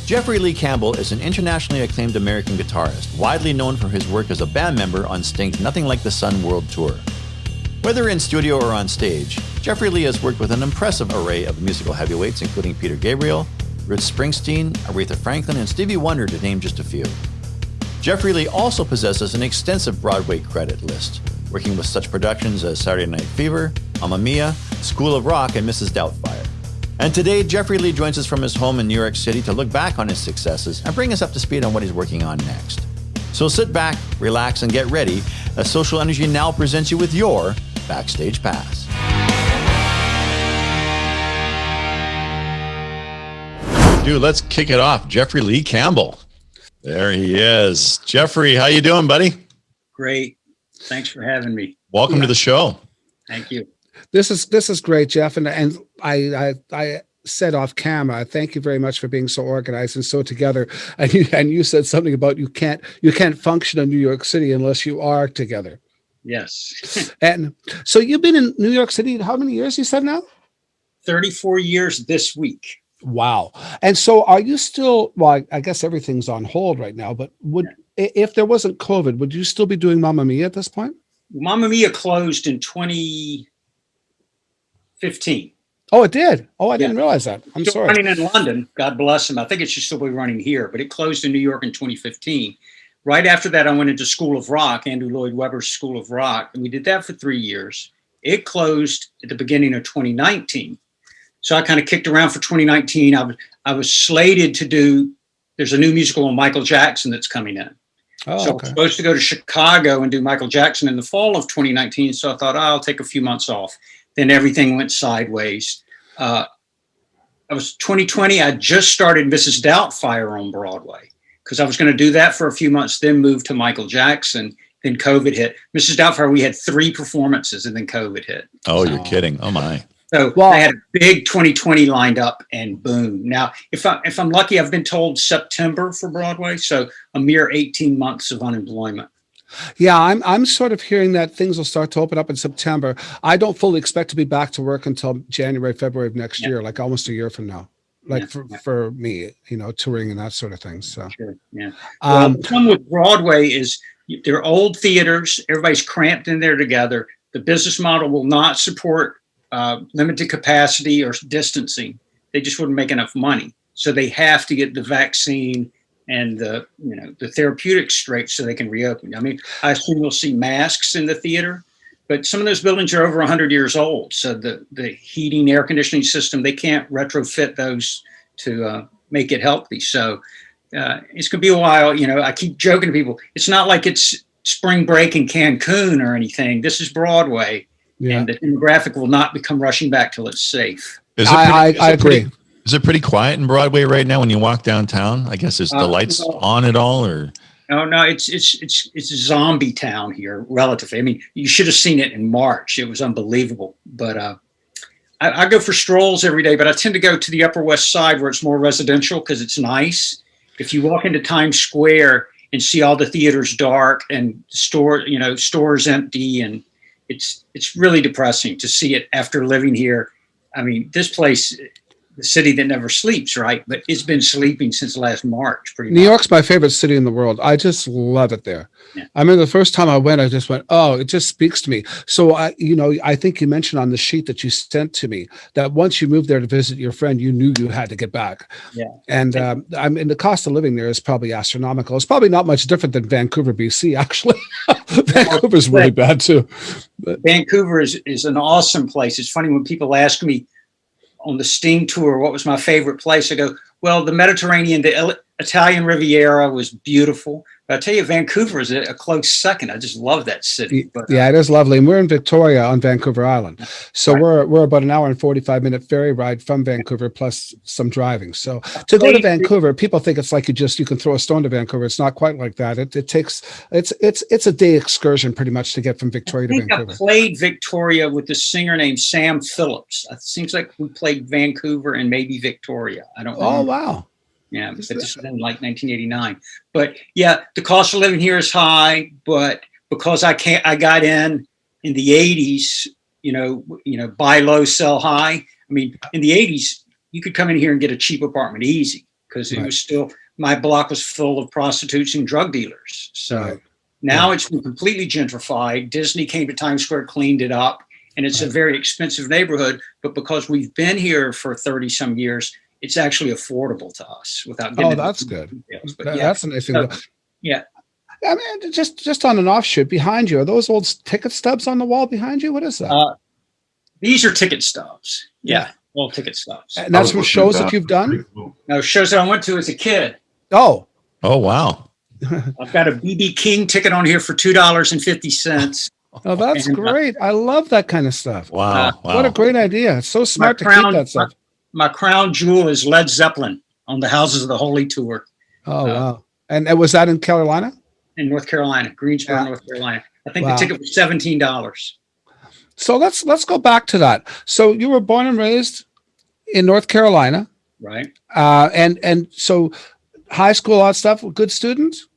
Jeffery Lee Campbell is an internationally acclaimed American guitarist, widely known for his work as a band member on Sting's Nothing Like the Sun World Tour. Whether in studio or on stage, Jeffery Lee has worked with an impressive array of musical heavyweights including Peter Gabriel, Springsteen, Aretha Franklin, and Stevie Wonder, to name just a few. Jeffery Lee also possesses an extensive Broadway credit list, working with such productions as Saturday Night Fever, Mamma Mia, School of Rock, and Mrs. Doubtfire. And today, Jeffery Lee joins us from his home in New York City to look back on his successes and bring us up to speed on what he's working on next. So sit back, relax, and get ready as SocialNRG now presents you with your Backstage Pass. Dude, let's kick it off. Jeffery Lee Campbell. There he is. Jeffery, how you doing, buddy? Great. Thanks for having me. Welcome to the show. Thank you. This is great, Jeff, and I said off camera, thank you very much for being so organized and so together. And you said something about you can't function in New York City unless you are together. Yes. And so you've been in New York City how many years? You said now? 34 years this week. Wow. And so are you still? Well, I guess everything's on hold right now. But if there wasn't COVID, would you still be doing Mamma Mia at this point? Mamma Mia closed in 2015. Oh, it did. Oh, I didn't realize that. I'm still sorry. Running in London, God bless them. I think it should still be running here, but it closed in New York in 2015. Right after that, I went into School of Rock, Andrew Lloyd Webber's School of Rock, and we did that for 3 years. It closed at the beginning of 2019. So I kind of kicked around for 2019. I was slated to do, there's a new musical on Michael Jackson that's coming in. Oh, so I was supposed to go to Chicago and do Michael Jackson in the fall of 2019. So I thought, I'll take a few months off. Then everything went sideways. I was 2020. I just started Mrs. Doubtfire on Broadway because I was going to do that for a few months, then move to Michael Jackson. Then COVID hit. Mrs. Doubtfire, we had 3 performances and then COVID hit. Oh, you're kidding. Oh, my. So I had a big 2020 lined up and boom. Now, if I'm lucky, I've been told September for Broadway. So a mere 18 months of unemployment. Yeah, I'm sort of hearing that things will start to open up in September. I don't fully expect to be back to work until January, February of next year, like almost a year from now. Like for me, touring and that sort of thing. So sure, yeah. Well, the problem with Broadway is they're old theaters. Everybody's cramped in there together. The business model will not support limited capacity or distancing. They just wouldn't make enough money. So they have to get the vaccine and the therapeutics straight so they can reopen. I mean, I assume we'll see masks in the theater, but some of those buildings are over 100 years old. So the heating, air conditioning system, they can't retrofit those to make it healthy. So it's going to be a while. I keep joking to people, it's not like it's spring break in Cancun or anything. This is Broadway. Yeah. And the demographic will not become rushing back till it's safe. I agree. Is it pretty quiet in Broadway right now when you walk downtown? I guess is the lights on at all, or? No, it's zombie town here, relatively. I mean, you should have seen it in March. It was unbelievable. But I go for strolls every day, but I tend to go to the Upper West Side where it's more residential because it's nice. If you walk into Times Square and see all the theaters dark and stores empty, and it's really depressing to see it after living here. I mean, this place, the city that never sleeps, right? But it's been sleeping since last March, pretty much. New York's my favorite city in the world. I just love it there. Yeah. I remember the first time I went, I just went, oh, it just speaks to me. So, I think you mentioned on the sheet that you sent to me that once you moved there to visit your friend, you knew you had to get back. Yeah. And the cost of living there is probably astronomical. It's probably not much different than Vancouver, BC, actually. Vancouver's really bad too. But Vancouver is an awesome place. It's funny when people ask me on the Sting tour, what was my favorite place? I go, well, the Mediterranean, the Italian Riviera was beautiful. But I tell you, Vancouver is a close second. I just love that city. But, yeah, it is lovely. And we're in Victoria on Vancouver Island. So we're about an hour and 45-minute ferry ride from Vancouver plus some driving. So to go to Vancouver, people think it's like you can throw a stone to Vancouver. It's not quite like that. It's a day excursion pretty much to get from Victoria to Vancouver. I played Victoria with a singer named Sam Phillips. It seems like we played Vancouver and maybe Victoria. I don't know. Oh, wow. Yeah, but this was in like 1989. But yeah, the cost of living here is high, but because I got in the 80s, buy low, sell high. I mean, in the 80s, you could come in here and get a cheap apartment easy. because it was still, my block was full of prostitutes and drug dealers. So now it's been completely gentrified. Disney came to Times Square, cleaned it up, and it's a very expensive neighborhood. But because we've been here for 30 some years, it's actually affordable to us without getting into that's the good. details. But That's a nice thing. Yeah. I mean, just on an offshoot behind you, are those old ticket stubs on the wall behind you? What is that? These are ticket stubs. Yeah. All ticket stubs. And that's from shows that you've done? No, shows that I went to as a kid. Oh, wow. I've got a BB King ticket on here for $2.50. Oh, that's great. I love that kind of stuff. Wow. What a great idea. It's so smart to keep that stuff. My crown jewel is Led Zeppelin on the Houses of the Holy tour. Oh, wow. And was that in Carolina? In North Carolina, Greensboro, North Carolina. I think the ticket was $17. So let's go back to that. So you were born and raised in North Carolina. Right. And so high school, all that stuff, good students?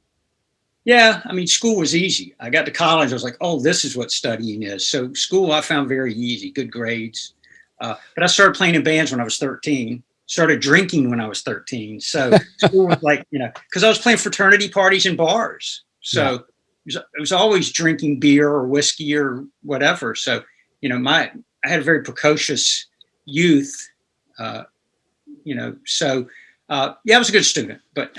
Yeah, I mean, school was easy. I got to college, I was like, oh, this is what studying is. So school I found very easy, good grades. But I started playing in bands when I was 13, started drinking when I was 13. So school was like, because I was playing fraternity parties and bars. So it was always drinking beer or whiskey or whatever. So, I had a very precocious youth, so, I was a good student, but.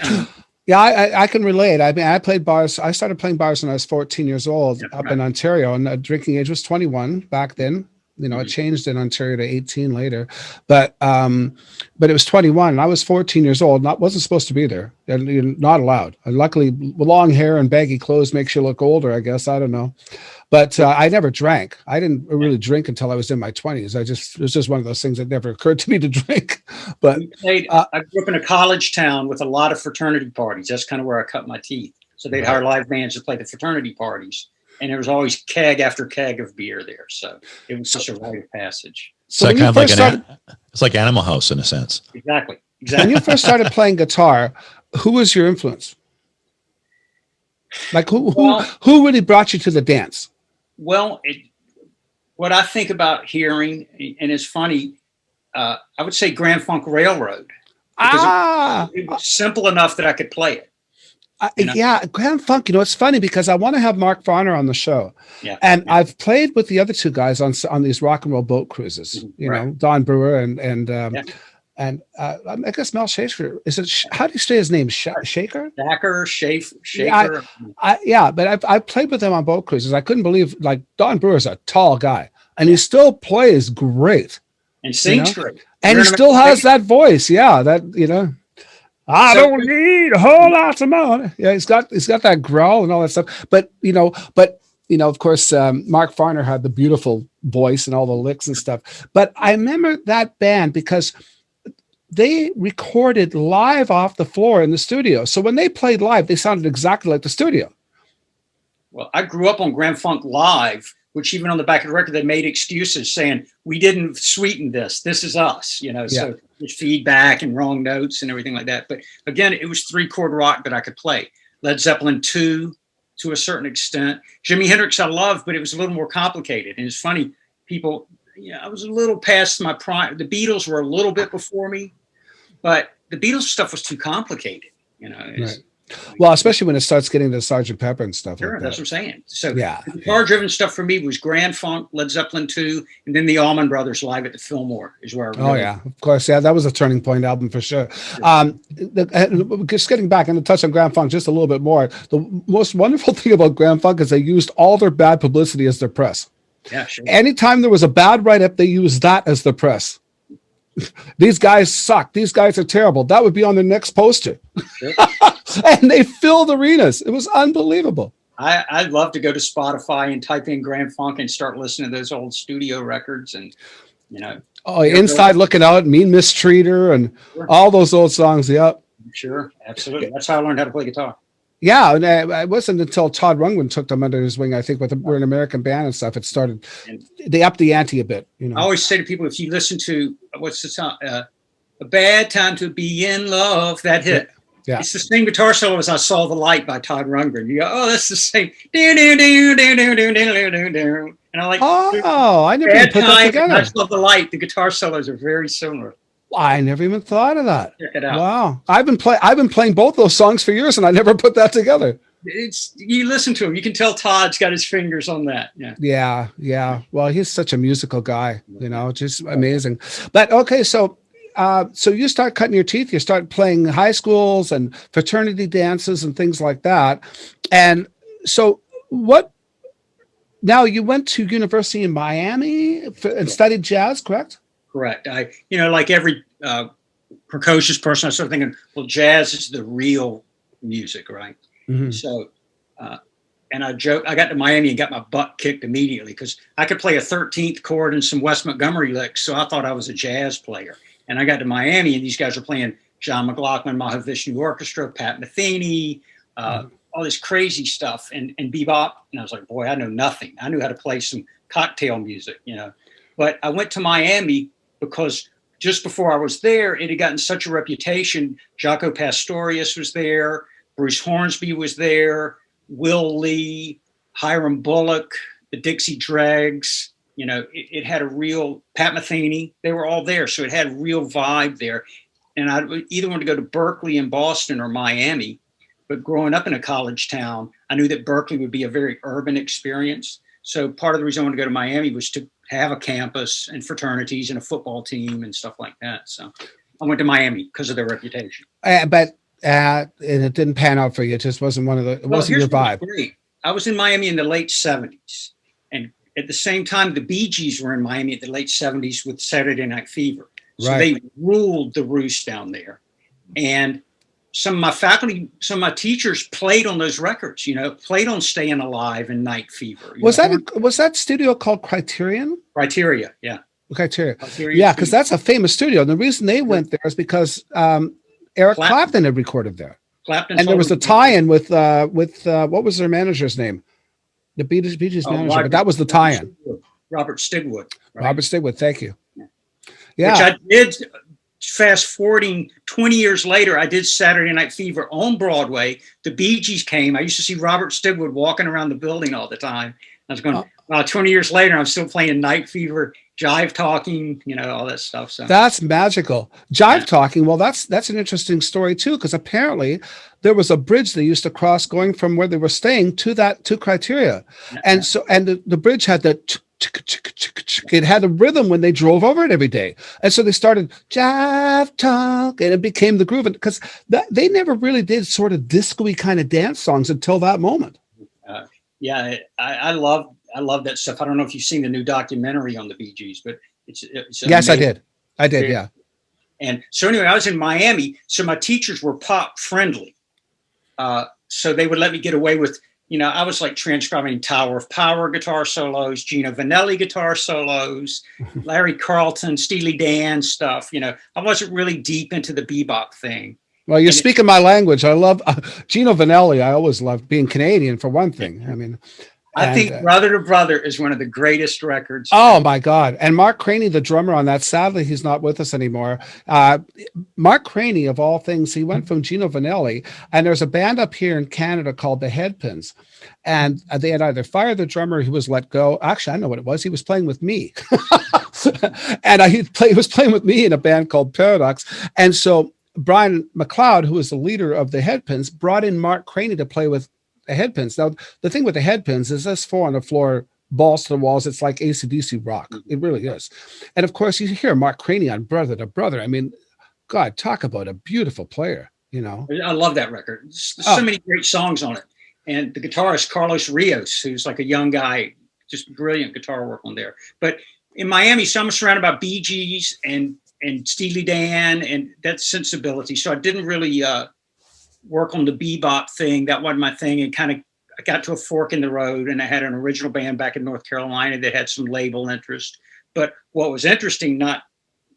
Yeah, I can relate. I mean, I played bars. I started playing bars when I was 14 years old up in Ontario, and the drinking age was 21 back then. It changed in Ontario to 18 later, but it was 21. And I was 14 years old. Wasn't supposed to be there. You're not allowed. And luckily, long hair and baggy clothes makes you look older, I guess. I don't know, but I never drank. I didn't really drink until I was in my 20s. It was just one of those things that never occurred to me to drink. But I grew up in a college town with a lot of fraternity parties. That's kind of where I cut my teeth. So they'd hire live bands to play the fraternity parties. And there was always keg after keg of beer there. So it was just a rite of passage. So kind of like it's like Animal House in a sense. Exactly. When you first started playing guitar, who was your influence? Like who really brought you to the dance? Well, what I think about hearing, and it's funny, I would say Grand Funk Railroad. It was simple enough that I could play it. Grand Funk. It's funny because I want to have Mark Varner on the show, I've played with the other two guys on these rock and roll boat cruises. Don Brewer and I guess Mel Shaker. Is it? How do you say his name? Shaker. Shaker. But I've played with them on boat cruises. I couldn't believe Don Brewer's a tall guy and he still plays great and sings great, and he still has that voice. Yeah, that I don't need a whole lot of money. Yeah, he's got that growl and all that stuff. But of course, Mark Varner had the beautiful voice and all the licks and stuff. But I remember that band because they recorded live off the floor in the studio. So when they played live, they sounded exactly like the studio. Well, I grew up on Grand Funk Live, which even on the back of the record, they made excuses saying, we didn't sweeten this. This is us, so there's feedback and wrong notes and everything like that. But again, it was 3-chord rock that I could play. Led Zeppelin 2 to a certain extent. Jimi Hendrix I loved, but it was a little more complicated. And it's funny, people, I was a little past my prime. The Beatles were a little bit before me, but the Beatles stuff was too complicated, Right. Well, especially when it starts getting to Sgt. Pepper and stuff like that. That's what I'm saying. So the guitar-driven stuff for me was Grand Funk, Led Zeppelin 2, and then the Allman Brothers live at the Fillmore is where I really... of course. Yeah, that was a turning point album for sure. Just getting back and to touch on Grand Funk just a little bit more, the most wonderful thing about Grand Funk is they used all their bad publicity as their press. Yeah, sure. Anytime there was a bad write-up, they used that as the press. These guys suck. These guys are terrible. That would be on the next poster. Sure. And they filled arenas. It was unbelievable. I'd love to go to Spotify and type in Grand Funk and start listening to those old studio records and, Inside Looking Out, Mean Mistreater, and all those old songs. Yep. Sure. Absolutely. That's how I learned how to play guitar. Yeah, and it wasn't until Todd Rundgren took them under his wing, I think, we're an American band and stuff. It started, they upped the ante a bit. I always say to people, if you listen to, what's the song? A Bad Time to Be in Love, that hit. Yeah. It's the same guitar solo as I Saw the Light by Todd Rundgren. You go, oh, that's the same. And I'm like, I never put that together. I Saw the Light. The guitar solos are very similar. I never even thought of that. Check it out. Wow. I've been playing both those songs for years and I never put that together. You listen to him, you can tell Todd's got his fingers on that. Yeah. Well, he's such a musical guy, just amazing. But okay, so you start cutting your teeth, you start playing high schools and fraternity dances and things like that. And so now you went to university in Miami and studied jazz, correct? Correct. Like every precocious person, I started thinking, well, jazz is the real music, right? Mm-hmm. So, and I got to Miami and got my butt kicked immediately because I could play a 13th chord and some Wes Montgomery licks. So I thought I was a jazz player. And I got to Miami and these guys are playing John McLaughlin, Mahavishnu Orchestra, Pat Metheny, all this crazy stuff and bebop. And I was like, boy, I know nothing. I knew how to play some cocktail music, But I went to Miami because just before I was there, it had gotten such a reputation. Jaco Pastorius was there. Bruce Hornsby was there. Will Lee, Hiram Bullock, the Dixie Dregs. It had a real Pat Metheny. They were all there. So it had a real vibe there. And I either wanted to go to Berkeley in Boston or Miami. But growing up in a college town, I knew that Berkeley would be a very urban experience. So part of the reason I wanted to go to Miami was to have a campus and fraternities and a football team and stuff like that. So I went to Miami because of their reputation. But it didn't pan out for you. It just wasn't wasn't your vibe. Great. I was in Miami in the late 70s. And at the same time, the Bee Gees were in Miami at the late 70s with Saturday Night Fever. So they ruled the roost down there. And some of my faculty, some of my teachers played on those records, played on Staying Alive and Night Fever. Was that studio called Criterion? Criteria, yeah. Criteria. Yeah, because that's a famous studio. And the reason they went there is because Eric Clapton had recorded there. And there was a tie-in with what was their manager's name? The Bee Gees manager. But that was the tie-in. Robert Stigwood. Right? Robert Stigwood, thank you. Yeah. Which I did. Fast forwarding 20 years later, I did Saturday Night Fever on Broadway. The Bee Gees came. I used to see Robert Stigwood walking around the building all the time. I was going, wow, 20 years later, I'm still playing Night Fever, Jive Talking, all that stuff. So that's magical. Jive Talking. Well, that's an interesting story too, because apparently there was a bridge they used to cross going from where they were staying to Criteria. And so, and the bridge had that it had a rhythm when they drove over it every day. And so they started Jive Talk and it became the groove. And because they never really did sort of disco-y kind of dance songs until that moment. I love that stuff. I don't know if you've seen the new documentary on the Bee Gees, but it's yes, amazing. I did. Yeah. And so anyway, I was in Miami. So my teachers were pop friendly. So they would let me get away with, I was like transcribing Tower of Power guitar solos, Gino Vanelli guitar solos, Larry Carlton, Steely Dan stuff. I wasn't really deep into the bebop thing. Well, you're speaking my language. I love Gino Vanelli. I always loved being Canadian for one thing. I mean, I think Brother to Brother is one of the greatest records. Oh my God. And Mark Craney, the drummer on that, sadly, he's not with us anymore. Mark Craney, of all things, he went from Gino Vanelli, and there's a band up here in Canada called the Headpins. And they had either fired the drummer, he was let go. Actually, I know what it was. He was playing with me. And he was playing with me in a band called Paradox. And so Brian McLeod, who was the leader of the Headpins, brought in Mark Craney to play with the Headpins. Now, the thing with the Headpins is this four on the floor, balls to the walls. It's like AC/DC rock. It really is. And of course, you hear Mark Craney on Brother to Brother. I mean, God, talk about a beautiful player, I love that record. There's so many great songs on it. And the guitarist, Carlos Rios, who's like a young guy, just brilliant guitar work on there. But in Miami, so I'm surrounded by Bee Gees and Steely Dan and that sensibility. So I didn't really work on the bebop thing. That wasn't my thing. And I got to a fork in the road, and I had an original band back in North Carolina that had some label interest. But what was interesting, not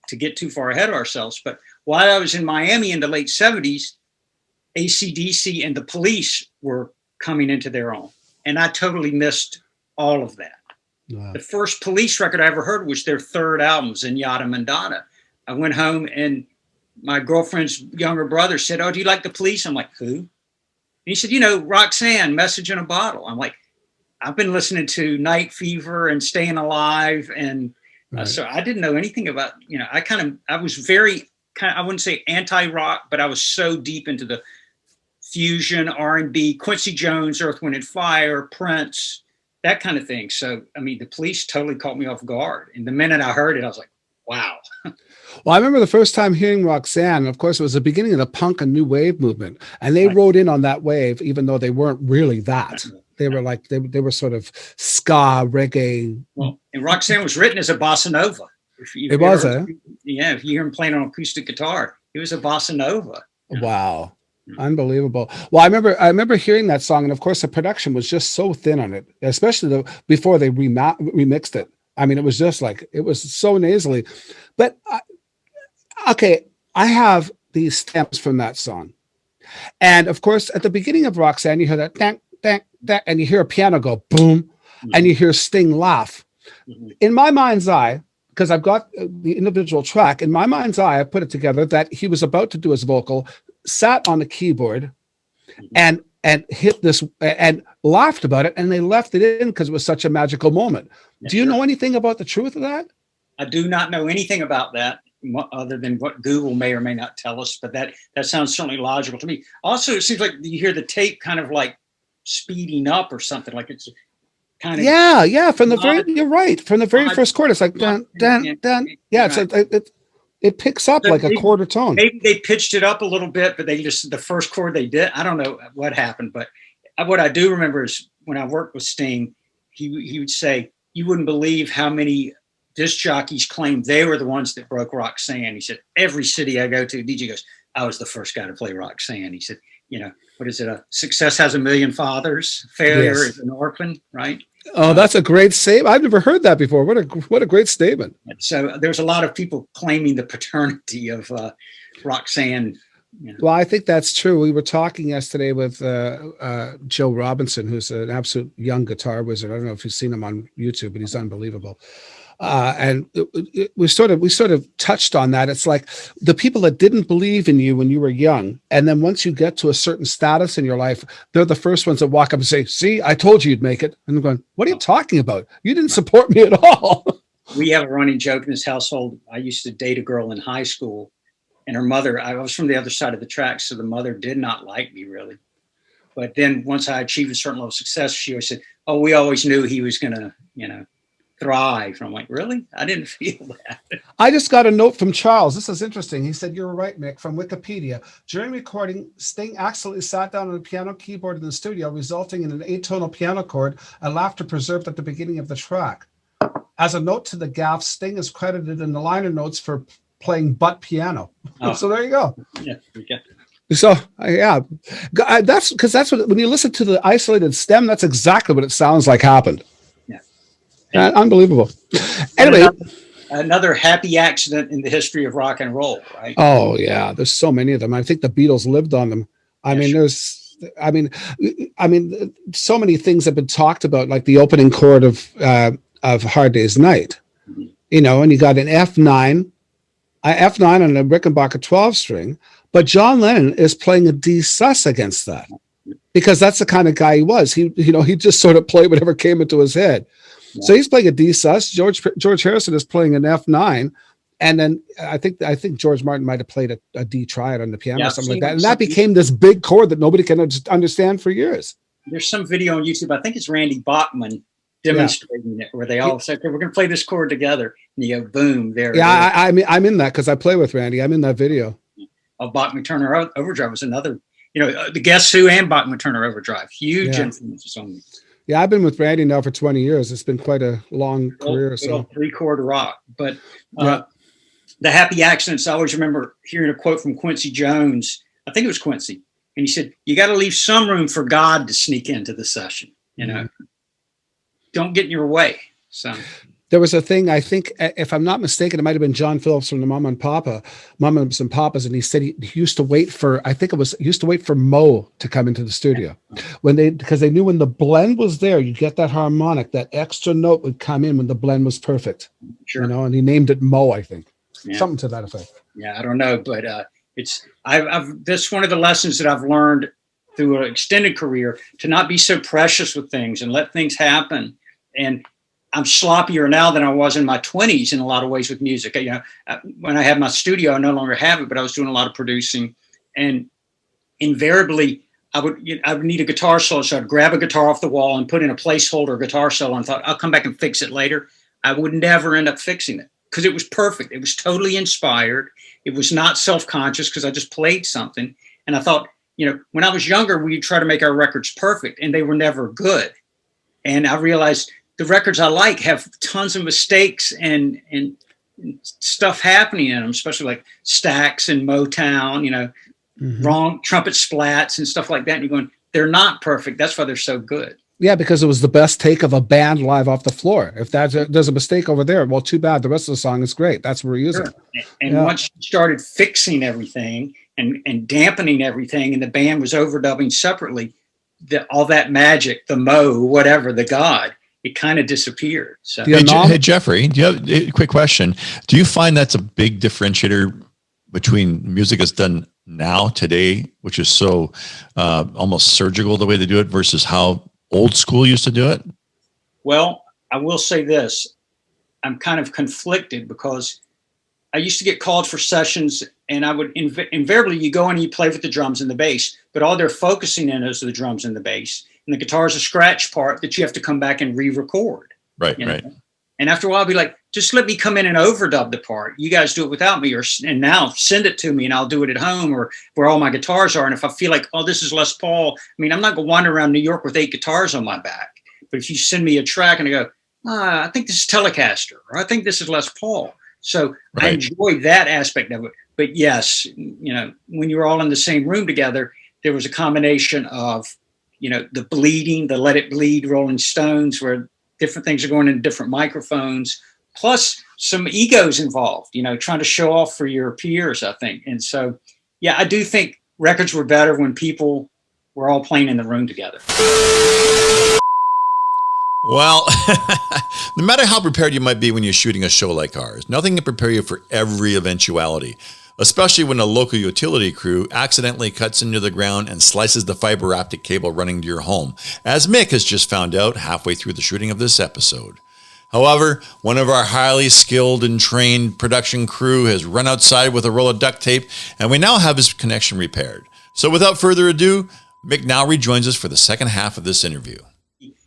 to get too far ahead of ourselves, but while I was in Miami in the late 70s, AC/DC and the Police were coming into their own. And I totally missed all of that. Wow. The first Police record I ever heard was their third album, Zenyatta Mandata. I went home and my girlfriend's younger brother said, "Oh, do you like the Police?" I'm like, "Who?" And he said, Roxanne, Message in a Bottle. I'm like, I've been listening to Night Fever and Staying Alive and Right. So I didn't know anything about, I was very I wouldn't say anti-rock, but I was so deep into the fusion, R&B, Quincy Jones, Earth, Wind and Fire, Prince, that kind of thing. So, I mean, the Police totally caught me off guard. And the minute I heard it, I was like, wow. Well, I remember the first time hearing Roxanne, of course, it was the beginning of the punk and new wave movement. And they rode in on that wave, even though they weren't really that. They were like, they were sort of ska, reggae. Well, and Roxanne was written as a bossa nova. It was, Yeah, if you hear him playing on acoustic guitar, it was a bossa nova. Wow. Unbelievable. Well, I remember hearing that song, and of course the production was just so thin on it, especially before they remixed it. I mean, it was just like, it was so nasally. But okay, I have these stems from that song. And of course, at the beginning of Roxanne, you hear that dang, dang, dang, and you hear a piano go boom, and you hear Sting laugh. In my mind's eye, because I've got the individual track, in my mind's eye, I put it together that he was about to do his vocal, sat on the keyboard and hit this and laughed about it, and they left it in because it was such a magical moment. Do you know anything about the truth of that? I do not know anything about that other than what Google may or may not tell us, but that sounds certainly logical to me. Also, it seems like you hear the tape kind of like speeding up or something, like it's kind of from the very, you're right, from the very first chord, it's like dun dun dun. Yeah, it picks up like a quarter tone. Maybe they pitched it up a little bit, but the first chord they did, I don't know what happened, but what I do remember is when I worked with Sting, he would say, you wouldn't believe how many disc jockeys claimed they were the ones that broke Roxanne. He said, every city I go to, DJ goes, I was the first guy to play Roxanne. He said, what is it? Success has a million fathers. Failure is an orphan, right? Oh, that's a great statement. I've never heard that before. What a great statement. So there's a lot of people claiming the paternity of Roxanne. Well, I think that's true. We were talking yesterday with Joe Robinson, who's an absolute young guitar wizard. I don't know if you've seen him on YouTube, but he's unbelievable. And we sort of touched on that. It's like the people that didn't believe in you when you were young, and then once you get to a certain status in your life, they're the first ones that walk up and say, see, I told you you'd make it. And I'm going, what are you talking about? You didn't support me at all. We have a running joke in this household. I used to date a girl in high school, and her mother, I was from the other side of the tracks, so the mother did not like me really. But then once I achieved a certain level of success, she always said, oh, we always knew he was going to, thrive. And I'm like, really? I didn't feel that. I just got a note from Charles. This is interesting. He said, you're right, Mick, from Wikipedia. During recording, Sting accidentally sat down on a piano keyboard in the studio, resulting in an atonal piano chord and laughter preserved at the beginning of the track. As a note to the gaff, Sting is credited in the liner notes for playing butt piano. Oh. So there you go. Yeah. So that's because that's what, when you listen to the isolated stem, that's exactly what it sounds like happened. Unbelievable. Anyway, another happy accident in the history of rock and roll, right? Oh yeah, there's so many of them. I think the Beatles lived on them. I mean, so many things have been talked about, like the opening chord of Hard Day's Night. And you got an F9 on a Rickenbacker 12 string, but John Lennon is playing a D sus against that because that's the kind of guy he was. He just sort of played whatever came into his head. So he's playing a D sus. George Harrison is playing an F9, and then I think George Martin might have played a D triad on the piano or something like that, and that became this big chord that nobody can understand for years. There's some video on YouTube. I think it's Randy Bachman demonstrating it, where they all say, "Okay, we're going to play this chord together," and you go, "Boom!" There. Yeah, I'm in that because I play with Randy. I'm in that video. Bachman Turner Overdrive was another. The Guess Who and Bachman Turner Overdrive, huge influences on me. Yeah, I've been with Randy now for 20 years. It's been quite a long career. So 3-chord rock. But the happy accidents, I always remember hearing a quote from Quincy Jones. I think it was Quincy. And he said, you got to leave some room for God to sneak into the session. Don't get in your way. So there was a thing, I think, if I'm not mistaken, it might have been John Phillips from the Mamas and Papas, and he said he used to wait for, Mo to come into the studio because they knew when the blend was there, you get that harmonic, that extra note would come in when the blend was perfect. Sure. And he named it Mo, I think, something to that effect. Yeah, I don't know, but that's one of the lessons that I've learned through an extended career, to not be so precious with things and let things happen. And I'm sloppier now than I was in my 20s in a lot of ways with music. You know, when I had my studio, I no longer have it, but I was doing a lot of producing, and invariably I would need a guitar solo. So I'd grab a guitar off the wall and put in a placeholder guitar solo and thought, I'll come back and fix it later. I would never end up fixing it because it was perfect. It was totally inspired. It was not self-conscious because I just played something. And I thought, you know, when I was younger, we'd try to make our records perfect and they were never good. And I realized the records I like have tons of mistakes and stuff happening in them, especially like Stax and Motown, you know, wrong trumpet splats and stuff like that. And you're going, they're not perfect. That's why they're so good. Yeah, because it was the best take of a band live off the floor. If there's a mistake over there, well, too bad. The rest of the song is great. That's what we're using. Sure. And once you started fixing everything and dampening everything, and the band was overdubbing separately, all that magic, the Mo, whatever, the God, it kind of disappeared. So, hey, Jeffrey, do you have a quick question? Do you find that's a big differentiator between music that's done now, today, which is so almost surgical the way they do it, versus how old school used to do it? Well, I will say this. I'm kind of conflicted because I used to get called for sessions and I would invariably, you go in and you play with the drums and the bass, but all they're focusing in is the drums and the bass. And the guitar is a scratch part that you have to come back and re-record. Right, you know? right. And after a while, I'll be like, just let me come in and overdub the part. You guys do it without me, and now send it to me and I'll do it at home or where all my guitars are. And if I feel like, oh, this is Les Paul, I mean, I'm not going to wander around New York with 8 guitars on my back. But if you send me a track and I go, I think this is Telecaster, or I think this is Les Paul. So I enjoy that aspect of it. But yes, you know, when you were all in the same room together, there was a combination of, you know, the bleeding, the Let It Bleed Rolling Stones, where different things are going in different microphones, plus some egos involved, you know, trying to show off for your peers, I think. And so, yeah, I do think records were better when people were all playing in the room together. Well, no matter how prepared you might be when you're shooting a show like ours, nothing can prepare you for every eventuality, especially when a local utility crew accidentally cuts into the ground and slices the fiber optic cable running to your home, as Mick has just found out halfway through the shooting of this episode. However, one of our highly skilled and trained production crew has run outside with a roll of duct tape, and we now have his connection repaired. So without further ado, Mick now rejoins us for the second half of this interview.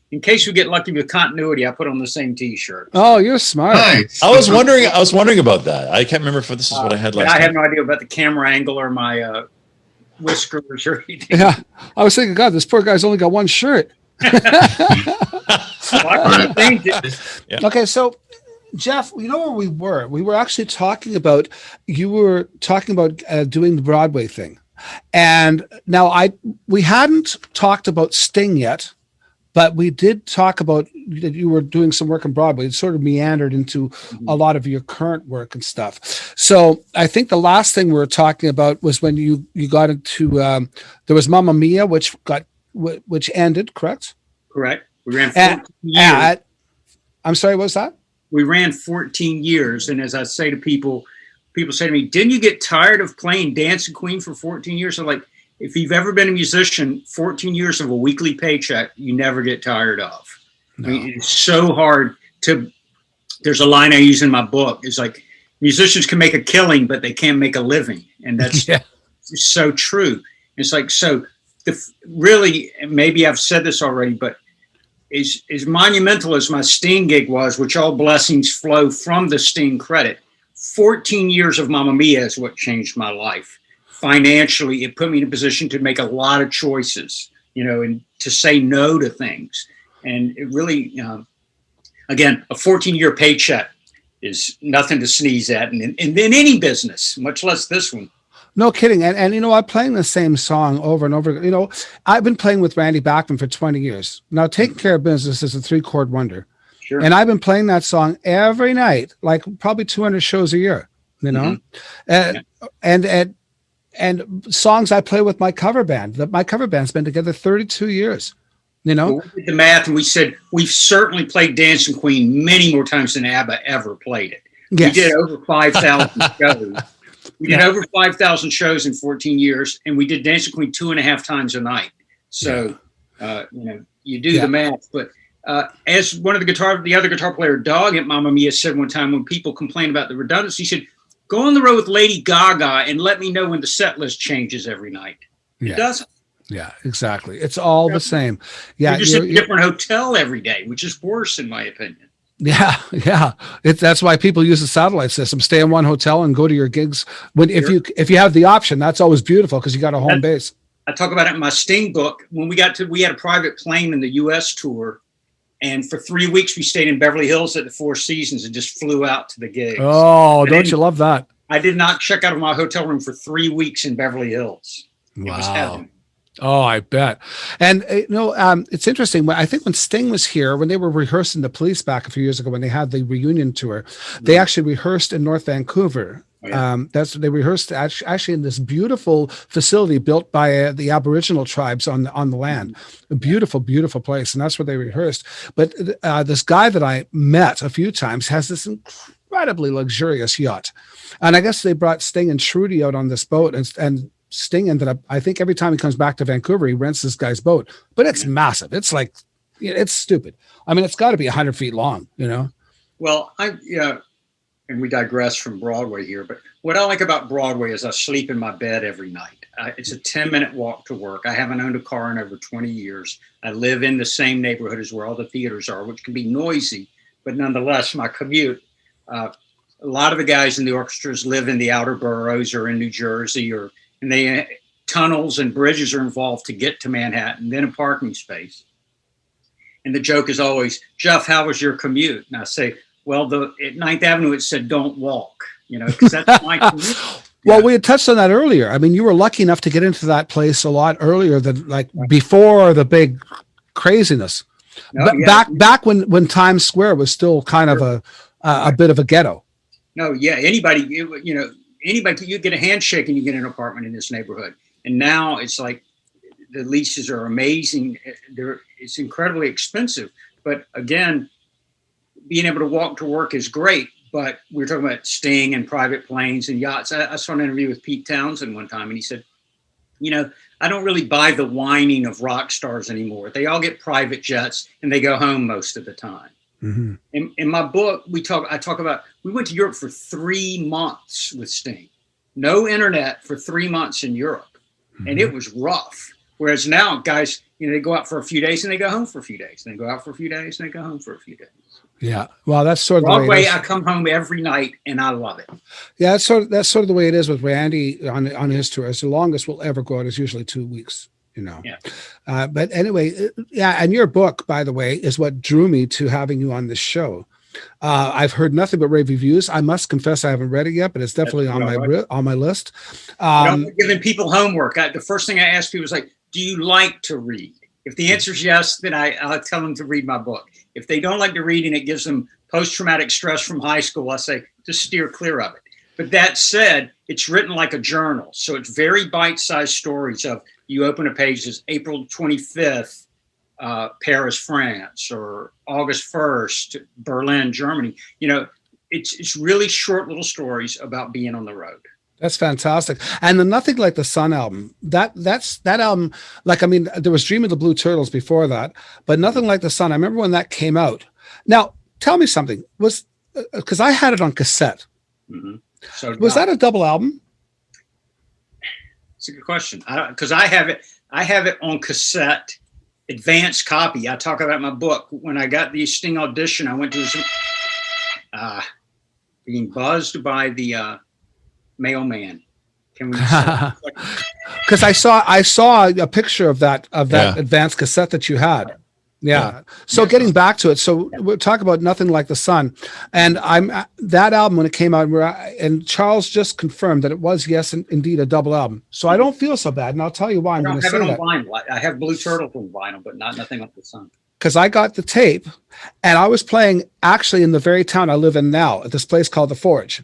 In case we get lucky with continuity, I put on the same T-shirt. Oh, you're smart. Nice. I was wondering about that. I can't remember if this is what I had last time. I have no idea about the camera angle or my whiskers or anything. Yeah, I was thinking, God, this poor guy's only got one shirt. Okay, so Jeff, you know where we were? We were actually talking about, you were talking about doing the Broadway thing. And now we hadn't talked about Sting yet, but we did talk about that you were doing some work on Broadway. It sort of meandered into a lot of your current work and stuff. So I think the last thing we were talking about was when you got into, there was Mamma Mia, which ended, correct? Correct. We ran 14 years. I'm sorry, what was that? We ran 14 years. And as I say to people say to me, didn't you get tired of playing Dancing Queen for 14 years? I'm like, if you've ever been a musician, 14 years of a weekly paycheck, you never get tired of. No. I mean, it's so hard there's a line I use in my book. It's like, musicians can make a killing, but they can't make a living. And that's so true. It's like, so really, maybe I've said this already, but as monumental as my Sting gig was, which all blessings flow from the Sting credit, 14 years of Mamma Mia is what changed my life. Financially, it put me in a position to make a lot of choices, you know, and to say no to things. And it really, again, a 14-year paycheck is nothing to sneeze at. And in any business, much less this one. No kidding. And you know, I'm playing the same song over and over. You know, I've been playing with Randy Bachman for 20 years. Now, Taking Care of Business is a 3-chord wonder. Sure. And I've been playing that song every night, like probably 200 shows a year, you know? And songs I play with my cover band. My cover band's been together 32 years, you know? Well, we did the math and we said, we've certainly played Dancing Queen many more times than ABBA ever played it. Yes. We did over 5,000 shows. We did over 5,000 shows in 14 years, and we did Dancing Queen 2.5 times a night. So, you know, you do the math. But as one of the other guitar player, Dog at Mamma Mia, said one time when people complain about the redundancy, he said, go on the road with Lady Gaga and let me know when the set list changes every night. It doesn't. Yeah, exactly. It's all the same. Yeah, you're just in a different hotel every day, which is worse in my opinion. Yeah. That's why people use the satellite system. Stay in one hotel and go to your gigs. If you have the option, that's always beautiful because you got a home base. I talk about it in my Sting book. When we had a private plane in the U.S. tour, and for 3 weeks we stayed in Beverly Hills at the Four Seasons and just flew out to the gigs. Oh, don't you love that? I did not check out of my hotel room for 3 weeks in Beverly Hills. Wow. It was heaven. Oh, I bet. And it's interesting. I think when Sting was here, when they were rehearsing The Police back a few years ago, when they had the reunion tour, they actually rehearsed in North Vancouver. Oh, yeah. They rehearsed actually in this beautiful facility built by the Aboriginal tribes on the land. A beautiful, beautiful place, and that's where they rehearsed. But this guy that I met a few times has this incredibly luxurious yacht, and I guess they brought Sting and Trudy out on this boat, and Sting ended up, I think every time he comes back to Vancouver, he rents this guy's boat, but it's massive. It's like, it's stupid. I mean, it's got to be 100 feet long, Well, and we digress from Broadway here, but what I like about Broadway is I sleep in my bed every night. It's a 10-minute walk to work. I haven't owned a car in over 20 years. I live in the same neighborhood as where all the theaters are, which can be noisy, but nonetheless, my commute, a lot of the guys in the orchestras live in the outer boroughs or in New Jersey, and they tunnels and bridges are involved to get to Manhattan, then a parking space. And the joke is always, Jeff, how was your commute? And I say, well, at 9th Avenue, it said, don't walk, because that's my commute. Well, we had touched on that earlier. I mean, you were lucky enough to get into that place a lot earlier than before the big craziness. Back when Times Square was still kind of a bit of a ghetto. No, yeah, anybody, you get a handshake and you get an apartment in this neighborhood. And now it's like the leases are amazing. It's incredibly expensive. But again, being able to walk to work is great. But we were talking about Sting and private planes and yachts. I saw an interview with Pete Townsend one time, and he said, I don't really buy the whining of rock stars anymore. They all get private jets and they go home most of the time. Mm-hmm. In my book, I talk about, we went to Europe for 3 months with Sting. No internet for 3 months in Europe. Mm-hmm. And it was rough. Whereas now guys, they go out for a few days and they go home for a few days. And they go out for a few days and they go home for a few days. Yeah. Well, that's sort of Broadway, the way it is. I come home every night and I love it. Yeah, that's sort of the way it is with Randy on his tour. It's the longest we'll ever go out is usually 2 weeks. Yeah. But anyway, and your book, by the way, is what drew me to having you on this show. I've heard nothing but rave reviews. I must confess I haven't read it yet, but it's definitely on my list. Giving people homework. The first thing I ask people is do you like to read? If the answer is yes, then I'll tell them to read my book. If they don't like to read and it gives them post-traumatic stress from high school, I say just steer clear of it. But that said, it's written like a journal. So it's very bite-sized stories of, you open a page, it's April 25th, Paris, France, or August 1st, Berlin, Germany. It's really short little stories about being on the road. That's fantastic. And the Nothing Like the Sun album, that album, there was Dream of the Blue Turtles before that, but Nothing Like the Sun, I remember when that came out. Now, tell me something, because I had it on cassette. Mm-hmm. So was that a double album? It's a good question. Because I have it on cassette, advanced copy. I talk about my book. When I got the Sting audition, I went to being buzzed by the mailman. Can we? Because I saw a picture of that advanced cassette that you had. Yeah. So getting back to it, so we'll talk about Nothing Like the Sun, and that album when it came out, and Charles just confirmed that it was indeed a double album. So I don't feel so bad, and I'll tell you why. I'm going to say that. I have it on vinyl. I have Blue Turtle on vinyl, but Nothing Like the Sun. Because I got the tape, and I was playing actually in the very town I live in now, at this place called the Forge,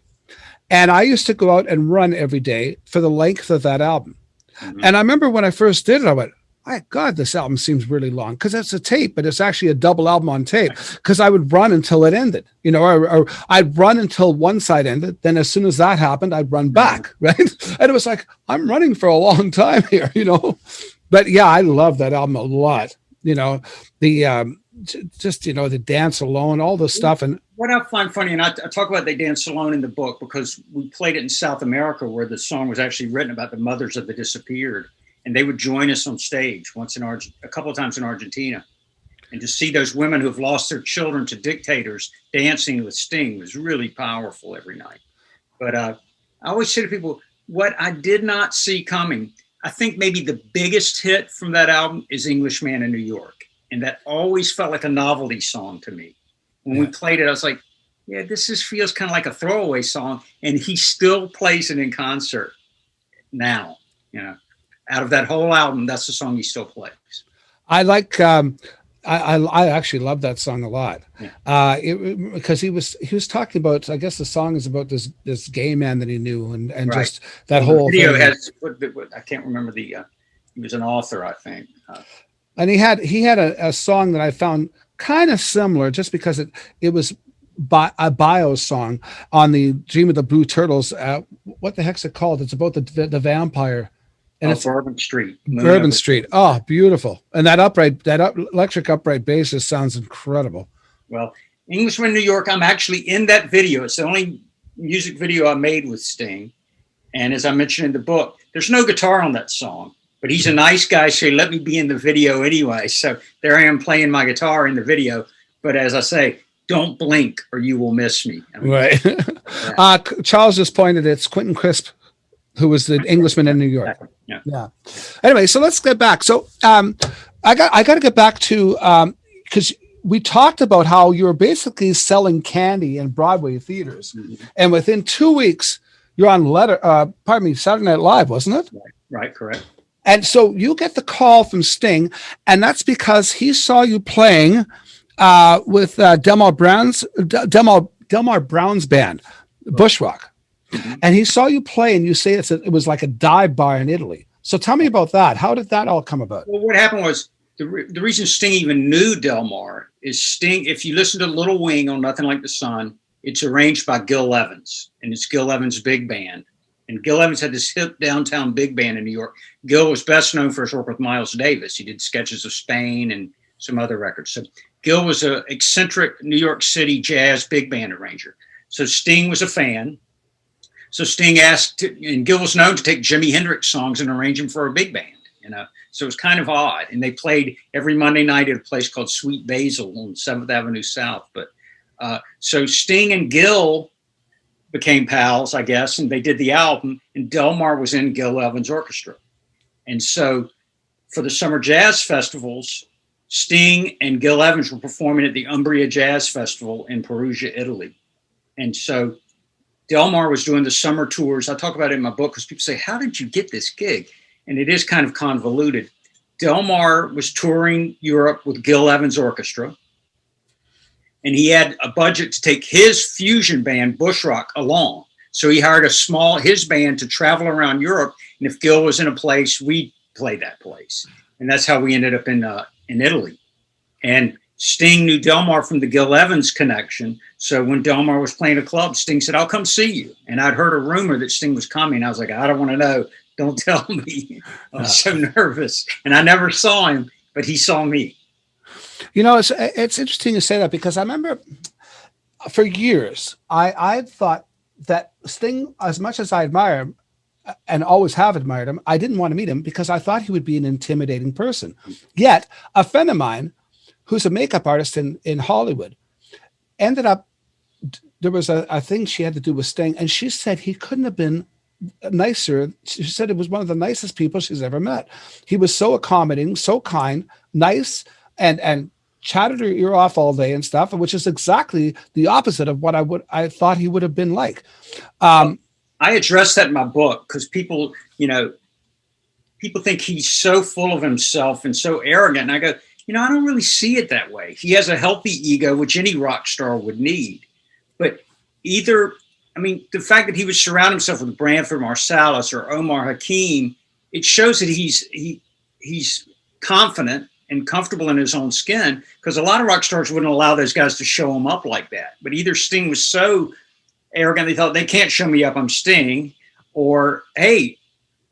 and I used to go out and run every day for the length of that album. Mm-hmm. And I remember when I first did it, I went, my God, this album seems really long, because it's a tape, but it's actually a double album on tape, because I would run until it ended, or I'd run until one side ended. Then as soon as that happened, I'd run back. Right. And it was like, I'm running for a long time here, But yeah, I love that album a lot. you know, the just, you know, the Dance Alone, all this stuff. And what I find funny, and I talk about They Dance Alone in the book because we played it in South America where the song was actually written about the mothers of the disappeared. And they would join us on stage a couple of times in Argentina. And to see those women who have lost their children to dictators dancing with Sting was really powerful every night. But I always say to people, what I did not see coming, I think maybe the biggest hit from that album is Englishman in New York. And that always felt like a novelty song to me. When we played it, I was like, yeah, this feels kind of like a throwaway song. And he still plays it in concert now, you know. Out of that whole album, that's the song he still plays. I like, I actually love that song a lot. Yeah. Because he was talking about, I guess the song is about this gay man that he knew and right. Just that whole video thing. I can't remember he was an author, I think. And he had a song that I found kind of similar just because it was a bio song on the Dream of the Blue Turtles. What the heck's it called? It's about the vampire. And it's Bourbon Street. Bourbon Street. Oh, beautiful. And that electric upright bass just sounds incredible. Well, Englishman in New York, I'm actually in that video. It's the only music video I made with Sting. And as I mentioned in the book, there's no guitar on that song, but he's a nice guy, so he let me be in the video anyway. So there I am playing my guitar in the video. But as I say, don't blink or you will miss me. I mean, right. Yeah. Charles just pointed it's Quentin Crisp, who was the Englishman in New York. Yeah. Anyway, so let's get back. So I got to get back to because we talked about how you were basically selling candy in Broadway theaters, and within 2 weeks you're on Saturday Night Live, wasn't it? Right, correct. And so you get the call from Sting, and that's because he saw you playing with Delmar Brown's band, Bushrock. Mm-hmm. And he saw you play, and you say it was like a dive bar in Italy. So tell me about that. How did that all come about? Well, what happened was the reason Sting even knew Delmar is Sting. If you listen to Little Wing on Nothing Like the Sun, it's arranged by Gil Evans, and it's Gil Evans' big band. And Gil Evans had this hip downtown big band in New York. Gil was best known for his work with Miles Davis. He did Sketches of Spain and some other records. So Gil was an eccentric New York City jazz big band arranger. So Sting was a fan. So Sting asked, and Gil was known to take Jimi Hendrix songs and arrange them for a big band, you know. So it was kind of odd. And they played every Monday night at a place called Sweet Basil on 7th Avenue South. But so Sting and Gil became pals, I guess, and they did the album. And Delmar was in Gil Evans' orchestra. And so for the summer jazz festivals, Sting and Gil Evans were performing at the Umbria Jazz Festival in Perugia, Italy. And so Delmar was doing the summer tours. I talk about it in my book because people say, how did you get this gig? And it is kind of convoluted. Delmar was touring Europe with Gil Evans' orchestra. And he had a budget to take his fusion band, Bushrock, along. So he hired his band to travel around Europe. And if Gil was in a place, we'd play that place. And that's how we ended up in Italy. And Sting knew Delmar from the Gil Evans connection. So when Delmar was playing a club, Sting said, I'll come see you. And I'd heard a rumor that Sting was coming. I was like, I don't want to know. Don't tell me. I was so nervous. And I never saw him, but he saw me. You know, it's interesting to say that because I remember for years, I thought that Sting, as much as I admire him and always have admired him, I didn't want to meet him because I thought he would be an intimidating person. Yet a friend of mine who's a makeup artist in Hollywood ended up, there was a thing she had to do with Sting, and she said he couldn't have been nicer. She said it was one of the nicest people she's ever met. He was so accommodating, so kind, nice, and chatted her ear off all day and stuff, which is exactly the opposite of what I thought he would have been like. I addressed that in my book because people think he's so full of himself and so arrogant. And I go, I don't really see it that way. He has a healthy ego, which any rock star would need. But the fact that he would surround himself with Branford Marsalis or Omar Hakim, it shows that he's confident and comfortable in his own skin, because a lot of rock stars wouldn't allow those guys to show him up like that. But either Sting was so arrogant, they thought they can't show me up, I'm Sting, or, hey,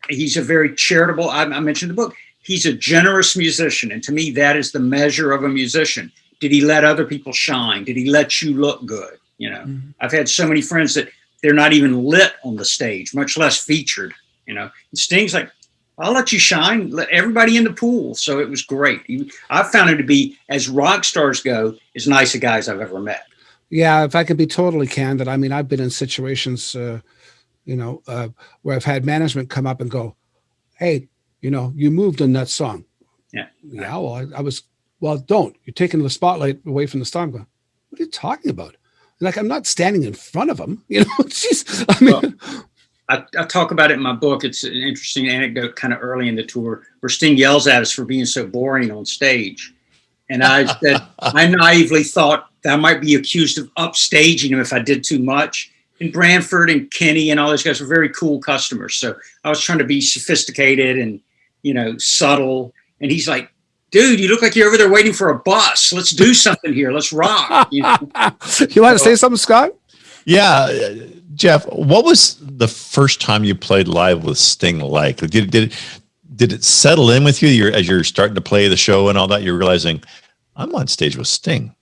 he's a very charitable, I mentioned in the book, he's a generous musician. And to me, that is the measure of a musician. Did he let other people shine? Did he let you look good? You know, I've had so many friends that they're not even lit on the stage, much less featured, you know. And Sting's like, I'll let you shine, let everybody in the pool. So it was great. I found him to be, as rock stars go, as nice a guy as I've ever met. Yeah, if I could be totally candid, I mean, I've been in situations, where I've had management come up and go, hey, you know, you moved on that song. Yeah. Yeah, well, I was, well, don't. You're taking the spotlight away from the star. I'm going, what are you talking about? Like, I'm not standing in front of him, you know. Jeez. I mean, well, I talk about it in my book. It's an interesting anecdote kind of early in the tour where Sting yells at us for being so boring on stage. And I said, I naively thought that I might be accused of upstaging him if I did too much. And Branford and Kenny and all those guys were very cool customers. So I was trying to be sophisticated and, you know, subtle. And he's like, dude, you look like you're over there waiting for a bus. Let's do something here. Let's rock. You know? You want to say something, Scott? Yeah. Jeff, what was the first time you played live with Sting like? Did it settle in with you as you're starting to play the show and all that? You're realizing, I'm on stage with Sting.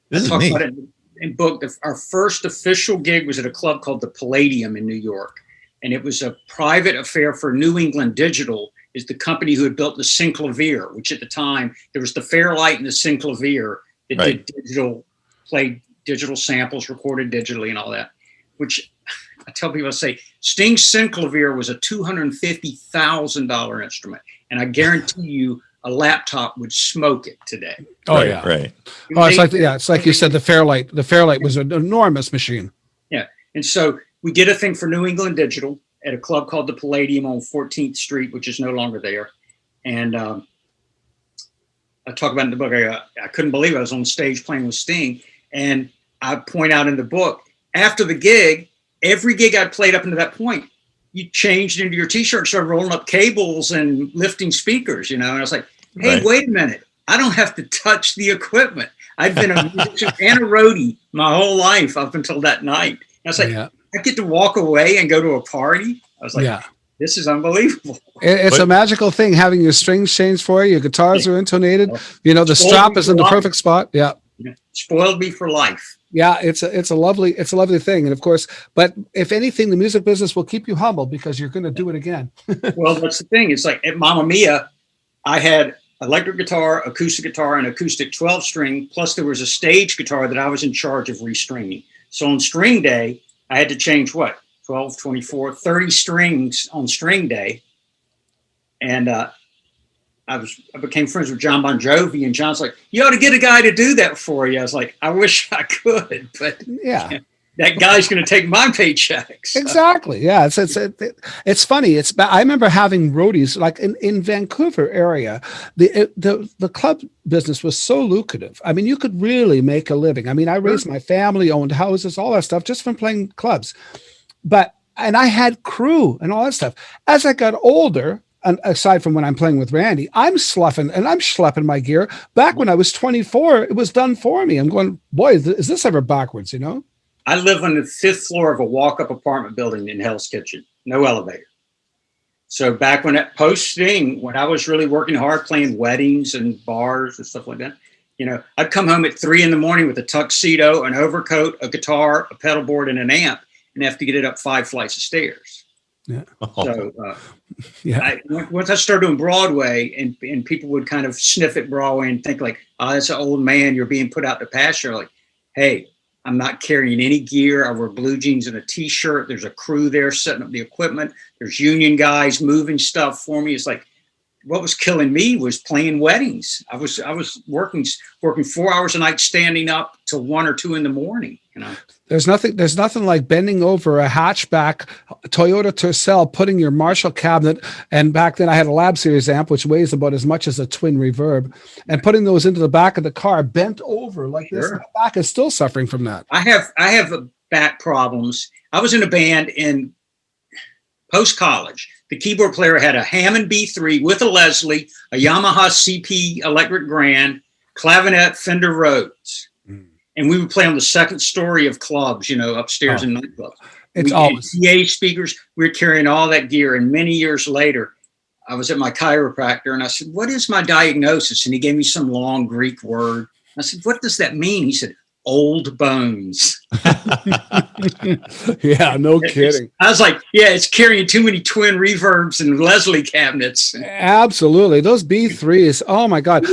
This is me. About it in book, our first official gig was at a club called the Palladium in New York. And it was a private affair for New England Digital, is the company who had built the Synclavier, which at the time, there was the Fairlight and the Synclavier that did played digital samples, recorded digitally and all that, which I tell people, I say, Sting's Synclavier was a $250,000 instrument. And I guarantee you a laptop would smoke it today. Oh, right, yeah. Right. Oh, it's like you said, the Fairlight. The Fairlight was an enormous machine. Yeah. And so we did a thing for New England Digital at a club called the Palladium on 14th Street, which is no longer there. And I talk about in the book, I couldn't believe I was on stage playing with Sting. And I point out in the book, after the gig, every gig I'd played up until that point, you changed into your t-shirt and started rolling up cables and lifting speakers, you know? And I was like, hey, wait a minute. I don't have to touch the equipment. I've been a musician and a roadie my whole life up until that night. And I was like, I get to walk away and go to a party. I was like, this is unbelievable. It's a magical thing, having your strings changed for you. Your guitars are intonated. You know, the strap is in the perfect spot. Yeah. Spoiled me for life. Yeah, it's a lovely thing. And of course, but if anything, the music business will keep you humble because you're going to do it again. Well, that's the thing. It's like at Mamma Mia, I had electric guitar, acoustic guitar, and acoustic 12-string. Plus there was a stage guitar that I was in charge of restringing. So on string day, I had to change 12, 24, 30 strings on string day. And I became friends with John Bon Jovi, and John's like, you ought to get a guy to do that for you. I was like, I wish I could, but that guy's going to take my paychecks. So. Exactly. Yeah. It's funny. I remember having roadies like in Vancouver area, the club business was so lucrative. I mean, you could really make a living. I mean, I raised my family, owned houses, all that stuff just from playing clubs, and I had crew and all that stuff. As I got older, and aside from when I'm playing with Randy, I'm schlepping my gear. Back when I was 24, it was done for me. I'm going, boy, is this ever backwards, you know? I live on the 5th floor of a walk-up apartment building in Hell's Kitchen, no elevator. So back when post-Sting, when I was really working hard playing weddings and bars and stuff like that, you know, I'd come home at 3 a.m. with a tuxedo, an overcoat, a guitar, a pedal board, and an amp, and have to get it up 5 flights of stairs. Yeah. So once I started doing Broadway, and people would kind of sniff at Broadway and think like, oh, that's an old man, you're being put out to pasture. Like, hey, I'm not carrying any gear. I wear blue jeans and a t-shirt. There's a crew there setting up the equipment. There's union guys moving stuff for me. It's like, what was killing me was playing weddings. I was working 4 hours a night, standing up till 1 or 2 in the morning. You know, there's nothing like bending over a hatchback Toyota Tercel, putting your Marshall cabinet, and back then I had a Lab Series amp, which weighs about as much as a twin reverb, and putting those into the back of the car, bent over like this. My back is still suffering from that. I have back problems. I was in a band in post-college. The keyboard player had a Hammond B3 with a Leslie, a Yamaha CP Electric Grand, clavinet, Fender Rhodes. And we would play on the second story of clubs, you know, upstairs in nightclubs. It's always PA speakers. We were carrying all that gear. And many years later, I was at my chiropractor and I said, what is my diagnosis? And he gave me some long Greek word. I said, what does that mean? He said, old bones. Yeah, no kidding. I was like, yeah, it's carrying too many twin reverbs and Leslie cabinets. Absolutely. Those B3s. Oh my God.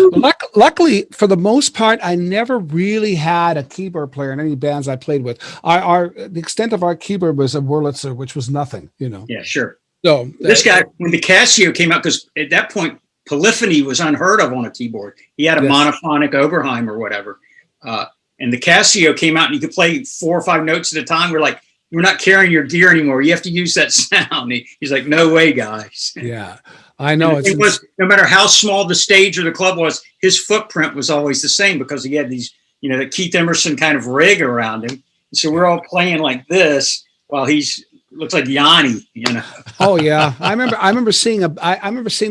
Luckily, for the most part, I never really had a keyboard player in any bands I played with. The extent of our keyboard was a Wurlitzer, which was nothing, Yeah, sure. So this guy, when the Casio came out, because at that point, polyphony was unheard of on a keyboard. He had a monophonic Oberheim or whatever. And the Casio came out and you could play 4 or 5 notes at a time. We're like, we're not carrying your gear anymore. You have to use that sound. He's like, no way, guys. Yeah, I know. It was, no matter how small the stage or the club was, his footprint was always the same because he had these, the Keith Emerson kind of rig around him. So we're all playing like this while looks like Yanni, Oh yeah, I remember seeing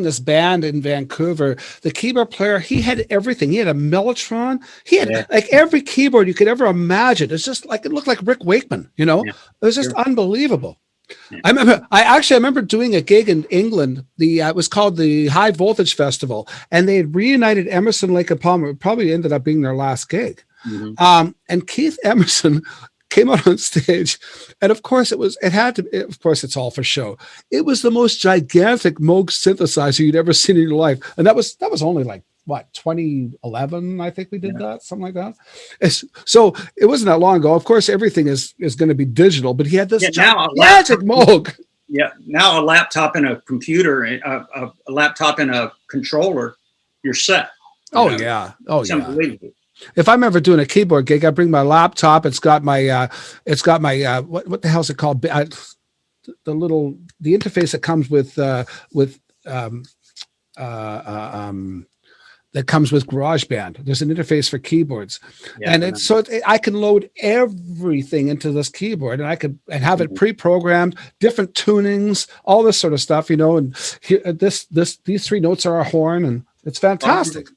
this band in Vancouver. The keyboard player, he had everything. He had a Mellotron. He had like every keyboard you could ever imagine. It's just like it looked like Rick Wakeman. It was just unbelievable. Yeah. I remember doing a gig in England. It was called the High Voltage Festival, and they had reunited Emerson, Lake and Palmer. It probably ended up being their last gig. Mm-hmm. And Keith Emerson came out on stage, and of course it's all for show. It was the most gigantic Moog synthesizer you'd ever seen in your life, and that was only like what, 2011, I think we did that, something like that. So it wasn't that long ago. Of course, everything is going to be digital, but he had this gigantic Moog. Yeah, now a laptop and a computer, a laptop and a controller, you're set. Yeah. It's unbelievable. If I'm ever doing a keyboard gig, I bring my laptop. It's got my what the hell is it called? The interface that comes with GarageBand. There's an interface for keyboards, and I can load everything into this keyboard, and I could have it pre-programmed, different tunings, all this sort of stuff, And here, these 3 notes are a horn, and it's fantastic.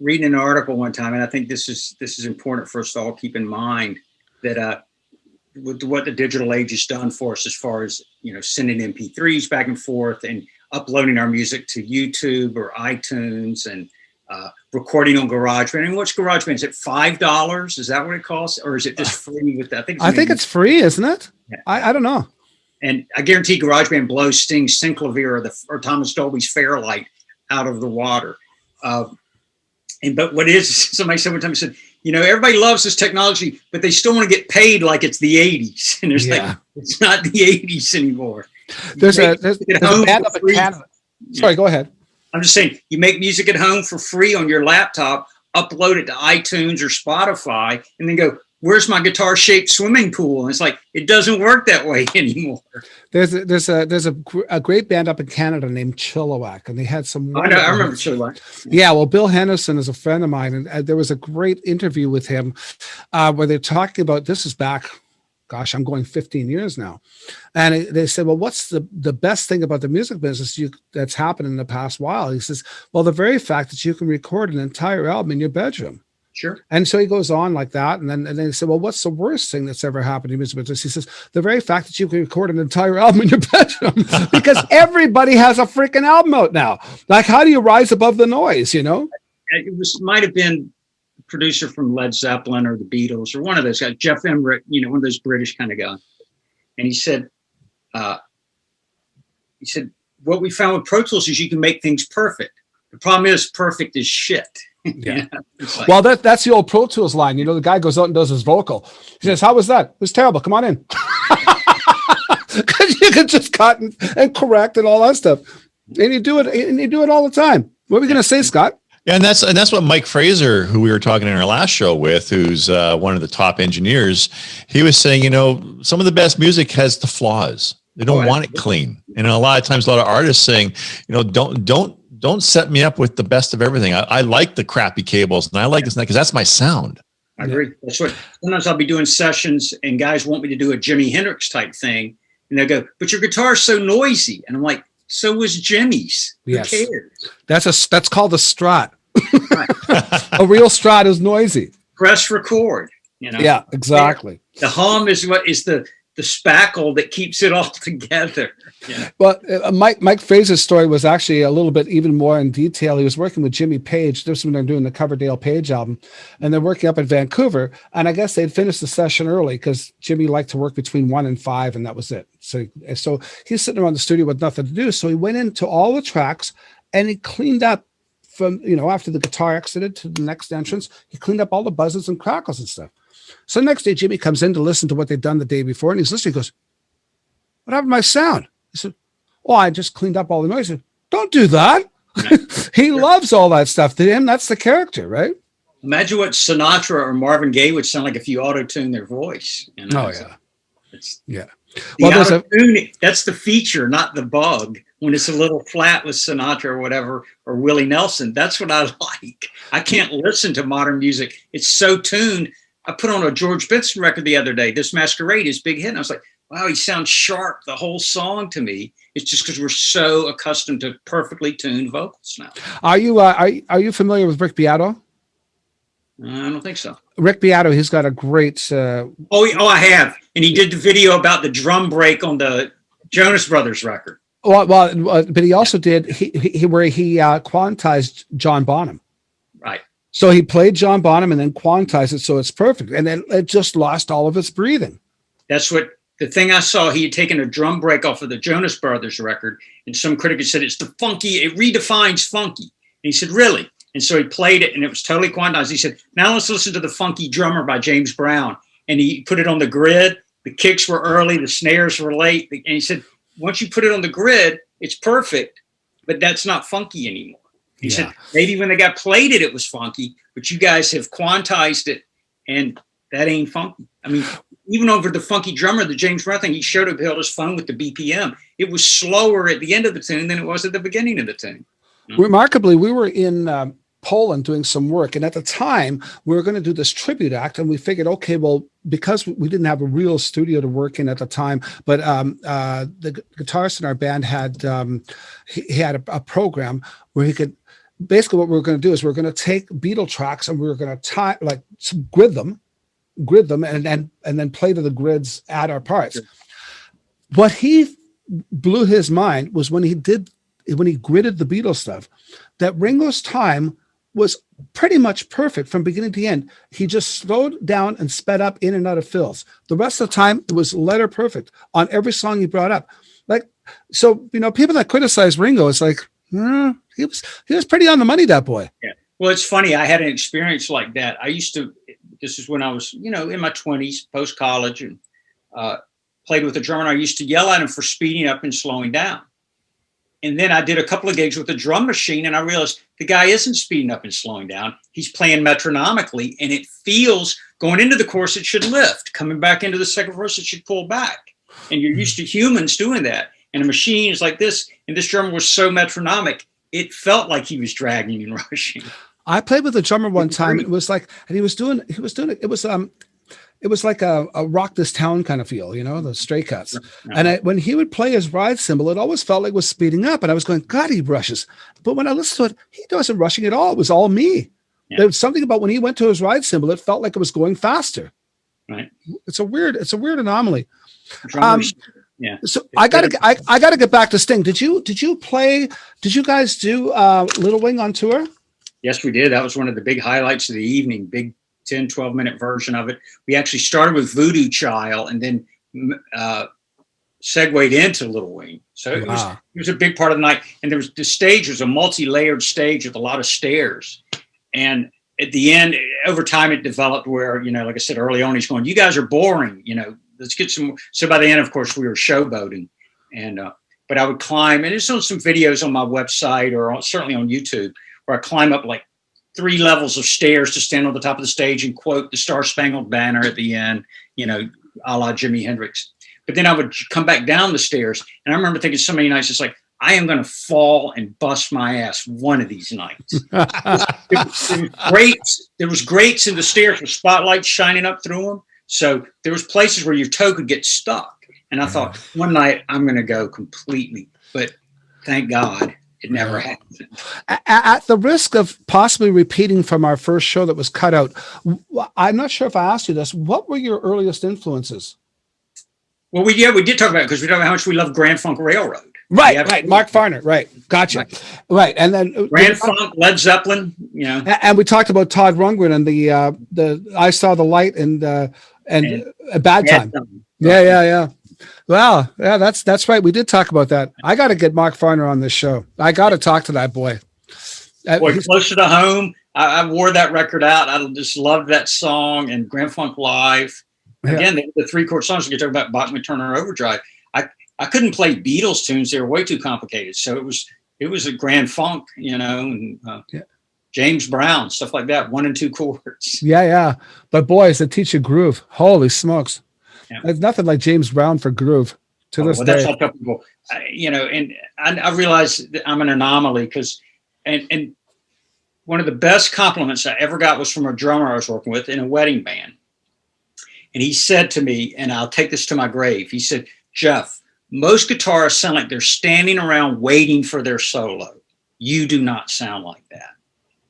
Reading an article one time, and I think this is important for us to all keep in mind, that with what the digital age has done for us as far as sending MP3s back and forth and uploading our music to YouTube or iTunes and recording on GarageBand. And what's GarageBand? Is it $5? Is that what it costs, or is it just free with that? I think it's free, isn't it? Yeah. I don't know. And I guarantee GarageBand blows Sting's Synclavier or Thomas Dolby's Fairlight out of the water. But what is, somebody said one time, said, everybody loves this technology, but they still want to get paid like it's the 80s. And there's it's not the 80s anymore. There's a band up in Canada. Sorry, go ahead. I'm just saying, you make music at home for free on your laptop, upload it to iTunes or Spotify, and then go, where's my guitar-shaped swimming pool? And it's like, it doesn't work that way anymore. There's a great band up in Canada named Chilliwack, and they had some. I remember Chilliwack. Yeah, well, Bill Henderson is a friend of mine, and there was a great interview with him where they're talking about, this is back, gosh, I'm going 15 years now, and they said, well, what's the best thing about the music business that's happened in the past while? He says, well, the very fact that you can record an entire album in your bedroom. Sure. And so he goes on like that. And then they say, well, what's the worst thing that's ever happened to music business? He says, the very fact that you can record an entire album in your bedroom, because everybody has a freaking album out now. Like, how do you rise above the noise, It might have been a producer from Led Zeppelin or the Beatles or one of those guys, Jeff Emmerich, one of those British kind of guys. And he said, what we found with Pro Tools is you can make things perfect. The problem is perfect is shit. Yeah. Well, that's the old Pro Tools line. The guy goes out and does his vocal. He says, how was that? It was terrible. Come on in. Because you can just cut and correct and all that stuff. And you do it all the time. What are we going to say, Scott? Yeah, and that's what Mike Fraser, who we were talking in our last show with, who's one of the top engineers, he was saying, some of the best music has the flaws. They don't want it clean. And a lot of times, a lot of artists saying, don't set me up with the best of everything. I like the crappy cables, and I like this because that's my sound. I agree. That's what. Sometimes I'll be doing sessions, and guys want me to do a Jimi Hendrix type thing, and they go, "But your guitar is so noisy," and I'm like, "So was Jimmy's. Yes. Who cares?" That's called a Strat. Right. A real Strat is noisy. Press record. Yeah, exactly. The hum is what is the the spackle that keeps it all together. Yeah. Well, Mike Fraser's story was actually a little bit even more in detail. He was working with Jimmy Page. This was when they're doing the Coverdale Page album, and they're working up in Vancouver. And I guess they'd finished the session early because Jimmy liked to work between 1 and 5, and that was it. So he's sitting around the studio with nothing to do. So he went into all the tracks and he cleaned up from, after the guitar exited to the next entrance, he cleaned up all the buzzes and crackles and stuff. So the next day, Jimmy comes in to listen to what they'd done the day before, and he's listening. He goes, "What happened to my sound?" He said, "Oh, I just cleaned up all the noise." I said, "Don't do that." He loves all that stuff. To him, that's the character, right? Imagine what Sinatra or Marvin Gaye would sound like if you auto-tune their voice. Oh, yeah. Yeah. Well, that's the feature, not the bug. When it's a little flat with Sinatra or whatever, or Willie Nelson, that's what I like. I can't listen to modern music. It's so tuned. I put on a George Benson record the other day, This Masquerade, his big hit. And I was like, wow, he sounds sharp, the whole song to me. It's just because we're so accustomed to perfectly tuned vocals now. Are you familiar with Rick Beato? I don't think so. Rick Beato, he's got a great... I have. And he did the video about the drum break on the Jonas Brothers record. Well, but he also did where he quantized John Bonham. Right. So he played John Bonham and then quantized it so it's perfect. And then it just lost all of its breathing. That's what the thing I saw. He had taken a drum break off of the Jonas Brothers record, and some critic had said it's the funky, it redefines funky. And he said, really? And so he played it and it was totally quantized. He said, now let's listen to The Funky Drummer by James Brown. And he put it on the grid. The kicks were early, the snares were late. And he said, once you put it on the grid, it's perfect, but that's not funky anymore. He said, maybe when they got played it was funky, but you guys have quantized it and that ain't funky. I mean, even over The Funky Drummer, the James Brown thing, he showed up, held his phone with the BPM. It was slower at the end of the tune than it was at the beginning of the tune. Remarkably, we were in Poland doing some work. And at the time, we were going to do this tribute act. And we figured, okay, well, because we didn't have a real studio to work in at the time, but the guitarist in our band had he had a program where he could, basically what we were going to do is we're going to take Beatle tracks and we were going to grid them and then play to the grids at our parts. Sure. What he blew his mind was when he gridded the Beatles stuff, that Ringo's time was pretty much perfect from beginning to end. He just slowed down and sped up in and out of fills. The rest of the time, it was letter perfect on every song he brought up. So people that criticize Ringo, it's like, he was pretty on the money, that boy. Yeah. Well, it's funny. I had an experience like that. This is when I was, in my 20s, post-college, and played with a drummer. I used to yell at him for speeding up and slowing down. And then I did a couple of gigs with the drum machine, and I realized the guy isn't speeding up and slowing down. He's playing metronomically, and it feels, going into the chorus, it should lift. Coming back into the second verse, it should pull back. And you're used to humans doing that. And a machine is like this, and this drummer was so metronomic, it felt like he was dragging and rushing. I played with a drummer one time. It was like, and he was doing it. It was like a Rock This Town kind of feel, the Stray Cats. No. And when he would play his ride cymbal, it always felt like it was speeding up. And I was going, God, he rushes. But when I listened to it, he wasn't rushing at all. It was all me. Yeah. There was something about when he went to his ride cymbal, it felt like it was going faster. Right. It's a weird anomaly. Yeah. So I gotta get back to Sting. Did you guys do Little Wing on tour? Yes, we did. That was one of the big highlights of the evening. Big 10, 12-minute version of it. We actually started with Voodoo Child and then segued into Little Wing. So it was a big part of the night. And the stage was a multi-layered stage with a lot of stairs. And at the end, over time, it developed where, like I said early on, he's going, you guys are boring, let's get some. So by the end, of course, we were showboating. And but I would climb, and there's on some videos on my website or certainly on YouTube, where I climb up like 3 levels of stairs to stand on the top of the stage and quote the Star Spangled Banner at the end, a la Jimi Hendrix. But then I would come back down the stairs. And I remember thinking so many nights, it's like, I am going to fall and bust my ass one of these nights. There was grates in the stairs with spotlights shining up through them. So there was places where your toe could get stuck. And I thought, one night I'm going to go completely. But thank God it never happened. At the risk of possibly repeating from our first show that was cut out, I'm not sure if I asked you this. What were your earliest influences? Well, we did talk about it because we talked about how much we love Grand Funk Railroad. Right. Mark Farner. Right. Gotcha. Right. And then Grand Funk, Led Zeppelin, And we talked about Todd Rundgren and the I Saw the Light and A Bad Time. Yeah. Well, yeah, that's right. We did talk about that. I got to get Mark Farner on this show. I got to talk to that boy. Closer to home. I wore that record out. I just loved that song and Grand Funk Live. Again, the 3-chord songs we talk about, Bachman Turner Overdrive. I couldn't play Beatles tunes; they were way too complicated. So it was a Grand Funk, and James Brown, stuff like that, 1 and 2 chords. Yeah. But boys, they teach you groove. Holy smokes! Yeah. There's nothing like James Brown for groove to this day. That's how I tell people, and I realize that I'm an anomaly because, and one of the best compliments I ever got was from a drummer I was working with in a wedding band. And he said to me, and I'll take this to my grave, he said, Jeff, most guitarists sound like they're standing around waiting for their solo. You do not sound like that.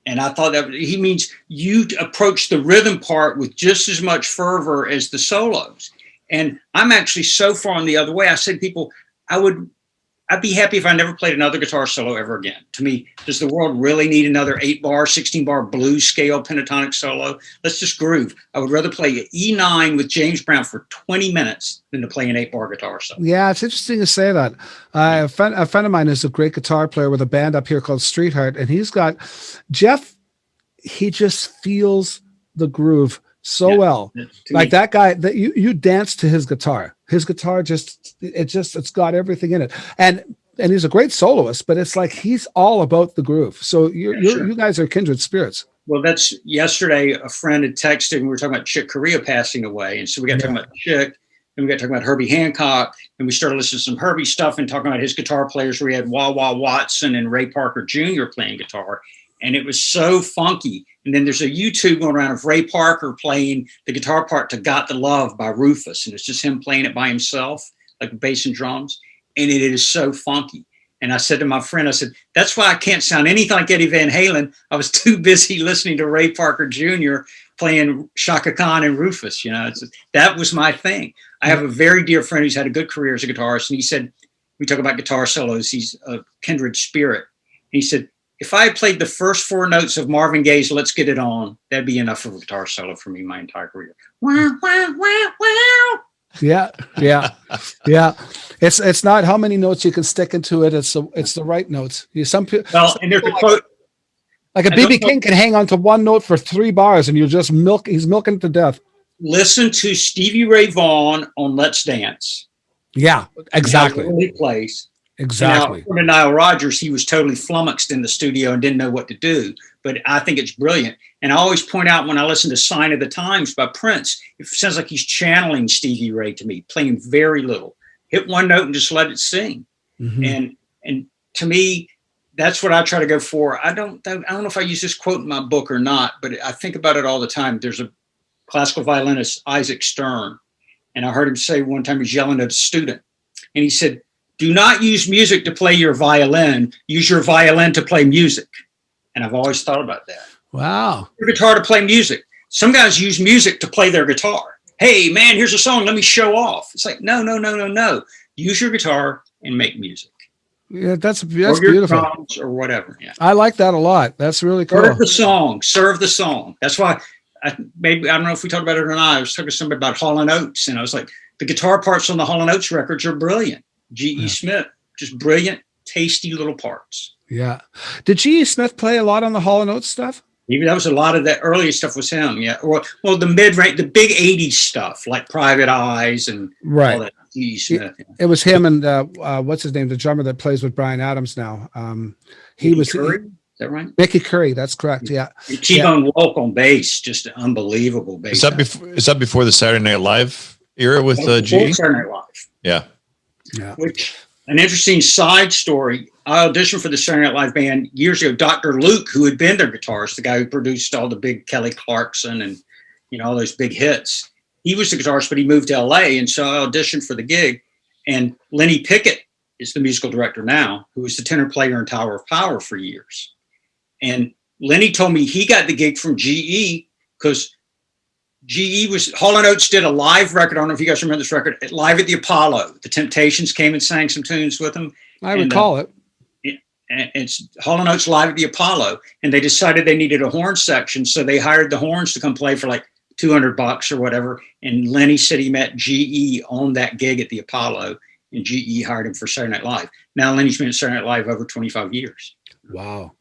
And I thought that he means you approach the rhythm part with just as much fervor as the solos. And I'm actually so far on the other way. I said to people, I'd be happy if I never played another guitar solo ever again. To me, does the world really need another 8-bar, 16-bar blues scale pentatonic solo? Let's just groove. I would rather play an E9 with James Brown for 20 minutes than to play an 8-bar guitar solo. Yeah, it's interesting to say that. A friend of mine is a great guitar player with a band up here called Street Heart, and he's got Jeff. He just feels the groove so well. Like that guy that you dance to his guitar. His guitar it's got everything in it. And he's a great soloist, but it's like he's all about the groove. So you guys are kindred spirits. Well, that's yesterday a friend had texted and we were talking about Chick Corea passing away. And so we got talking about Chick, and we got talking about Herbie Hancock, and we started listening to some Herbie stuff and talking about his guitar players where we had Wah Wah Watson and Ray Parker Jr. playing guitar. And it was so funky. And then there's a YouTube going around of Ray Parker playing the guitar part to Got the Love by Rufus. And it's just him playing it by himself, like bass and drums. And it is so funky. And I said to my friend, I said, that's why I can't sound anything like Eddie Van Halen. I was too busy listening to Ray Parker Jr. playing Shaka Khan and Rufus. That was my thing. I have a very dear friend who's had a good career as a guitarist. And he said, we talk about guitar solos. He's a kindred spirit. And he said, if I played the first 4 notes of Marvin Gaye's Let's Get It On, that'd be enough of a guitar solo for me my entire career. Wow, wow, wow, wow. Yeah. It's not how many notes you can stick into it. It's the right notes. And there's a quote. Like a BB King can hang on to one note for 3 bars and he's milking it to death. Listen to Stevie Ray Vaughan on Let's Dance. Yeah, exactly. He plays. Exactly. Now, according to Nile Rodgers, he was totally flummoxed in the studio and didn't know what to do. But I think it's brilliant. And I always point out when I listen to Sign of the Times by Prince, it sounds like he's channeling Stevie Ray to me, playing very little. Hit one note and just let it sing. Mm-hmm. And to me, that's what I try to go for. I don't know if I use this quote in my book or not, but I think about it all the time. There's a classical violinist, Isaac Stern, and I heard him say one time, he's yelling at a student, and he said, do not use music to play your violin. Use your violin to play music. And I've always thought about that. Wow. Your guitar to play music. Some guys use music to play their guitar. Hey, man, here's a song. Let me show off. It's like, no. Use your guitar and make music. Yeah, that's or your beautiful. Drums or whatever. Yeah. I like that a lot. That's really cool. Serve the song. That's why I don't know if we talked about it or not. I was talking to somebody about Hall & Oates, and I was like, the guitar parts on the Hall & Oates records are brilliant. G.E. Smith, just brilliant, tasty little parts. Yeah. Did G.E. Smith play a lot on the Hall & Oates stuff? Even that was a lot of that earlier stuff was him. Yeah. Well, the mid-range, the big 80s stuff like Private Eyes and all that. G.E. Smith. It was him and what's his name? The drummer that plays with Bryan Adams now. Mickey Curry? Is that right? Mickey Curry. That's correct. Yeah. T-Bone Walk on bass, just an unbelievable bass. Is that before the Saturday Night Live era with G.E.? Saturday Night Live. Yeah. Yeah. Which an interesting side story. I auditioned for the Saturday Night Live band years ago. Dr. Luke, who had been their guitarist, the guy who produced all the big Kelly Clarkson and all those big hits, he was the guitarist, but he moved to LA, and so I auditioned for the gig. And Lenny Pickett is the musical director now, who was the tenor player in Tower of Power for years. And Lenny told me he got the gig from GE because Hall & Oates did a live record. I don't know if you guys remember this record, live at the Apollo. The Temptations came and sang some tunes with them. I recall it. It's Hall & Oates live at the Apollo, and they decided they needed a horn section, so they hired the horns to come play for like $200 or whatever. And Lenny said he met GE on that gig at the Apollo, and GE hired him for Saturday Night Live. Now Lenny's been at Saturday Night Live over 25 years. Wow.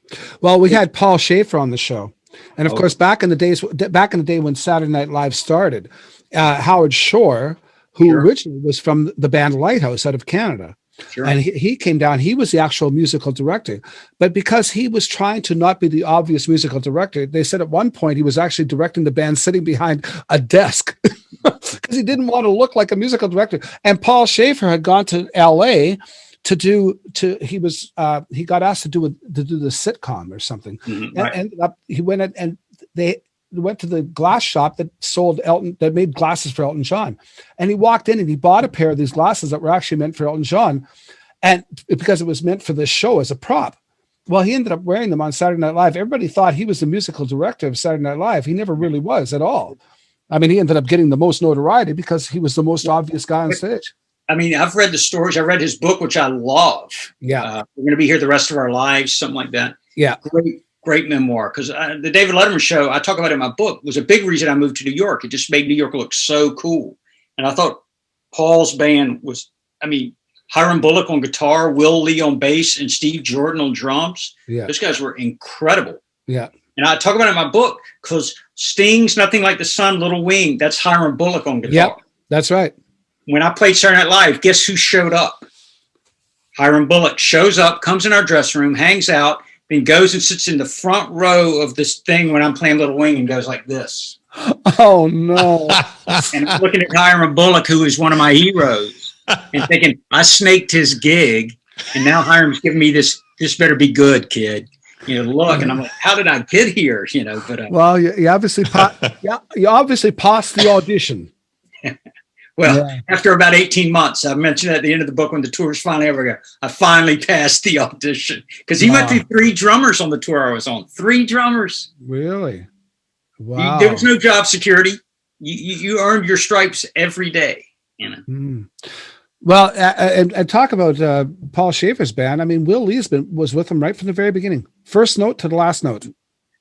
Well, we had Paul Schaefer on the show, and of course, back in the day when Saturday Night Live started, Howard Shore, who originally was from the band Lighthouse out of Canada. Sure. And he came down. He was the actual musical director. But because he was trying to not be the obvious musical director, they said at one point he was actually directing the band sitting behind a desk because he didn't want to look like a musical director. And Paul Schaefer had gone to L.A. he got asked to do the sitcom or something. Mm-hmm. And he went and they went to the glass shop that made glasses for Elton John. And he walked in and he bought a pair of these glasses that were actually meant for Elton John. And because it was meant for this show as a prop. Well, he ended up wearing them on Saturday Night Live. Everybody thought he was the musical director of Saturday Night Live. He never really was at all. I mean, he ended up getting the most notoriety because he was the most obvious guy on stage. I mean, I've read the stories. I read his book, which I love. Yeah. We're going to be here the rest of our lives, something like that. Yeah. Great memoir. Because the David Letterman show, I talk about in my book, was a big reason I moved to New York. It just made New York look so cool. And I thought Paul's band was, Hiram Bullock on guitar, Will Lee on bass, and Steve Jordan on drums. Yeah. Those guys were incredible. Yeah. And I talk about it in my book because Sting's Nothing Like the Sun, Little Wing, that's Hiram Bullock on guitar. Yep, that's right. When I played Saturday Night Live, guess who showed up? Hiram Bullock shows up, comes in our dressing room, hangs out, then goes and sits in the front row of this thing when I'm playing Little Wing and goes like this. Oh, no. And I'm looking at Hiram Bullock, who is one of my heroes, and thinking, I snaked his gig, and now Hiram's giving me this better be good, kid. Look, and I'm like, how did I get here? But well, you obviously passed the audition. Well, after about 18 months, I mentioned at the end of the book when the tour was finally over, I finally passed the audition because he went through 3 drummers on the tour I was on. 3 drummers. Really? Wow. There was no job security. You earned your stripes every day. Well, and talk about Paul Schaefer's band. I mean, Will Lee's was with him right from the very beginning, first note to the last note.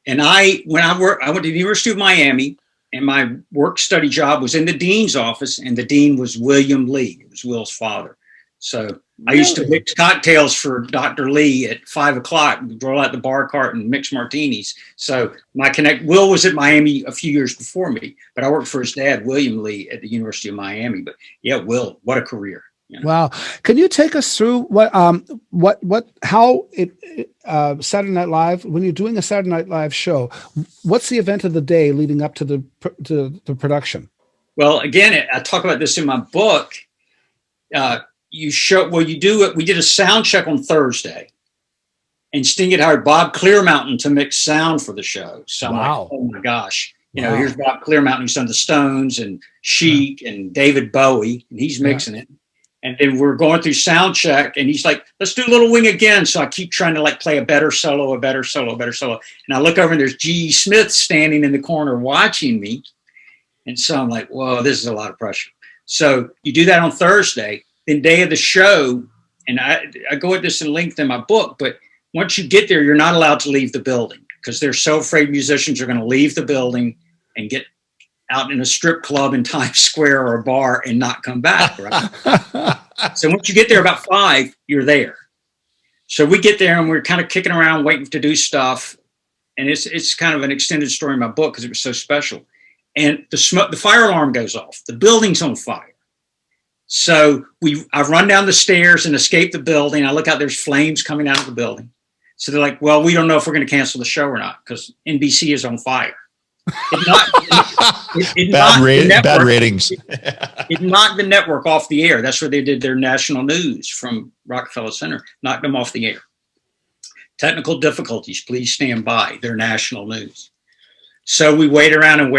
And I went to the University of Miami. And my work study job was in the dean's office, and the dean was William Lee. It was Will's father. So I used to mix cocktails for Dr. Lee at 5:00, roll out the bar cart and mix martinis. So Will was at Miami a few years before me, but I worked for his dad, William Lee, at the University of Miami. But yeah, Will, what a career. Wow. Can you take us through Saturday Night Live, when you're doing a Saturday Night Live show, what's the event of the day leading up to the production? Well, again, I talk about this in my book. We did a sound check on Thursday, and Sting had hired Bob Clearmountain to mix sound for the show. So I'm like, oh my gosh. Here's Bob Clearmountain, who's done the Stones and Chic and David Bowie, and he's mixing it. And then we're going through sound check, and he's like, let's do Little Wing again. So I keep trying to play a better solo. And I look over and there's G.E. Smith standing in the corner watching me. And so I'm like, whoa, this is a lot of pressure. So you do that on Thursday, then day of the show. And I go at this in length in my book, but once you get there, you're not allowed to leave the building because they're so afraid musicians are going to leave the building and get out in a strip club in Times Square or a bar and not come back, right? So once you get there about 5, you're there. So we get there and we're kind of kicking around waiting to do stuff. And it's kind of an extended story in my book because it was so special. And the fire alarm goes off. The building's on fire. So I run down the stairs and escape the building. I look out, there's flames coming out of the building. So they're like, well, we don't know if we're going to cancel the show or not because NBC is on fire. Bad ratings. It knocked the network off the air. That's where they did their national news from Rockefeller Center. Knocked them off the air. Technical difficulties. Please stand by. Their national news. So we wait around. And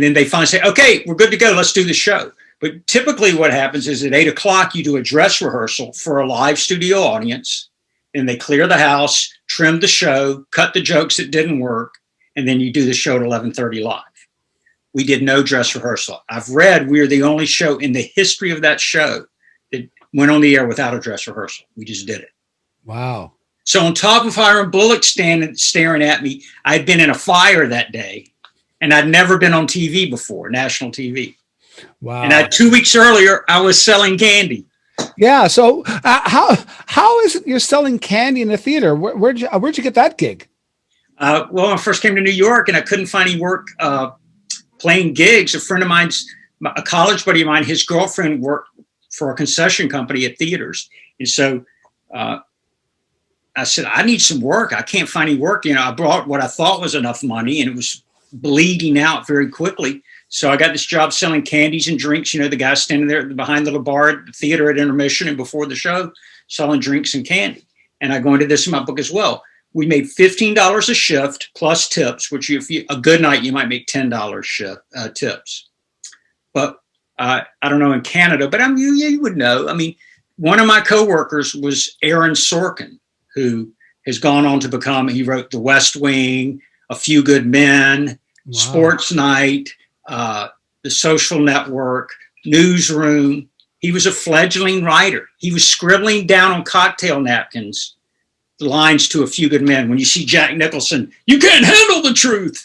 then they finally say, okay, we're good to go. Let's do the show. But typically what happens is at 8:00, you do a dress rehearsal for a live studio audience. Then they clear the house, trim the show, cut the jokes that didn't work. And then you do the show at 11:30 live. we did no dress rehearsal. I've read we're the only show in the history of that show that went on the air without a dress rehearsal. We just did it. Wow. So on top of Hiram Bullock staring at me, I'd been in a fire that day, and I'd never been on TV before, national TV. Wow. And 2 weeks earlier, I was selling candy. Yeah. So how is it you're selling candy in a theater? Where'd you get that gig? Well, when I first came to New York and I couldn't find any work playing gigs, a friend of mine's, a college buddy of mine, his girlfriend worked for a concession company at theaters. And so I said, I need some work. I can't find any work. I brought what I thought was enough money, and it was bleeding out very quickly. So I got this job selling candies and drinks. The guy standing there behind the little bar at the theater at intermission and before the show, selling drinks and candy. And I go into this in my book as well. We made $15 a shift plus tips, which if a good night, you might make $10 shift tips. But I don't know in Canada, but you would know. One of my coworkers was Aaron Sorkin, who has gone on to become, he wrote The West Wing, A Few Good Men, wow. Sports Night, The Social Network, Newsroom. He was a fledgling writer. He was scribbling down on cocktail napkins the lines to A Few Good Men. When you see Jack Nicholson, you can't handle the truth.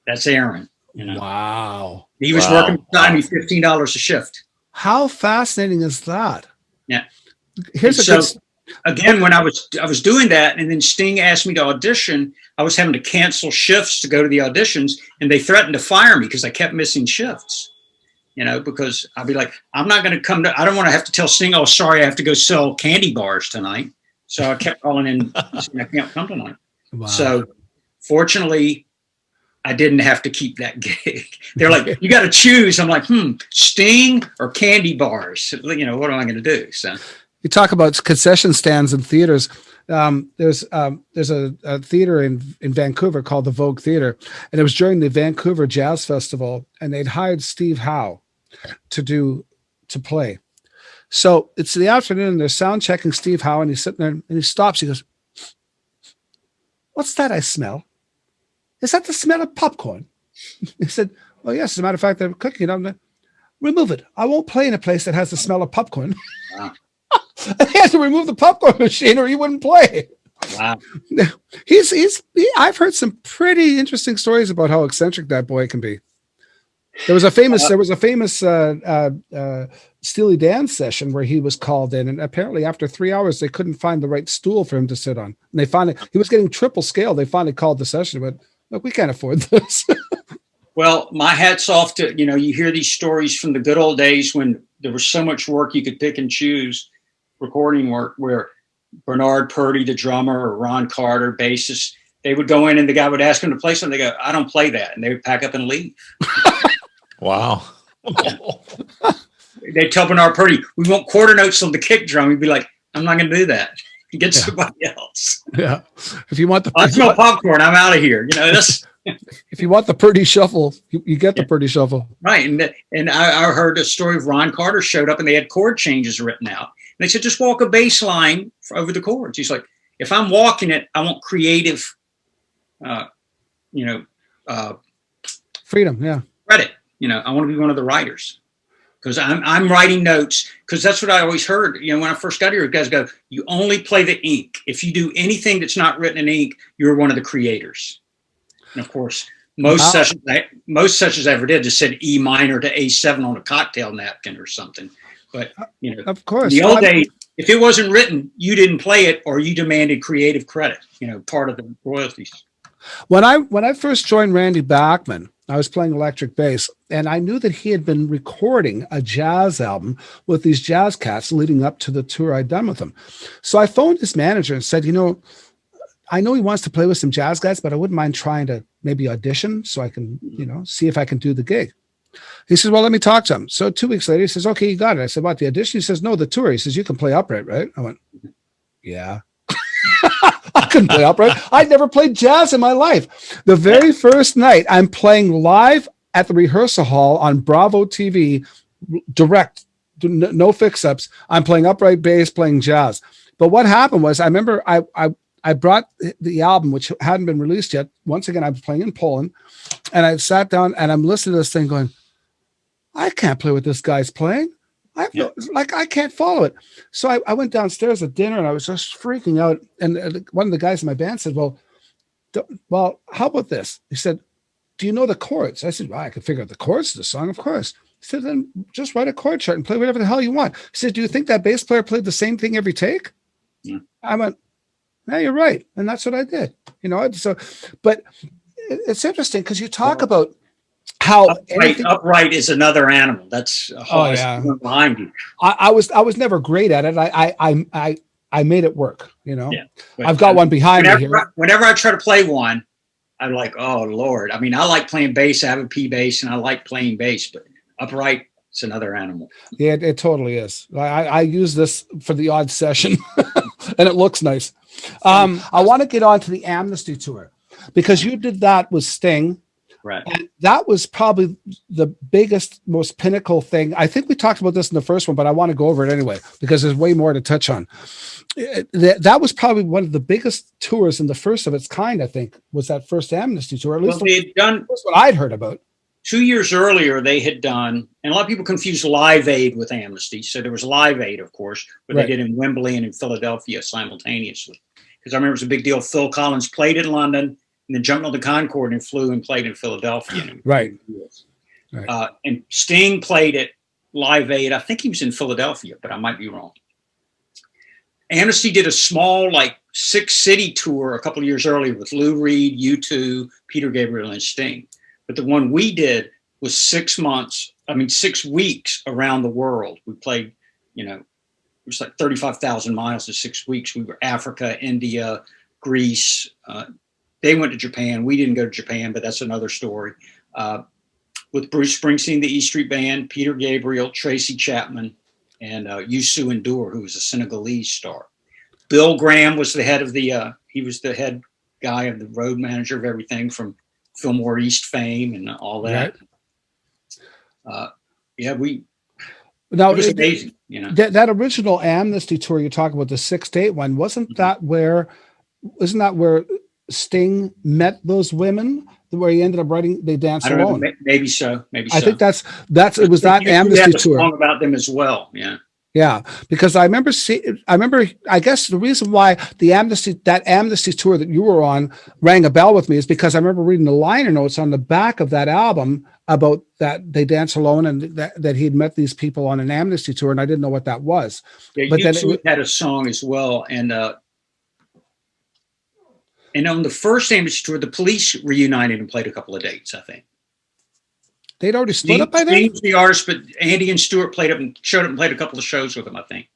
That's Aaron. Wow. He was working beside me $15 a shift. How fascinating is that? Yeah. Again, when I was doing that, and then Sting asked me to audition, I was having to cancel shifts to go to the auditions, and they threatened to fire me because I kept missing shifts. Because I'd be like, I'm not going to I don't want to have to tell Sting, oh, sorry, I have to go sell candy bars tonight. So I kept calling in, saying, I can't come tonight. Wow. So fortunately, I didn't have to keep that gig. They're like, you got to choose. I'm like, Sting or candy bars? What am I going to do? So. You talk about concession stands in theaters. There's a theater in Vancouver called the Vogue Theater, and it was during the Vancouver Jazz Festival, and they'd hired Steve Howe to play. So it's the afternoon, and they're sound checking Steve Howe, and he's sitting there, and he stops. He goes, "What's that I smell? Is that the smell of popcorn?" He said, "Well, yes. As a matter of fact, they're cooking it. I'm going to remove it. I won't play in a place that has the smell of popcorn." Wow. He had to remove the popcorn machine or he wouldn't play. Wow. I've heard some pretty interesting stories about how eccentric that boy can be. There was a famous Steely Dan session where he was called in, and apparently after 3 hours they couldn't find the right stool for him to sit on. And he was getting triple scale. They finally called the session, but look, we can't afford this. Well, my hat's off to, you hear these stories from the good old days when there was so much work you could pick and choose, recording work, where Bernard Purdy, the drummer, or Ron Carter, bassist, they would go in and the guy would ask them to play something. They go, I don't play that. And they would pack up and leave. Wow. They'd tell Bernard Purdy, we want quarter notes on the kick drum. He'd be like, I'm not going to do that. Get somebody else. Yeah. If you want I smell popcorn, I'm out of here. That's... If you want the Purdy shuffle, you get the Purdy shuffle. Right. And I heard a story of Ron Carter showed up and they had chord changes written out. And they said, just walk a bass line over the chords. He's like, if I'm walking it, I want creative, freedom. Yeah. Credit. I want to be one of the writers because I'm writing notes, because that's what I always heard. When I first got here, guys go, you only play the ink. If you do anything that's not written in ink, you're one of the creators. And of course, most sessions I ever did just said E minor to A7 on a cocktail napkin or something. But of course, in the old days, if it wasn't written, you didn't play it, or you demanded creative credit. Part of the royalties. When I first joined Randy Bachman, I was playing electric bass, and I knew that he had been recording a jazz album with these jazz cats leading up to the tour I'd done with him. So I phoned his manager and said, I know he wants to play with some jazz guys, but I wouldn't mind trying to maybe audition so I can, see if I can do the gig. He says, well, let me talk to him. So 2 weeks later, he says, okay, you got it. I said, about the audition? He says, no, the tour. He says, you can play upright, right? I went, yeah. I couldn't play upright. I'd never played jazz in my life. The very first night, I'm playing live at the rehearsal hall on Bravo TV, direct, no fix-ups. I'm playing upright bass, playing jazz. But what happened was, I remember I brought the album, which hadn't been released yet. Once again, I was playing in Poland, and I sat down and I'm listening to this thing going, I can't play what this guy's playing. I can't follow it. So I went downstairs at dinner and I was just freaking out. And one of the guys in my band said, well, how about this? He said, do you know the chords? I said, well, I can figure out the chords to the song, of course. He said, then just write a chord chart and play whatever the hell you want. He said, do you think that bass player played the same thing every take? Yeah. I went, yeah, you're right. And that's what I did. So, but it's interesting because you talk about how upright is another animal. That's behind you. I was never great at it. I made it work, Yeah. I've got one behind me here. Whenever I try to play one, I'm like, oh Lord. I mean, I like playing bass. I have a P bass and I like playing bass, but upright, it's another animal. Yeah, it totally is. I use this for the odd session and it looks nice. I want to get on to the Amnesty tour because you did that with Sting. Right. And that was probably the biggest, most pinnacle thing. I think we talked about this in the first one, but I want to go over it anyway, because there's way more to touch on. That was probably one of the biggest tours and the first of its kind, I think, was that first Amnesty tour. At least that's what I'd heard about. 2 years earlier, they had done, and a lot of people confuse Live Aid with Amnesty. So there was Live Aid, of course, but they did in Wembley and in Philadelphia simultaneously. Because I remember it was a big deal. Phil Collins played in London, and then jumped on the Concorde and flew and played in Philadelphia. Right. And Sting played at Live Aid. I think he was in Philadelphia, but I might be wrong. Amnesty did a small, 6-city tour a couple of years earlier with Lou Reed, U2, Peter Gabriel, and Sting. But the one we did was 6 weeks around the world. We played, it was like 35,000 miles in 6 weeks. We were Africa, India, Greece, they went to Japan. We didn't go to Japan, but that's another story. With Bruce Springsteen, the E Street Band, Peter Gabriel, Tracy Chapman, and Youssou N'Dour, who was a Senegalese star. Bill Graham was the head of he was the head guy of the road manager of everything from Fillmore East fame and all that. Right. It was amazing. That original Amnesty tour you talk about, the 6-8 one, wasn't that where Sting met those women, where he ended up writing "They Dance Alone"? Maybe so. I think that's it was that Amnesty tour. Song about them as well. Yeah, because I remember. I guess the reason why that Amnesty tour that you were on rang a bell with me is because I remember reading the liner notes on the back of that album about that "They Dance Alone" and that he'd met these people on an Amnesty tour, and I didn't know what that was. Yeah, but then it had a song as well, and on the first Amnesty tour, the Police reunited and played a couple of dates, I think. They'd already split up by then? Sting's the artist, but Andy and Stewart showed up and played a couple of shows with them, I think.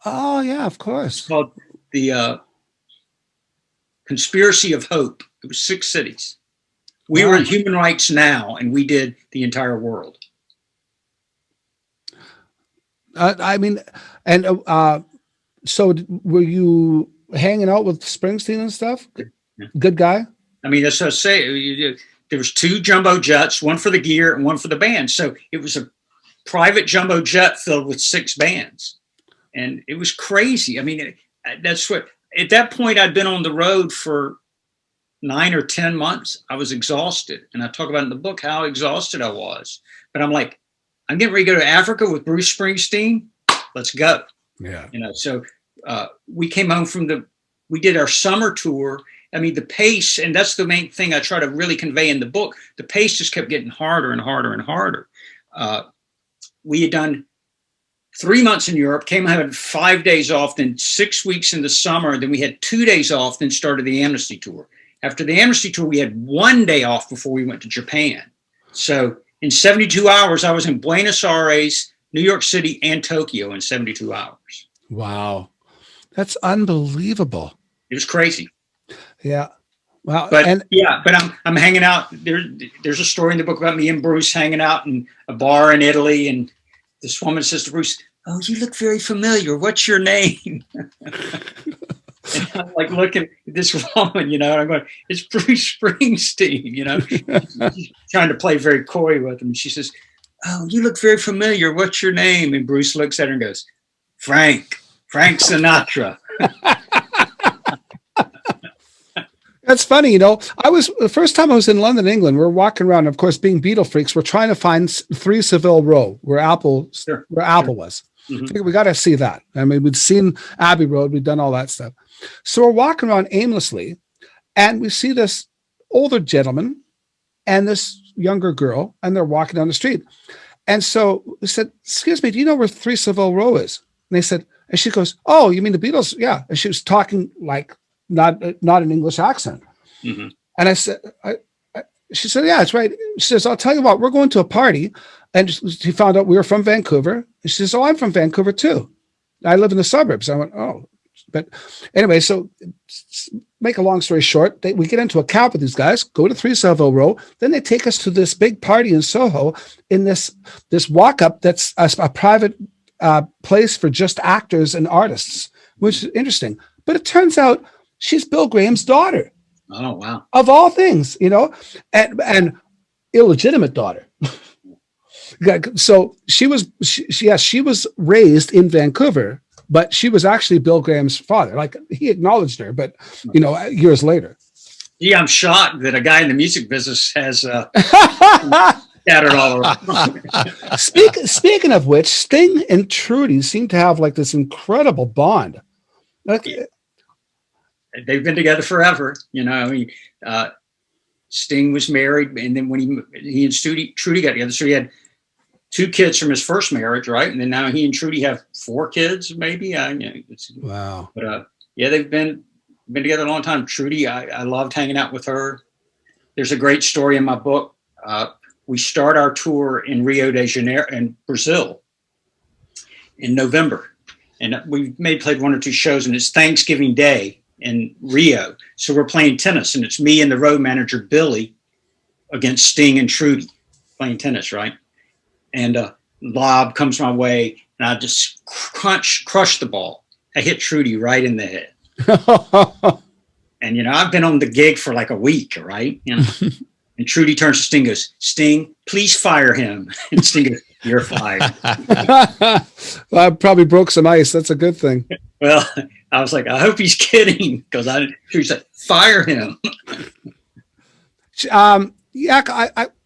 Oh, yeah, of course. It's called the Conspiracy of Hope. It was 6 cities. We were in Human Rights Now, and we did the entire world. So were you hanging out with Springsteen and stuff? Good guy. I mean, that's what I say. There was 2 jumbo jets, one for the gear and one for the band. So it was a private jumbo jet filled with 6 bands, and it was crazy. I mean, that's what. At that point, I'd been on the road for 9 or 10 months. I was exhausted, and I talk about in the book how exhausted I was. But I'm like, I'm getting ready to go to Africa with Bruce Springsteen. Let's go. Yeah. So. We came home we did our summer tour. I mean, the pace, and that's the main thing I try to really convey in the book. The pace just kept getting harder and harder and harder. We had done 3 months in Europe, came home, had 5 days off, then 6 weeks in the summer. Then we had 2 days off, then started the Amnesty tour. After the Amnesty tour, we had 1 day off before we went to Japan. So in 72 hours, I was in Buenos Aires, New York City, and Tokyo in 72 hours. Wow. That's unbelievable. It was crazy. Yeah. Wow. But I'm hanging out. There's a story in the book about me and Bruce hanging out in a bar in Italy, and this woman says to Bruce, "Oh, you look very familiar. What's your name?" And I'm like looking at this woman, and I'm going, "It's Bruce Springsteen," She's trying to play very coy with him. She says, "Oh, you look very familiar. What's your name?" And Bruce looks at her and goes, Frank Sinatra. That's funny. The first time I was in London, England, we're walking around. Of course, being Beatle freaks, we're trying to find 3 Savile Row where Apple was. Mm-hmm. Figured we got to see that. I mean, we'd seen Abbey Road, we'd done all that stuff. So we're walking around aimlessly, and we see this older gentleman and this younger girl, and they're walking down the street. And so we said, "Excuse me, do you know where 3 Savile Row is?" And they said, and she goes, "Oh, you mean the Beatles?" Yeah. And she was talking like not an English accent. Mm-hmm. And I said, she said, "Yeah, it's right." She says, "I'll tell you what, we're going to a party." And she found out we were from Vancouver. And she says, "Oh, I'm from Vancouver too. I live in the suburbs." I went, "Oh." But anyway, so make a long story short, we get into a cab with these guys, go to 3 Savile Row. Then they take us to this big party in Soho in this walk up that's a private place for just actors and artists, which is interesting. But it turns out she's Bill Graham's daughter. Oh, wow. Of all things, and illegitimate daughter. So she was raised in Vancouver, but she was actually Bill Graham's father. Like, he acknowledged her, but years later. Yeah, I'm shocked that a guy in the music business has scattered all around. Speaking of which, Sting and Trudy seem to have like this incredible bond. They've been together forever. Sting was married, and then when he and Trudy got together, so he had 2 kids from his first marriage, right? And then now he and Trudy have 4 kids, maybe. Wow. But they've been together a long time. Trudy, I loved hanging out with her. There's a great story in my book. We start our tour in Rio de Janeiro in Brazil in November, and we played 1 or 2 shows, and it's Thanksgiving Day in Rio. So we're playing tennis, and it's me and the road manager, Billy, against Sting and Trudy playing tennis, right? And lob comes my way, and I just crush the ball. I hit Trudy right in the head. And, I've been on the gig for like a week, right? And Trudy turns to Sting and goes, "Sting, please fire him." And Sting goes, "You're fired." Well, I probably broke some ice. That's a good thing. Well, I was like, I hope he's kidding, because Trudy said, "Fire him."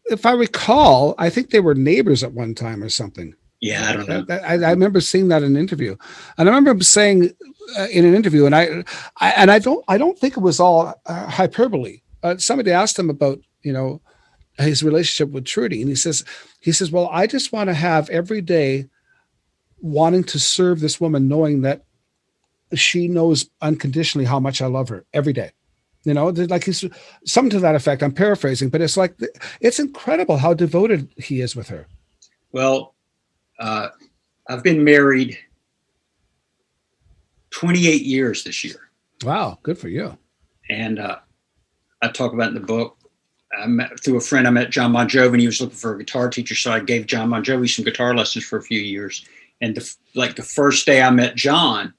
If I recall, I think they were neighbors at one time or something. Yeah, I don't know. I remember seeing that in an interview, and I remember saying in an interview, and I don't think it was all hyperbole. Somebody asked him about his relationship with Trudy, and he says, "Well, I just want to have every day wanting to serve this woman, knowing that she knows unconditionally how much I love her every day." Like he's something to that effect. I'm paraphrasing, but it's like, it's incredible how devoted he is with her. Well, I've been married 28 years this year. Wow. Good for you. And I talk about in the book, through a friend, I met John Bon Jovi, and he was looking for a guitar teacher. So I gave John Bon Jovi some guitar lessons for a few years. And the first day I met John,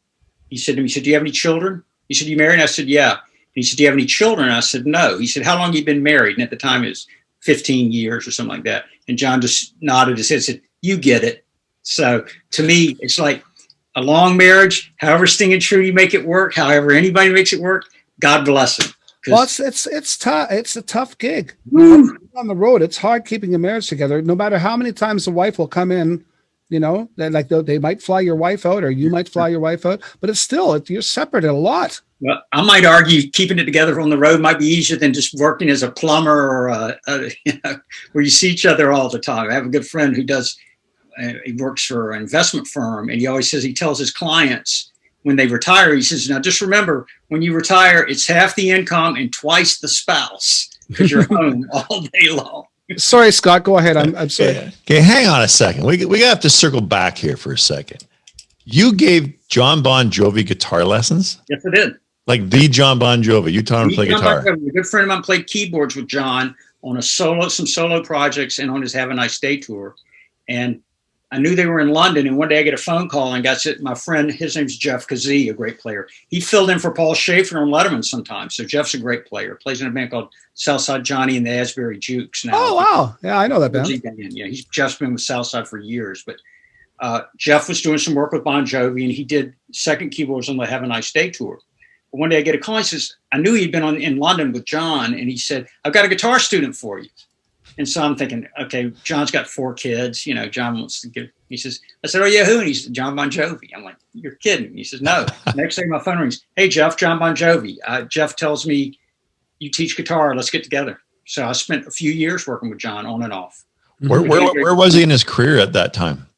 he said to me, "Do you have any children?" He said, "You married?" I said, "Yeah." He said, "Do you have any children?" I said, "No." He said, "How long have you been married?" And at the time it was 15 years or something like that. And John just nodded his head and said, "You get it." So to me, it's like a long marriage, however Sting and Trudy make it work, however anybody makes it work, God bless them. Well, it's tough. It's a tough gig. On the road, it's hard keeping a marriage together, no matter how many times the wife will come in. They might fly your wife out, or you might fly your wife out, but it's still, you're separated a lot. Well, I might argue keeping it together on the road might be easier than just working as a plumber or where you see each other all the time. I have a good friend who he works for an investment firm, and he always says, he tells his clients when they retire, he says, "Now just remember, when you retire, it's half the income and twice the spouse, because you're home all day long." Sorry, Scott, go ahead. I'm sorry. Yeah. Okay, hang on a second. We have to circle back here for a second. You gave John Bon Jovi guitar lessons? Yes, I did. Like the John Bon Jovi. You taught him to play guitar. A good friend of mine played keyboards with John on some solo projects and on his Have a Nice Day tour. And I knew they were in London, and one day I get a phone call, and my friend, his name's Jeff Kazee, a great player. He filled in for Paul Schaefer on Letterman sometimes. So Jeff's a great player. Plays in a band called Southside Johnny and the Asbury Jukes now. Oh, wow. Yeah, I know that band. Yeah, Jeff's been with Southside for years. But Jeff was doing some work with Bon Jovi, and he did second keyboards on the Have a Nice Day tour. one day I get a call. He says, I knew he'd been in London with John, and he said, I've got a guitar student for you. And so I'm thinking, okay, John's got 4 kids. You know, John wants to give. He says, I said, oh yeah, who? And he said, John Bon Jovi. I'm like, you're kidding. He says, no. Next thing my phone rings, hey Jeff, John Bon Jovi. Jeff tells me you teach guitar. Let's get together. So I spent a few years working with John on and off. Where was he in his career at that time?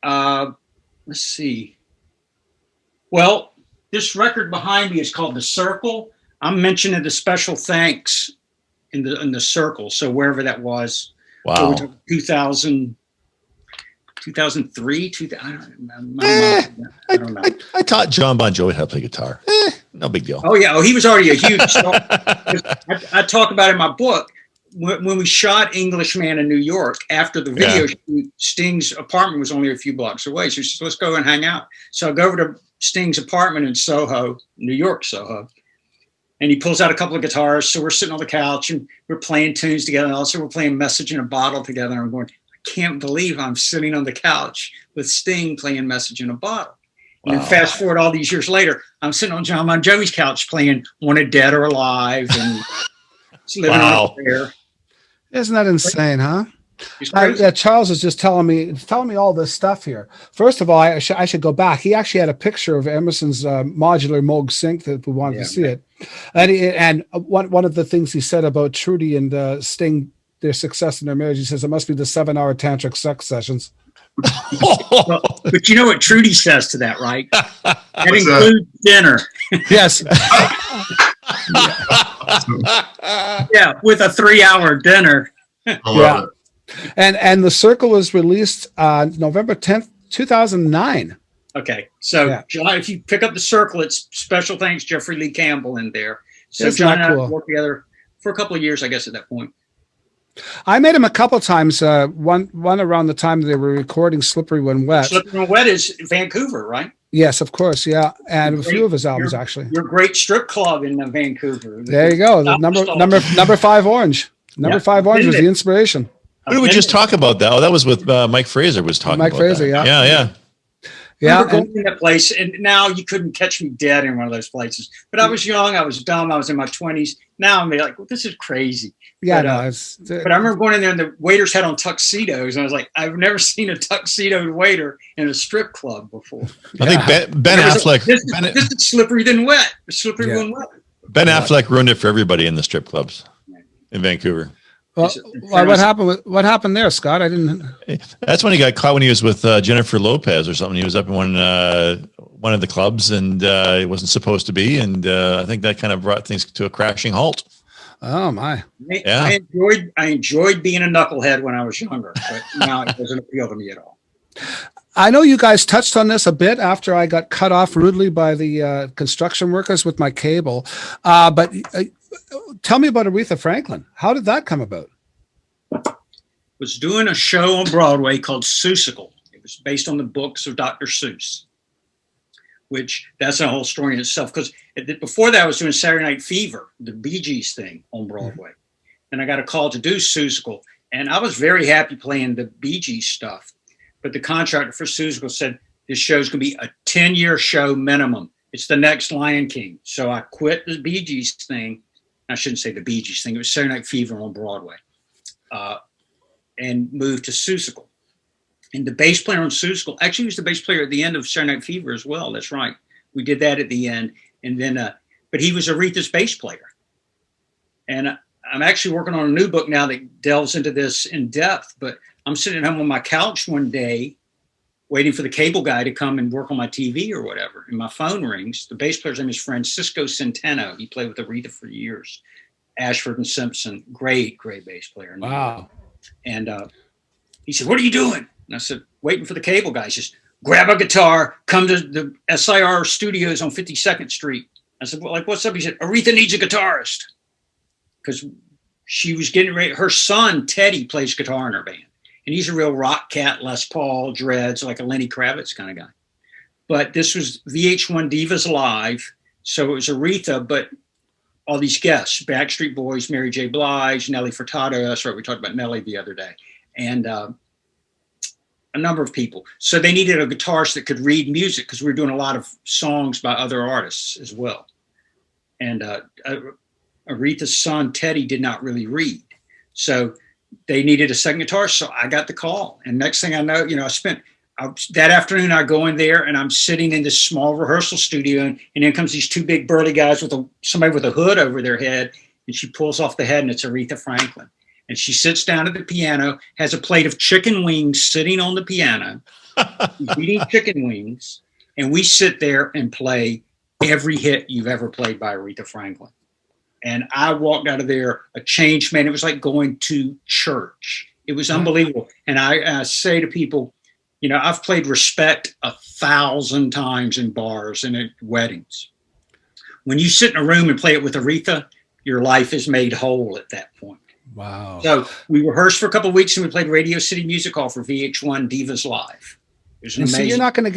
Let's see. Well, this record behind me is called The Circle. I'm mentioning the special thanks in the Circle. So wherever that was. Wow. 2000, 2003, I don't know. I taught John Bon Jovi how to play guitar. No big deal. Oh yeah. Oh, he was already a huge star. I talk about in my book, when we shot Englishman in New York, after the video shoot, Sting's apartment was only a few blocks away. So he said, let's go and hang out. So I go over to Sting's apartment in Soho, New York, Soho. And he pulls out a couple of guitars. So we're sitting on the couch and we're playing tunes together. And also we're playing Message in a Bottle together. And I'm going, I can't believe I'm sitting on the couch with Sting playing Message in a Bottle. Wow. And then fast forward all these years later, I'm sitting on John Bon Jovi's couch playing Wanted Dead or Alive and living on a prayer. Isn't that insane, huh? Charles is just telling me all this stuff here. First of all, I should go back. He actually had a picture of Emerson's modular Moog synth that we wanted to see it. And one of the things he said about Trudy and Sting, their success in their marriage, he says it must be the 7-hour tantric sex sessions. Well, but you know what Trudy says to that, right? That includes dinner. Yes. Yeah, with a 3-hour dinner. Yeah. And The Circle was released November 10th, 2009. Okay. So John, if you pick up The Circle, it's special thanks Jeffery Lee Campbell in there. So Isn't John that and I cool? worked together for a couple of years, I guess, at that point. I met him a couple times. One around the time they were recording "Slippery When Wet." Slippery When Wet is Vancouver, right? Yes, of course. Yeah, and a few of his albums actually. Your great strip club in Vancouver. There you go. The number 5 Orange. Number 5 Orange was the inspiration. Who did we just talk about that? Oh, that was with Mike Fraser was talking about Fraser, that. Yeah. I remember going to that place, and now you couldn't catch me dead in one of those places. But I was young, I was dumb, I was in my 20s. Now I'm like, well, this is crazy. Yeah, but I remember going in there, and the waiters had on tuxedos, and I was like, I've never seen a tuxedoed waiter in a strip club before. I think Ben Affleck. This is slippery than wet. Slippery when wet. Ben Affleck ruined it for everybody in the strip clubs in Vancouver. Well, what happened there, Scott? I didn't. That's when he got caught when he was with Jennifer Lopez or something. He was up in one of the clubs and he wasn't supposed to be, and I think that kind of brought things to a crashing halt. Oh my! Yeah, I enjoyed being a knucklehead when I was younger, but now it doesn't appeal to me at all. I know you guys touched on this a bit after I got cut off rudely by the construction workers with my cable, but. Tell me about Aretha Franklin. How did that come about? Was doing a show on Broadway called Seussical. It was based on the books of Dr. Seuss, which that's a whole story in itself. Because before that, I was doing Saturday Night Fever, the Bee Gees thing on Broadway. And I got a call to do Seussical. And I was very happy playing the Bee Gees stuff. But the contractor for Seussical said, this show's going to be a 10-year show minimum. It's the next Lion King. So I quit the Bee Gees thing. I shouldn't say the Bee Gees thing. It was Saturday Night Fever on Broadway, and moved to Seussical. And the bass player on Seussical actually was the bass player at the end of Saturday Night Fever as well. That's right. We did that at the end. And then, but he was Aretha's bass player. And I'm actually working on a new book now that delves into this in depth. But I'm sitting at home on my couch one day, waiting for the cable guy to come and work on my TV or whatever. And my phone rings. The bass player's name is Francisco Centeno. He played with Aretha for years. Ashford and Simpson, great bass player. Wow. And he said, what are you doing? And I said, waiting for the cable guy. He says, grab a guitar, come to the SIR studios on 52nd Street. I said, well, like, what's up? He said, Aretha needs a guitarist. Because she was getting ready. Her son, Teddy, plays guitar in her band. And he's a real rock cat, Les Paul, dreads, like a Lenny Kravitz kind of guy. But this was VH1 Divas Live. So it was Aretha, but all these guests, Backstreet Boys, Mary J. Blige, Nelly Furtado. That's right. We talked about Nelly the other day. And a number of people. So they needed a guitarist that could read music because we were doing a lot of songs by other artists as well. And Aretha's son, Teddy, did not really read. So they needed a second guitarist. So I got the call. And next thing I know, that afternoon I go in there and I'm sitting in this small rehearsal studio, and in comes these two big burly guys with somebody with a hood over their head. And she pulls off the head, and it's Aretha Franklin. And she sits down at the piano, has a plate of chicken wings sitting on the piano, eating chicken wings. And we sit there and play every hit you've ever played by Aretha Franklin. And I walked out of there a changed man. It was like going to church. It was unbelievable. And I say to people, I've played Respect 1,000 times in bars and at weddings. When you sit in a room and play it with Aretha, your life is made whole at that point. Wow. So we rehearsed for a couple of weeks and we played Radio City Music Hall for VH1 Divas Live. It was amazing. So you're not going to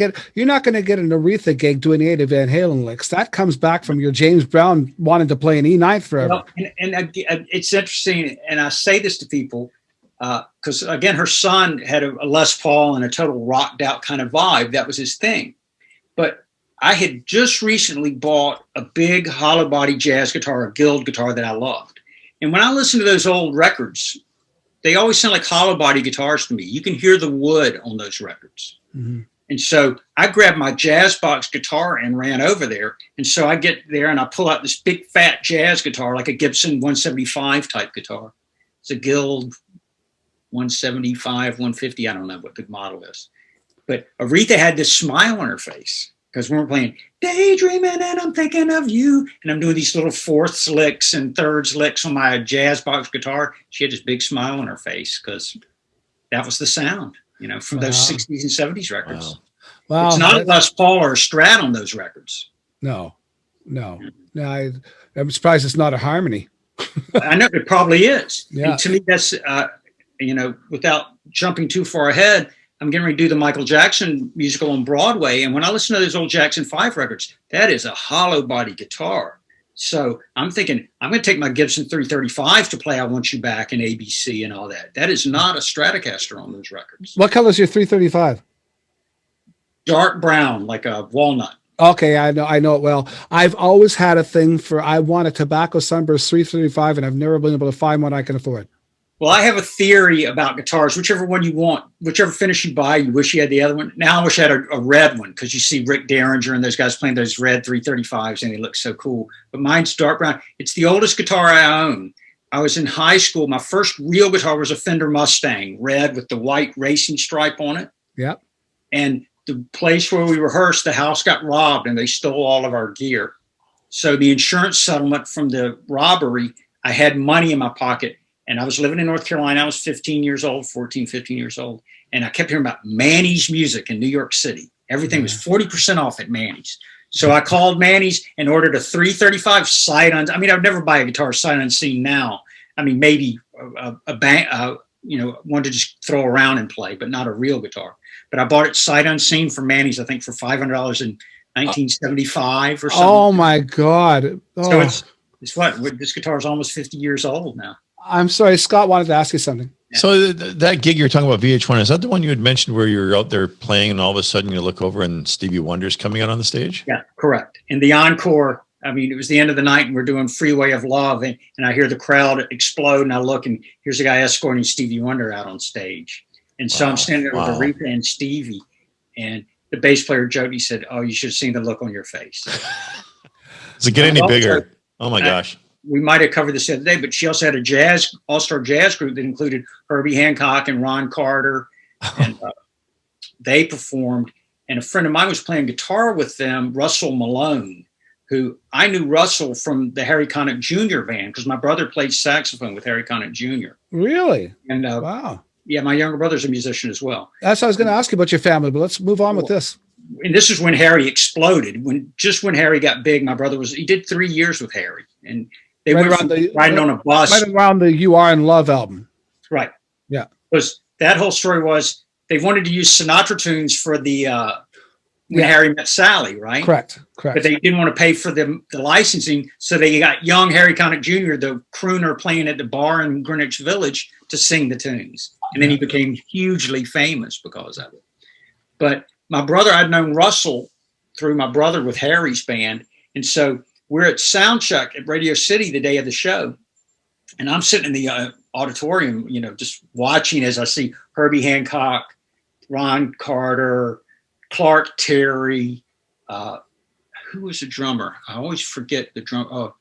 get an Aretha gig doing 8 Van Halen licks. That comes back from your James Brown wanting to play an E9 forever. And it's interesting, and I say this to people because again, her son had a Les Paul and a total rocked out kind of vibe. That was his thing. But I had just recently bought a big hollow body jazz guitar, a Guild guitar that I loved. And when I listen to those old records, they always sound like hollow body guitars to me. You can hear the wood on those records. Mm-hmm. And so I grabbed my jazz box guitar and ran over there. And so I get there and I pull out this big fat jazz guitar, like a Gibson 175 type guitar. It's a Guild 175, 150. I don't know what the model is. But Aretha had this smile on her face because we were playing Daydreaming and I'm Thinking of You. And I'm doing these little fourths licks and thirds licks on my jazz box guitar. She had this big smile on her face because that was the sound, from those 60s and 70s records. Wow. It's not a Les Paul or a Strat on those records. No. I'm surprised it's not a harmony. I know it probably is. Yeah. And to me, that's, without jumping too far ahead, I'm getting ready to do the Michael Jackson musical on Broadway. And when I listen to those old Jackson 5 records, that is a hollow body guitar. So I'm thinking, I'm going to take my Gibson 335 to play I Want You Back and ABC and all that. That is not a Stratocaster on those records. What color is your 335? Dark brown, like a walnut. Okay, I know it well. I've always had a thing for, I want a Tobacco Sunburst 335, and I've never been able to find one I can afford. Well, I have a theory about guitars. Whichever one you want, whichever finish you buy, you wish you had the other one. Now I wish I had a red one because you see Rick Derringer and those guys playing those red 335s and they look so cool. But mine's dark brown. It's the oldest guitar I own. I was in high school. My first real guitar was a Fender Mustang, red with the white racing stripe on it. Yep. And the place where we rehearsed, the house got robbed and they stole all of our gear. So the insurance settlement from the robbery, I had money in my pocket. And I was living in North Carolina. I was 15 years old. And I kept hearing about Manny's music in New York City. Everything was 40% off at Manny's. So I called Manny's and ordered a 335 sight unseen. I mean, I would never buy a guitar sight unseen now. I mean, maybe a band, one to just throw around and play, but not a real guitar. But I bought it sight unseen from Manny's, I think, for $500 in 1975 or something. Oh, my God. Oh. So it's what? This guitar is almost 50 years old now. I'm sorry, Scott wanted to ask you something. So that gig you're talking about, VH1, is that the one you had mentioned where you're out there playing and all of a sudden you look over and Stevie Wonder's coming out on the stage? Yeah, correct. In the encore, I mean, it was the end of the night and we're doing Freeway of Love and I hear the crowd explode and I look and here's a guy escorting Stevie Wonder out on stage. And so I'm standing there with Aretha and Stevie and the bass player joked, he said, "Oh, you should have seen the look on your face." Does it get any bigger? Oh my gosh. We might have covered this the other day, but she also had a all-star jazz group that included Herbie Hancock and Ron Carter. And they performed. And a friend of mine was playing guitar with them, Russell Malone, who I knew Russell from the Harry Connick Jr. band because my brother played saxophone with Harry Connick Jr. Really? And wow. Yeah, my younger brother's a musician as well. That's what I was going to ask you about your family, but let's move on with this. And this is when Harry exploded. When Harry got big, my brother he did 3 years with Harry. And they went riding on a bus. Right around the You Are in Love album. Right. Yeah. Because that whole story was they wanted to use Sinatra tunes for the When Harry Met Sally, right? Correct. But they didn't want to pay for the licensing, so they got young Harry Connick Jr., the crooner playing at the bar in Greenwich Village, to sing the tunes. And then he became hugely famous because of it. But my brother, I'd known Russell through my brother with Harry's band. And so we're at soundcheck at Radio City the day of the show. And I'm sitting in the auditorium, you know, just watching as I see Herbie Hancock, Ron Carter, Clark Terry, who was the drummer? I always forget the drum.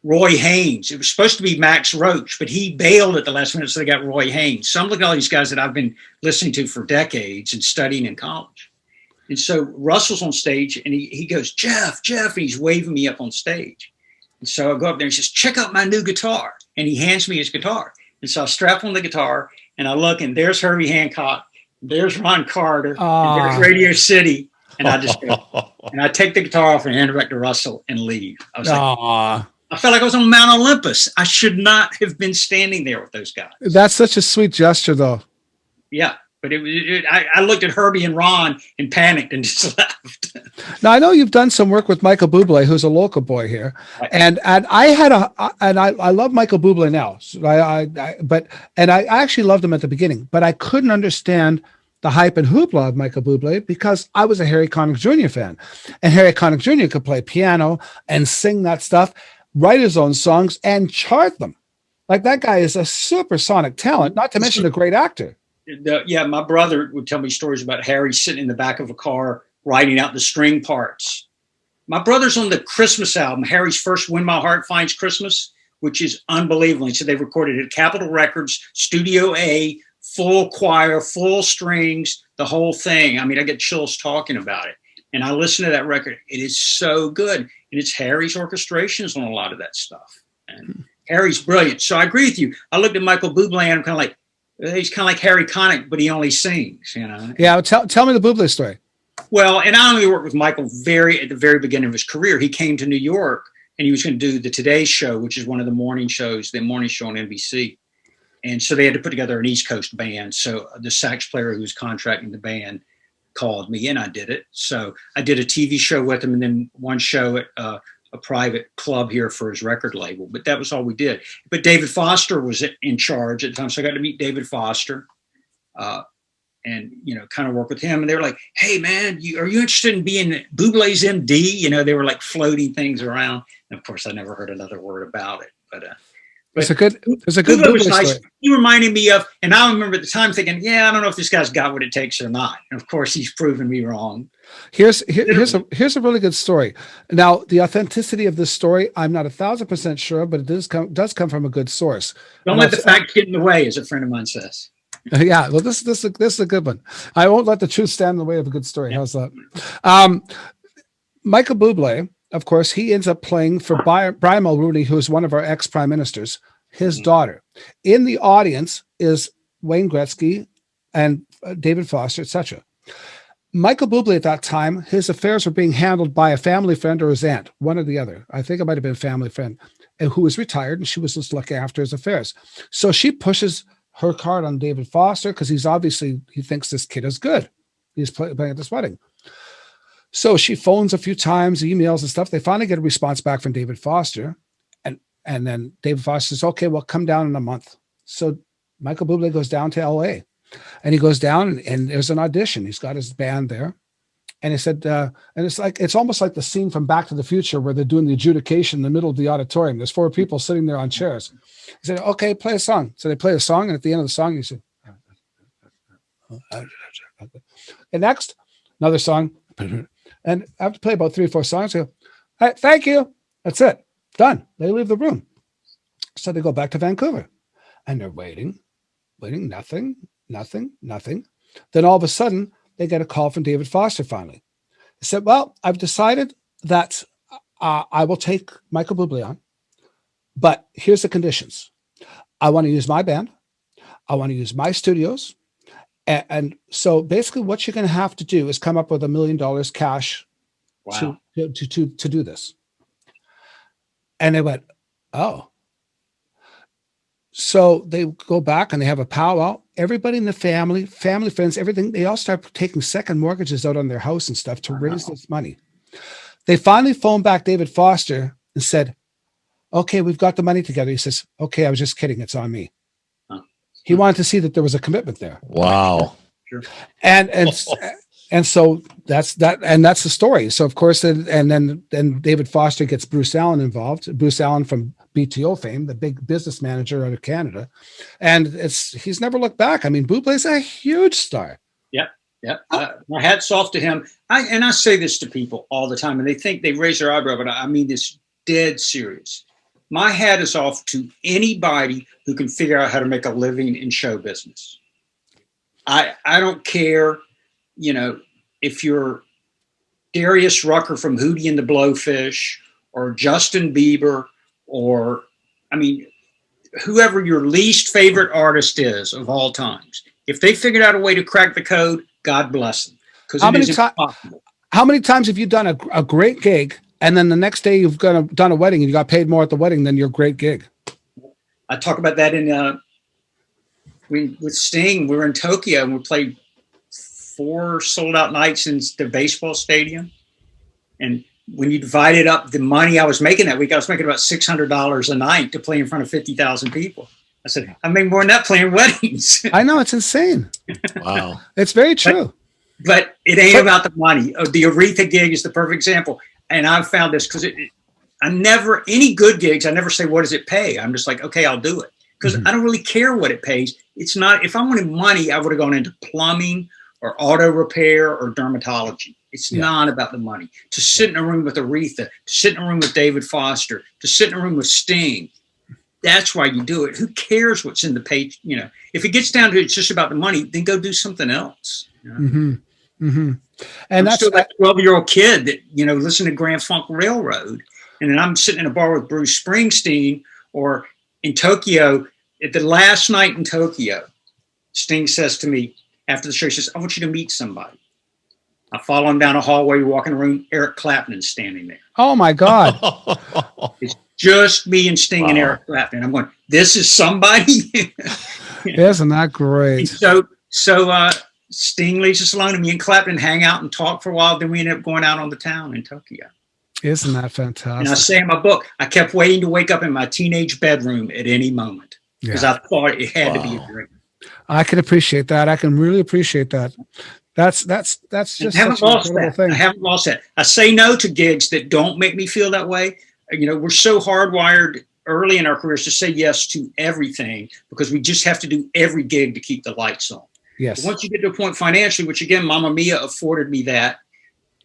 Roy Haynes. It was supposed to be Max Roach, but he bailed at the last minute, so they got Roy Haynes. So I'm looking at all these guys that I've been listening to for decades and studying in college. And so Russell's on stage, and he goes, Jeff, and he's waving me up on stage. And so I go up there and he says, check out my new guitar. And he hands me his guitar. And so I strap on the guitar, and I look, and there's Herbie Hancock, there's Ron Carter, and there's Radio City. And I just go, and I take the guitar off and hand it back to Russell and leave. I was like, I felt like I was on Mount Olympus. I should not have been standing there with those guys. That's such a sweet gesture, though. Yeah, but I looked at Herbie and Ron and panicked and just left. Now I know you've done some work with Michael Bublé, who's a local boy here, and I love Michael Bublé now. So I actually loved him at the beginning, but I couldn't understand the hype and hoopla of Michael Bublé because I was a Harry Connick Jr. fan, and Harry Connick Jr. could play piano and sing that stuff, write his own songs, and chart them. Like, that guy is a supersonic talent, not to mention a great actor. Yeah, my brother would tell me stories about Harry sitting in the back of a car writing out the string parts. My brother's on the Christmas album, Harry's first When My Heart Finds Christmas, which is unbelievable. So they recorded it at Capitol Records, Studio A, full choir, full strings, the whole thing. I mean, I get chills talking about it. And I listen to that record. It is so good. And it's Harry's orchestrations on a lot of that stuff. And Harry's brilliant. So I agree with you. I looked at Michael Bublé and I'm kind of like, he's kind of like Harry Connick, but he only sings, you know? Yeah, tell me the Bublé story. Well, and I only worked with Michael at the very beginning of his career. He came to New York and he was going to do the Today Show, which is one of the morning shows, the morning show on NBC. And so they had to put together an East Coast band. So the sax player who was contracting the band called me and I did it. So I did a TV show with him and then one show at a private club here for his record label. But that was all we did. But David Foster was in charge at the time. So I got to meet David Foster and, you know, kind of work with him. And they were like, hey, man, are you interested in being Bublé's MD? You know, they were like floating things around. And of course, I never heard another word about it. But it's a good Bublé nice. story. He reminded me of, and I remember at the time thinking, yeah, I don't know if this guy's got what it takes or not. And of course, he's proven me wrong. Here's a really good story. Now, the authenticity of this story, I'm not 1,000% sure, but it does come from a good source. Don't let the facts get in the way, as a friend of mine says. Yeah, well, this is a good one. I won't let the truth stand in the way of a good story. How's that? Michael Bublé, of course, he ends up playing for Brian Mulroney, who is one of our ex-prime ministers, his daughter. In the audience is Wayne Gretzky and David Foster, etc. Michael Bublé at that time, his affairs were being handled by a family friend or his aunt, one or the other. I think it might have been a family friend, who was retired, and she was just looking after his affairs. So she pushes her card on David Foster because he thinks this kid is good. He's playing at this wedding. So she phones a few times, emails and stuff. They finally get a response back from David Foster. And then David Foster says, okay, well, come down in a month. So Michael Bublé goes down to LA and he goes down and there's an audition. He's got his band there. And he said, and it's almost like the scene from Back to the Future where they're doing the adjudication in the middle of the auditorium. There's 4 people sitting there on chairs. He said, okay, play a song. So they play a song. And at the end of the song, he said, and next, another song. And after play about 3 or 4 songs, they go, all right, thank you. That's it. Done. They leave the room. So they go back to Vancouver and they're waiting, nothing. Then all of a sudden they get a call from David Foster finally. He said, well, I've decided that I will take Michael Bublé on, but here's the conditions. I want to use my band. I want to use my studios. And so basically what you're going to have to do is come up with $1 million cash to do this. And they went, oh. So they go back and they have a powwow. Everybody in the family, friends, everything, they all start taking second mortgages out on their house and stuff to raise this money. They finally phoned back David Foster and said, okay, we've got the money together. He says, okay, I was just kidding. It's on me. He wanted to see that there was a commitment there. Wow. Sure. And so that's the story. So of course, then David Foster gets Bruce Allen involved. Bruce Allen from BTO fame, the big business manager out of Canada, and he's never looked back. I mean, Bublé's a huge star. Yep. My hat's off to him. I say this to people all the time, and they think they raise their eyebrow, but I mean this dead serious. My hat is off to anybody who can figure out how to make a living in show business. I don't care, if you're Darius Rucker from Hootie and the Blowfish, or Justin Bieber, or, whoever your least favorite artist is of all times. If they figured out a way to crack the code, God bless them. Because how many times have you done a great gig, and then the next day you've done a wedding and you got paid more at the wedding than your great gig? I talk about that with Sting. We were in Tokyo and we played 4 sold-out nights in the baseball stadium. And when you divided up the money I was making that week, I was making about $600 a night to play in front of 50,000 people. I said, I make more than that playing weddings. I know, it's insane. Wow. It's very true. But it ain't about the money. The Aretha gig is the perfect example. And I've found this because any good gigs, I never say, what does it pay? I'm just like, okay, I'll do it. Because I don't really care what it pays. It's not, if I wanted money, I would have gone into plumbing or auto repair or dermatology. It's not about the money. To sit in a room with Aretha, to sit in a room with David Foster, to sit in a room with Sting, that's why you do it. Who cares what's in the page? If it gets down to it's just about the money, then go do something else. And I'm that's still that 12-year-old kid that, listen to Grand Funk Railroad. And then I'm sitting in a bar with Bruce Springsteen, or in Tokyo, at the last night in Tokyo, Sting says to me after the show, he says, I want you to meet somebody. I follow him down a hallway, walk in the room, Eric Clapton's standing there. Oh my God. It's just me and Sting and Eric Clapton. I'm going, this is somebody? Isn't that great? So Sting leaves us alone, and me and Clapton hang out and talk for a while. Then we ended up going out on the town in Tokyo. Isn't that fantastic? And I say in my book, I kept waiting to wake up in my teenage bedroom at any moment because I thought it had to be a dream. I can appreciate that. I can really appreciate that. That's just such an incredible thing. I haven't lost that. I say no to gigs that don't make me feel that way. We're so hardwired early in our careers to say yes to everything because we just have to do every gig to keep the lights on. Yes. But once you get to a point financially, which again, Mamma Mia afforded me that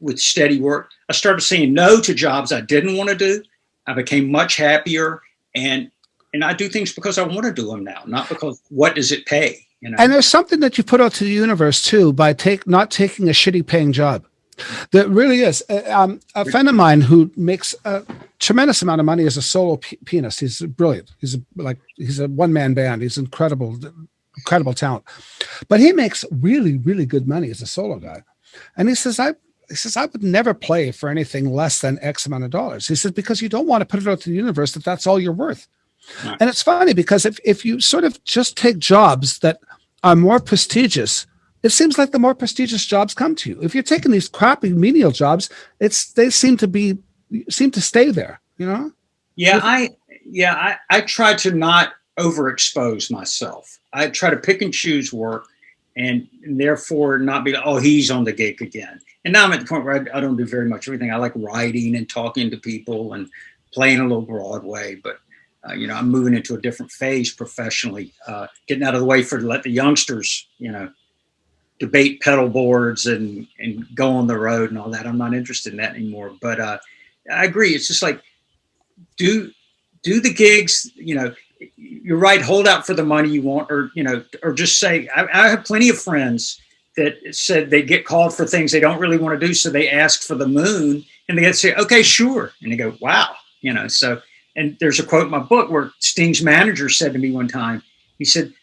with steady work, I started saying no to jobs I didn't want to do. I became much happier, and I do things because I want to do them now, not because what does it pay? And there's something that you put out to the universe too by not taking a shitty paying job. There really is. A friend of mine who makes a tremendous amount of money as a solo pianist. He's brilliant. He's a one-man band. He's incredible talent. But he makes really, really good money as a solo guy. And he says, I would never play for anything less than X amount of dollars. He says, because you don't want to put it out to the universe that that's all you're worth. Right. And it's funny because if you sort of just take jobs that are more prestigious, it seems like the more prestigious jobs come to you. If you're taking these crappy menial jobs, they seem to stay there, Yeah, I try to not overexpose myself. I try to pick and choose work and therefore not be like, oh, he's on the gig again. And now I'm at the point where I don't do very much everything. I like writing and talking to people and playing a little Broadway, but I'm moving into a different phase professionally, getting out of the way to let the youngsters, debate pedal boards and go on the road and all that. I'm not interested in that anymore. But I agree. It's just like, do the gigs, you're right. Hold out for the money you want, or just say, I have plenty of friends that said they get called for things they don't really want to do. So they ask for the moon and they get to say, okay, sure. And they go, wow. And there's a quote in my book where Sting's manager said to me one time, he said,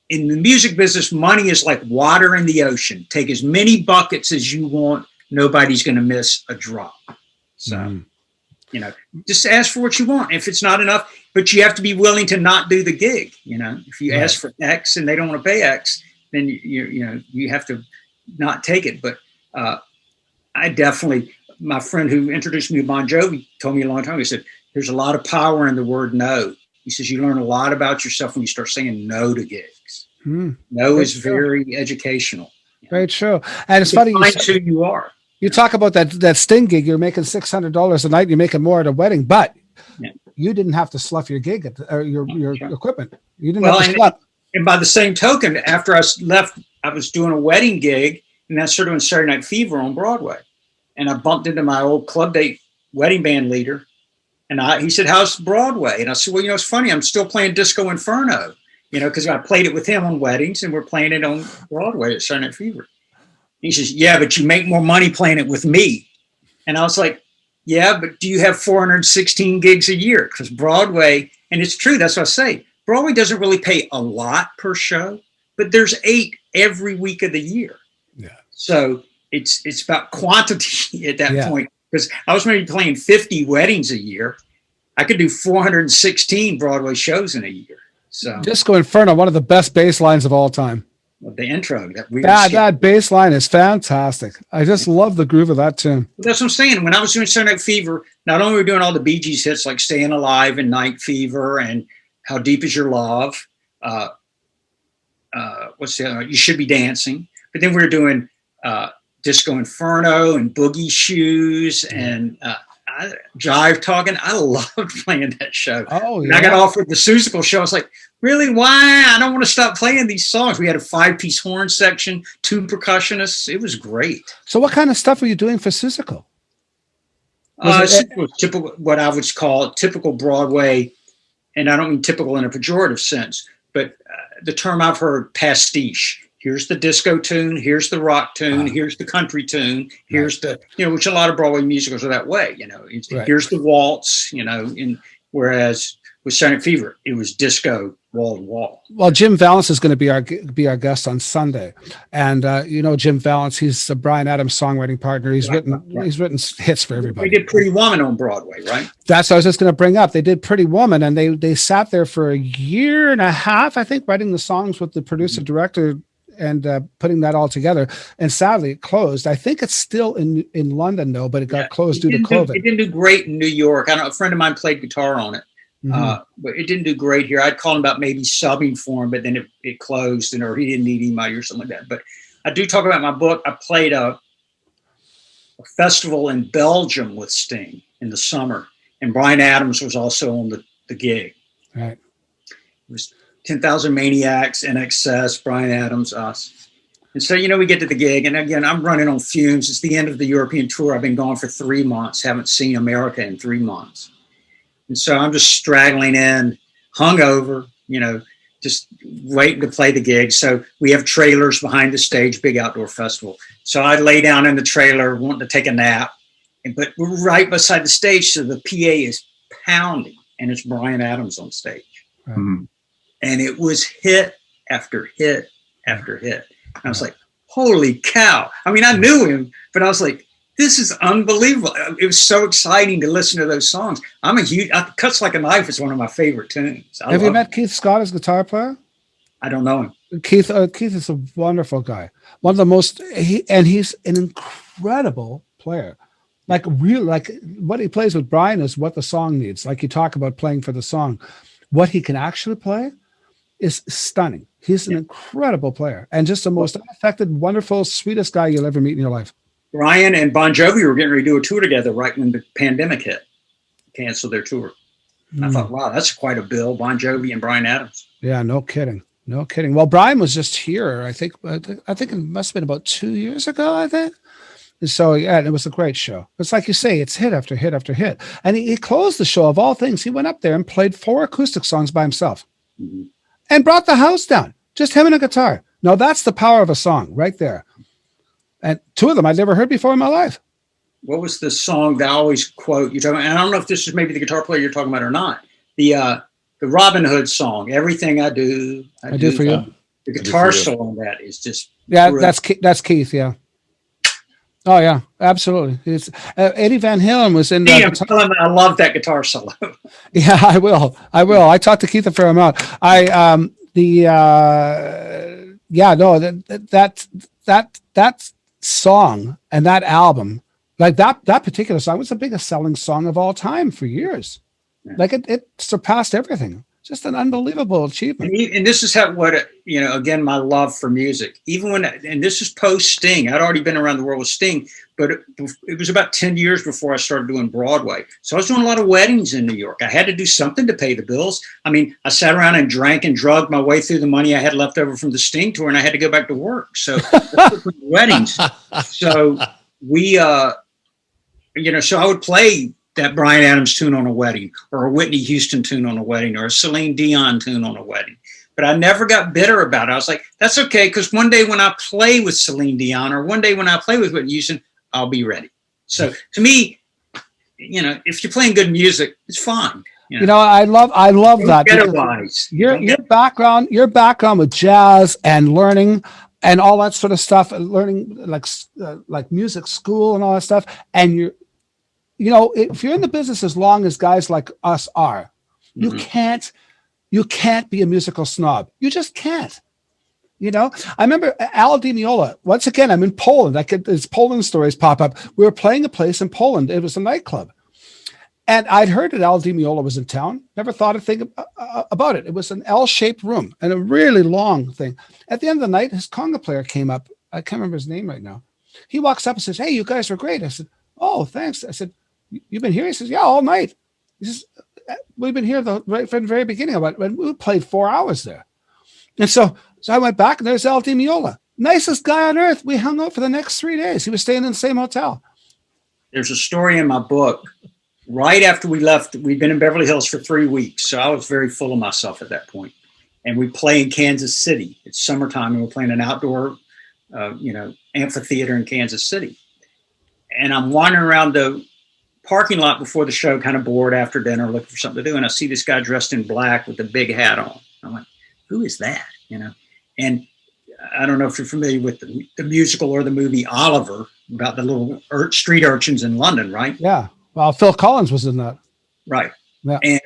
in the music business, money is like water in the ocean. Take as many buckets as you want. Nobody's going to miss a drop. So, just ask for what you want. If it's not enough, but you have to be willing to not do the gig. If you ask for X and they don't want to pay X, then you have to not take it. But I definitely, my friend who introduced me to Bon Jovi told me a long time ago, he said, there's a lot of power in the word no. He says, you learn a lot about yourself when you start saying no to gigs. No is very educational. Very true. And it's funny. Defines who you are. You talk about that Sting gig. You're making $600 a night. You're making more at a wedding, but you didn't have to slough your gig or your equipment. You didn't have to slough. And by the same token, after I left, I was doing a wedding gig, and I started doing Saturday Night Fever on Broadway. And I bumped into my old club date wedding band leader, and he said, "How's Broadway?" And I said, "Well, it's funny. I'm still playing Disco Inferno, because I played it with him on weddings, and we're playing it on Broadway at Saturday Night Fever." He says, "Yeah, but you make more money playing it with me." And I was like, "Yeah, but do you have 416 gigs a year?" Because Broadway, and it's true, that's what I say, Broadway doesn't really pay a lot per show, but there's 8 every week of the year. Yeah. So it's about quantity at that point. Because I was maybe playing 50 weddings a year. I could do 416 Broadway shows in a year. So Disco Inferno, one of the best bass lines of all time. The intro, that bass line is fantastic. I just love the groove of that tune. That's what I'm saying. When I was doing Saturday Night Fever, not only were we doing all the Bee Gees hits like "Staying Alive" and "Night Fever" and "How Deep Is Your Love," what's the other? "You Should Be Dancing," but then we were doing Disco Inferno and Boogie Shoes and Jive Talking. I loved playing that show. Oh, and I got offered the Susical show. I was like, really? Why? I don't want to stop playing these songs. We had a 5-piece horn section, 2 percussionists. It was great. So what kind of stuff were you doing for Susical? Typical, what I would call typical Broadway, and I don't mean typical in a pejorative sense, but the term I've heard, pastiche. Here's the disco tune, here's the rock tune, here's the country tune, here's the, which a lot of Broadway musicals are that way, here's the waltz, whereas with Saturday Night Fever, it was disco wall to wall. Well, Jim Valance is going to be our guest on Sunday. And Jim Valance, he's a Bryan Adams songwriting partner. He's written hits for everybody. We did Pretty Woman on Broadway, right? That's what I was just going to bring up. They did Pretty Woman, and they sat there for a year and a half, I think, writing the songs with the producer director and putting that all together. And sadly, it closed. I think it's still in London, though, but it got closed due to COVID. It didn't do great in New York. I don't know, a friend of mine played guitar on it, but it didn't do great here. I'd call him about maybe subbing for him, but then it closed, or he didn't need anybody or something like that. But I do talk about my book. I played a festival in Belgium with Sting in the summer, and Bryan Adams was also on the gig. Right. It was 10,000 Maniacs, NXS, Bryan Adams, us. And so, we get to the gig, and again, I'm running on fumes. It's the end of the European tour. I've been gone for 3 months, haven't seen America in 3 months. And so I'm just straggling in, hungover, just waiting to play the gig. So we have trailers behind the stage, big outdoor festival. So I lay down in the trailer, wanting to take a nap, but we're right beside the stage, so the PA is pounding, and it's Bryan Adams on stage. Mm-hmm. And it was hit after hit after hit. And I was like, holy cow. I mean, I knew him, but I was like, this is unbelievable. It was so exciting to listen to those songs. Cuts Like a Knife is one of my favorite tunes. Have you met Keith Scott as guitar player? I don't know him. Keith is a wonderful guy. One of the most, he's an incredible player. Like what he plays with Bryan is what the song needs. Like you talk about playing for the song. What he can actually play is stunning. He's an incredible player and just the most unaffected, wonderful, sweetest guy you'll ever meet in your life. Bryan and Bon Jovi were getting ready to do a tour together right when the pandemic hit, canceled their tour. And I thought, wow, that's quite a bill, Bon Jovi and Bryan Adams. Yeah, no kidding. No kidding. Well, Bryan was just here, I think it must have been about 2 years ago, I think. So, yeah, it was a great show. It's like you say, it's hit after hit after hit. And he closed the show, of all things. He went up there and played 4 acoustic songs by himself and brought the house down. Just him and a guitar. Now, that's the power of a song right there. And 2 of them I'd never heard before in my life. What was the song that I always quote? You're talking, and I don't know if this is maybe the guitar player you're talking about or not. The Robin Hood song, Everything I Do, I Do for You. The guitar solo on that is just brilliant. That's Keith, yeah. Oh yeah, absolutely. It's Eddie Van Halen was in. I love that guitar solo. Yeah, I will. I talked to Keith a fair amount. That song and that album, like that particular song was the biggest selling song of all time for years. Yeah. Like it surpassed everything. just an unbelievable achievement. And this is again, my love for music. Even when, and this is post Sting. I'd already been around the world with Sting, but it was about 10 years before I started doing Broadway. So I was doing a lot of weddings in New York. I had to do something to pay the bills. I mean, I sat around and drank and drugged my way through the money I had left over from the Sting tour, and I had to go back to work. So weddings. So we, so I would play that Bryan Adams tune on a wedding, or a Whitney Houston tune on a wedding, or a Celine Dion tune on a wedding. But I never got bitter about it. I was like, that's okay, because one day when I play with Celine Dion, or one day when I play with Whitney Houston, I'll be ready. So to me, if you're playing good music, it's fine. I love that. Your background with jazz and learning and all that sort of stuff, learning like music school and all that stuff, and if you're in the business as long as guys like us are, you can't be a musical snob. You just can't. I remember Al Di Meola. Once again, I'm in Poland. His Poland stories pop up. We were playing a place in Poland. It was a nightclub, and I'd heard that Al Di Meola was in town. Never thought a thing about it. It was an L-shaped room and a really long thing. At the end of the night, his conga player came up. I can't remember his name right now. He walks up and says, "Hey, you guys were great." I said, "Oh, thanks." I said, "You've been here?" He says, "Yeah, all night." He says, "We've been here from the very beginning of it. We played 4 hours there." And so I went back, and there's Al Di Meola. Nicest guy on earth. We hung out for the next 3 days. He was staying in the same hotel. There's a story in my book. Right after we left, we'd been in Beverly Hills for 3 weeks. So I was very full of myself at that point. And we play in Kansas City. It's summertime, and we're playing an outdoor, amphitheater in Kansas City. And I'm wandering around the parking lot before the show, kind of bored after dinner, looking for something to do. And I see this guy dressed in black with a big hat on. I'm like, who is that? And I don't know if you're familiar with the musical or the movie Oliver, about the little street urchins in London, right? Yeah. Well, Phil Collins was in that. Right. Yeah. And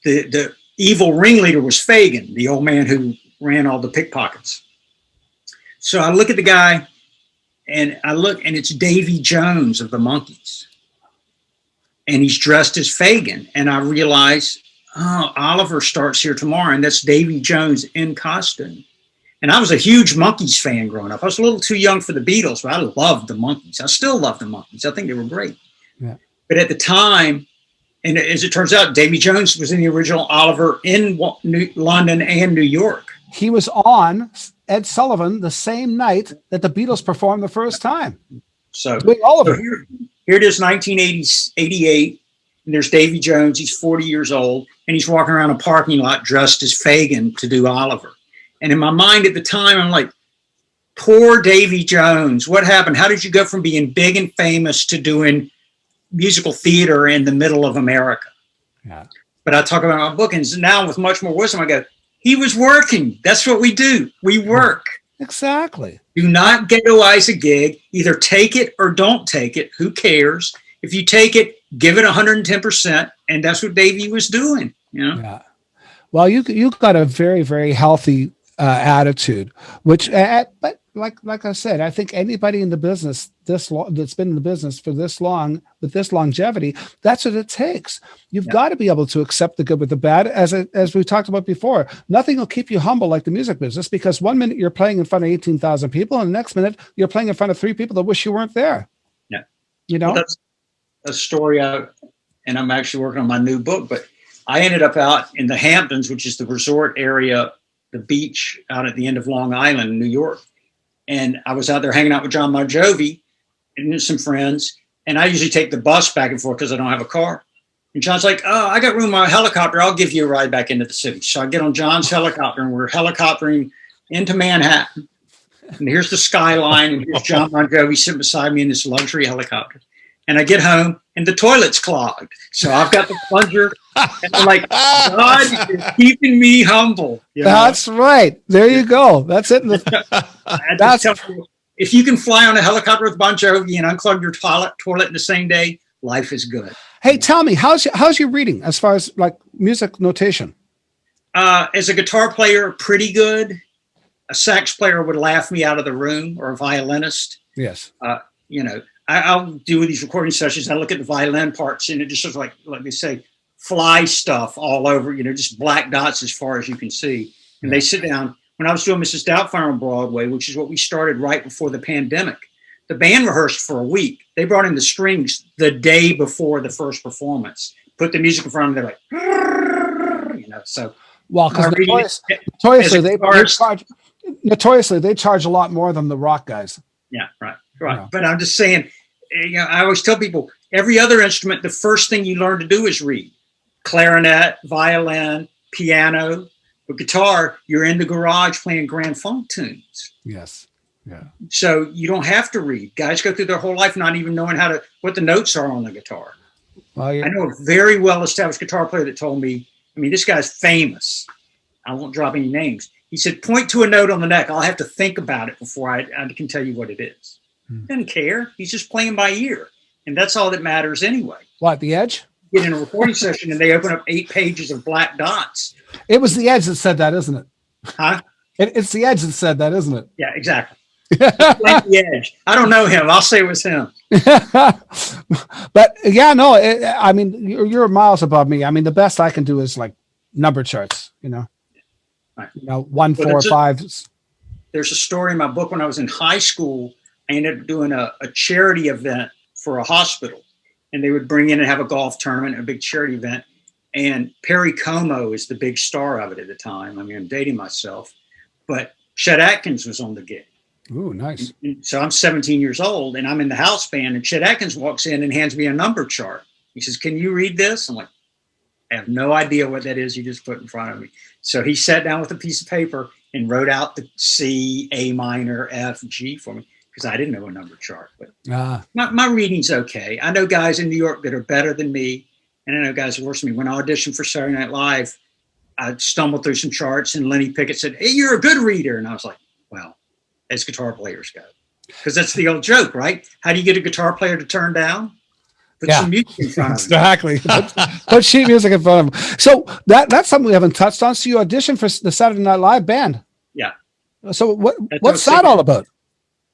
the evil ringleader was Fagin, the old man who ran all the pickpockets. So I look at the guy, and and it's Davy Jones of the Monkees. And he's dressed as Fagin. And I realize, Oliver starts here tomorrow, and that's Davy Jones in costume. And I was a huge Monkees fan growing up. I was a little too young for the Beatles, but I loved the Monkees. I still love the Monkees. I think they were great. Yeah. But at the time, and as it turns out, Davy Jones was in the original Oliver in London and New York. He was on Ed Sullivan the same night that the Beatles performed the first time. So Oliver. Here it is, 1988, and there's Davy Jones. He's 40 years old, and he's walking around a parking lot dressed as Fagin to do Oliver. And in my mind at the time, I'm like, poor Davy Jones. What happened? How did you go from being big and famous to doing musical theater in the middle of America? Yeah. But I talk about my book, and now with much more wisdom, I go, he was working. That's what we do. We work. Exactly. Do not ghettoize a gig. Either take it or don't take it. Who cares? If you take it, give it 110%. And that's what Davey was doing. Yeah. Well, you got a very, very healthy attitude, which, but like I said, I think anybody in the business that's been in the business for this long, with this longevity, that's what it takes. You've got to be able to accept the good with the bad. As we talked about before, nothing will keep you humble like the music business, because 1 minute you're playing in front of 18,000 people, and the next minute you're playing in front of 3 people that wish you weren't there. Yeah. Well, that's a story and I'm actually working on my new book, but I ended up out in the Hamptons, which is the resort area, the beach out at the end of Long Island in New York. And I was out there hanging out with John Bon Jovi and some friends. And I usually take the bus back and forth because I don't have a car. And John's like, "Oh, I got room on a helicopter. I'll give you a ride back into the city." So I get on John's helicopter, and we're helicoptering into Manhattan. And here's the skyline, and here's John Bon Jovi sitting beside me in this luxury helicopter. And I get home, and the toilet's clogged. So I've got the plunger, and I'm like, God is keeping me humble. That's right. There you go. That's it. If you can fly on a helicopter with Bon Jovi and unclog your toilet in the same day, life is good. Hey, tell me, how's your reading as far as like music notation? As a guitar player, pretty good. A sax player would laugh me out of the room, or a violinist. Yes. I'll do these recording sessions. I look at the violin parts, and it just looks like they say, fly stuff all over, just black dots as far as you can see. And they sit down. When I was doing Mrs. Doubtfire on Broadway, which is what we started right before the pandemic, the band rehearsed for a week. They brought in the strings the day before the first performance, put the music in front of them. They're like, so. Well, because notoriously they charge a lot more than the rock guys. Yeah, right. But I'm just saying, I always tell people, every other instrument, the first thing you learn to do is read. Clarinet, violin, piano. But guitar, you're in the garage playing Grand Funk tunes. Yes. Yeah. So you don't have to read. Guys go through their whole life not even knowing what the notes are on the guitar. Well, I know a very well-established guitar player that told me, this guy's famous. I won't drop any names. He said, point to a note on the neck. I'll have to think about it before I can tell you what it is. Doesn't care. He's just playing by ear. And that's all that matters anyway. What, the Edge? Get in a recording session and they open up 8 pages of black dots. It was the Edge that said that, isn't it? Huh? It's the Edge that said that, isn't it? Yeah, exactly. Like the Edge. I don't know him. I'll say it was him. But yeah, no, you're miles above me. The best I can do is like number charts, Right. 1, 4, 5. There's a story in my book. When I was in high school, I ended up doing a charity event for a hospital, and they would bring in and have a golf tournament, a big charity event. And Perry Como is the big star of it at the time. I'm dating myself, but Chet Atkins was on the gig. Ooh, nice. So I'm 17 years old and I'm in the house band, and Chet Atkins walks in and hands me a number chart. He says, "Can you read this?" I'm like, I have no idea what that is you just put in front of me. So he sat down with a piece of paper and wrote out the C, A minor, F, G for me, because I didn't know a number chart. But my reading's okay. I know guys in New York that are better than me, and I know guys that are worse than me. When I auditioned for Saturday Night Live, I stumbled through some charts, and Lenny Pickett said, "Hey, you're a good reader." And I was like, well, as guitar players go. Because that's the old joke, right? How do you get a guitar player to turn down? Put some music in front of them. Exactly. Put sheet music in front of them. So that's something we haven't touched on. So you auditioned for the Saturday Night Live band. Yeah. So what's that all about?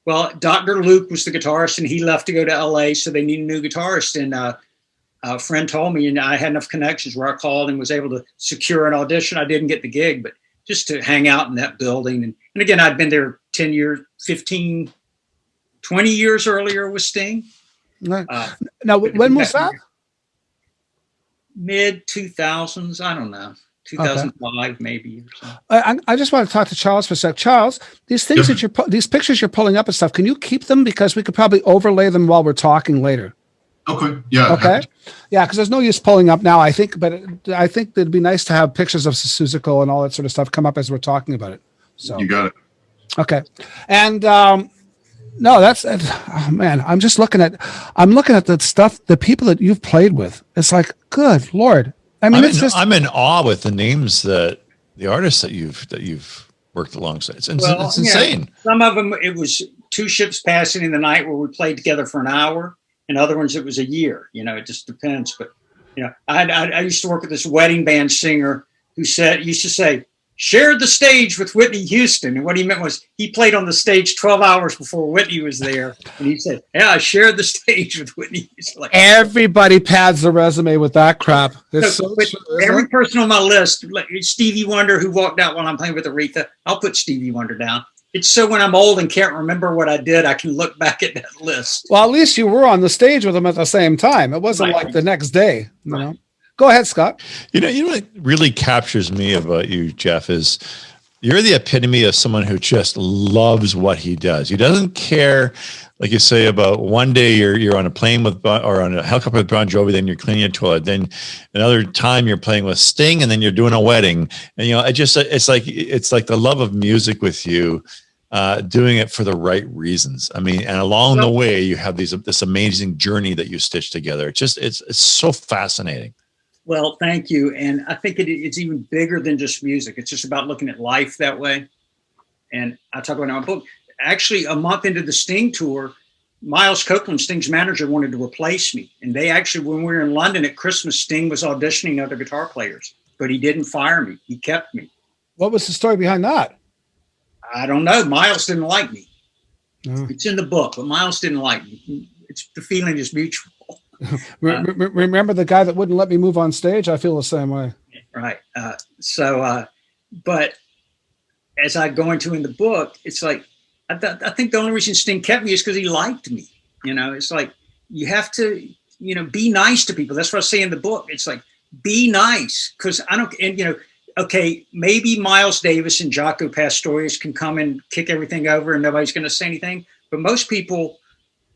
Well, Dr. Luke was the guitarist, and he left to go to LA, so they needed a new guitarist. And a friend told me, and I had enough connections where I called and was able to secure an audition. I didn't get the gig, but just to hang out in that building. And again, I'd been there 10 years, 15, 20 years earlier with Sting. Now, when was that? Mid 2000s. I don't know. 2005 maybe. Or something. I just want to talk to Charles for a sec. Charles, these things these pictures you're pulling up and stuff, can you keep them? Because we could probably overlay them while we're talking later. Okay. Yeah. Okay. Yeah, because there's no use pulling up now, I think, but I think it'd be nice to have pictures of Suzuko and all that sort of stuff come up as we're talking about it. So you got it. Okay. And no, that's man, I'm looking at the stuff, the people that you've played with. It's like, good Lord. I'm in awe with the names that the artists that you've worked alongside. It's insane. Some of them, it was 2 ships passing in the night where we played together for an hour, and other ones it was a year. It just depends. But I used to work with this wedding band singer who used to say, shared the stage with Whitney Houston. And what he meant was he played on the stage 12 hours before Whitney was there. And he said, yeah, I shared the stage with Whitney Houston. Like, everybody pads the resume with that crap. Every person on my list, like Stevie Wonder, who walked out while I'm playing with Aretha, I'll put Stevie Wonder down. It's so when I'm old and can't remember what I did, I can look back at that list. Well, at least you were on the stage with them at the same time. It wasn't like the next day, you know. Go ahead, Scott. You know what really captures me about you, Jeff, is you're the epitome of someone who just loves what he does. He doesn't care, like you say, about one day you're on a plane or on a helicopter with Bon Jovi, then you're cleaning a toilet. Then another time you're playing with Sting, and then you're doing a wedding. And it's like the love of music with you, doing it for the right reasons. I mean, and along the way you have this amazing journey that you stitch together. It's so fascinating. Well, thank you. And I think it's even bigger than just music. It's just about looking at life that way. And I talk about it in my book. Actually, a month into the Sting tour, Miles Copeland, Sting's manager, wanted to replace me. And they actually, when we were in London at Christmas, Sting was auditioning other guitar players, but he didn't fire me. He kept me. What was the story behind that? I don't know. Miles didn't like me. No. It's in the book, but Miles didn't like me. The feeling is mutual. Remember the guy that wouldn't let me move on stage? I feel the same way. Right. But as I go into in the book, it's like, I think the only reason Sting kept me is because he liked me. You know, it's like, you have to, you know, be nice to people. That's what I say in the book. It's like, be nice. Because okay, maybe Miles Davis and Jaco Pastorius can come and kick everything over and nobody's going to say anything. But most people,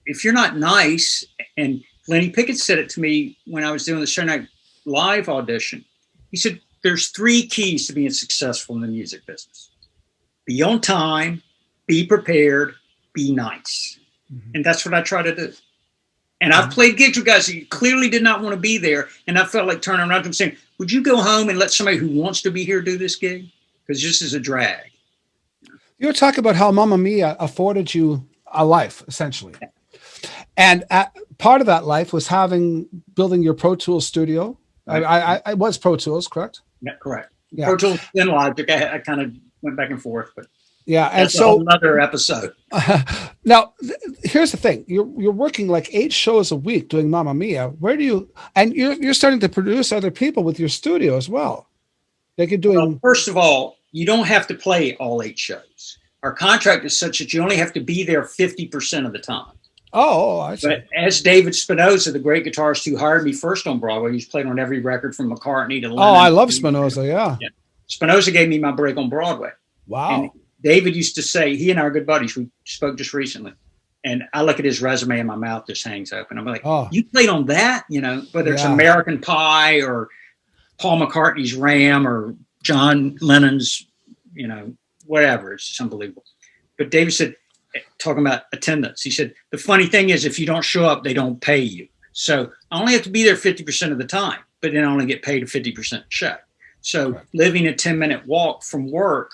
if you're not nice, and Lenny Pickett said it to me when I was doing the Saturday Night Live audition. He said, there's 3 keys to being successful in the music business. Be on time, be prepared, be nice. Mm-hmm. And that's what I try to do. And I've played gigs with guys who clearly did not want to be there. And I felt like turning around to them saying, would you go home and let somebody who wants to be here do this gig? Because this is a drag. You were talking about how Mamma Mia afforded you a life, essentially. And part of that life was building your Pro Tools studio. Right. I was Pro Tools, correct? Yeah, correct. Yeah. Pro Tools and Logic. I kind of went back and forth, but yeah, and that's so another episode. Now, here's the thing: you're working like 8 shows a week doing Mamma Mia. Where do you? And you're starting to produce other people with your studio as well. Like you're doing. Well, first of all, you don't have to play all 8 shows. Our contract is such that you only have to be there 50% of the time. Oh, I see. But as David Spinoza, the great guitarist who hired me first on Broadway, he's played on every record from McCartney to Lennon. Oh, I love Spinoza. Yeah. Spinoza gave me my break on Broadway. Wow. And David used to say, he and I are good buddies. We spoke just recently. And I look at his resume and my mouth just hangs open. I'm like, you played on that? You know, whether it's American Pie or Paul McCartney's Ram or John Lennon's, you know, whatever. It's just unbelievable. But David said, talking about attendance, he said, the funny thing is if you don't show up, they don't pay you. So I only have to be there 50% of the time, but then I only get paid a 50% check. So living a 10-minute walk from work,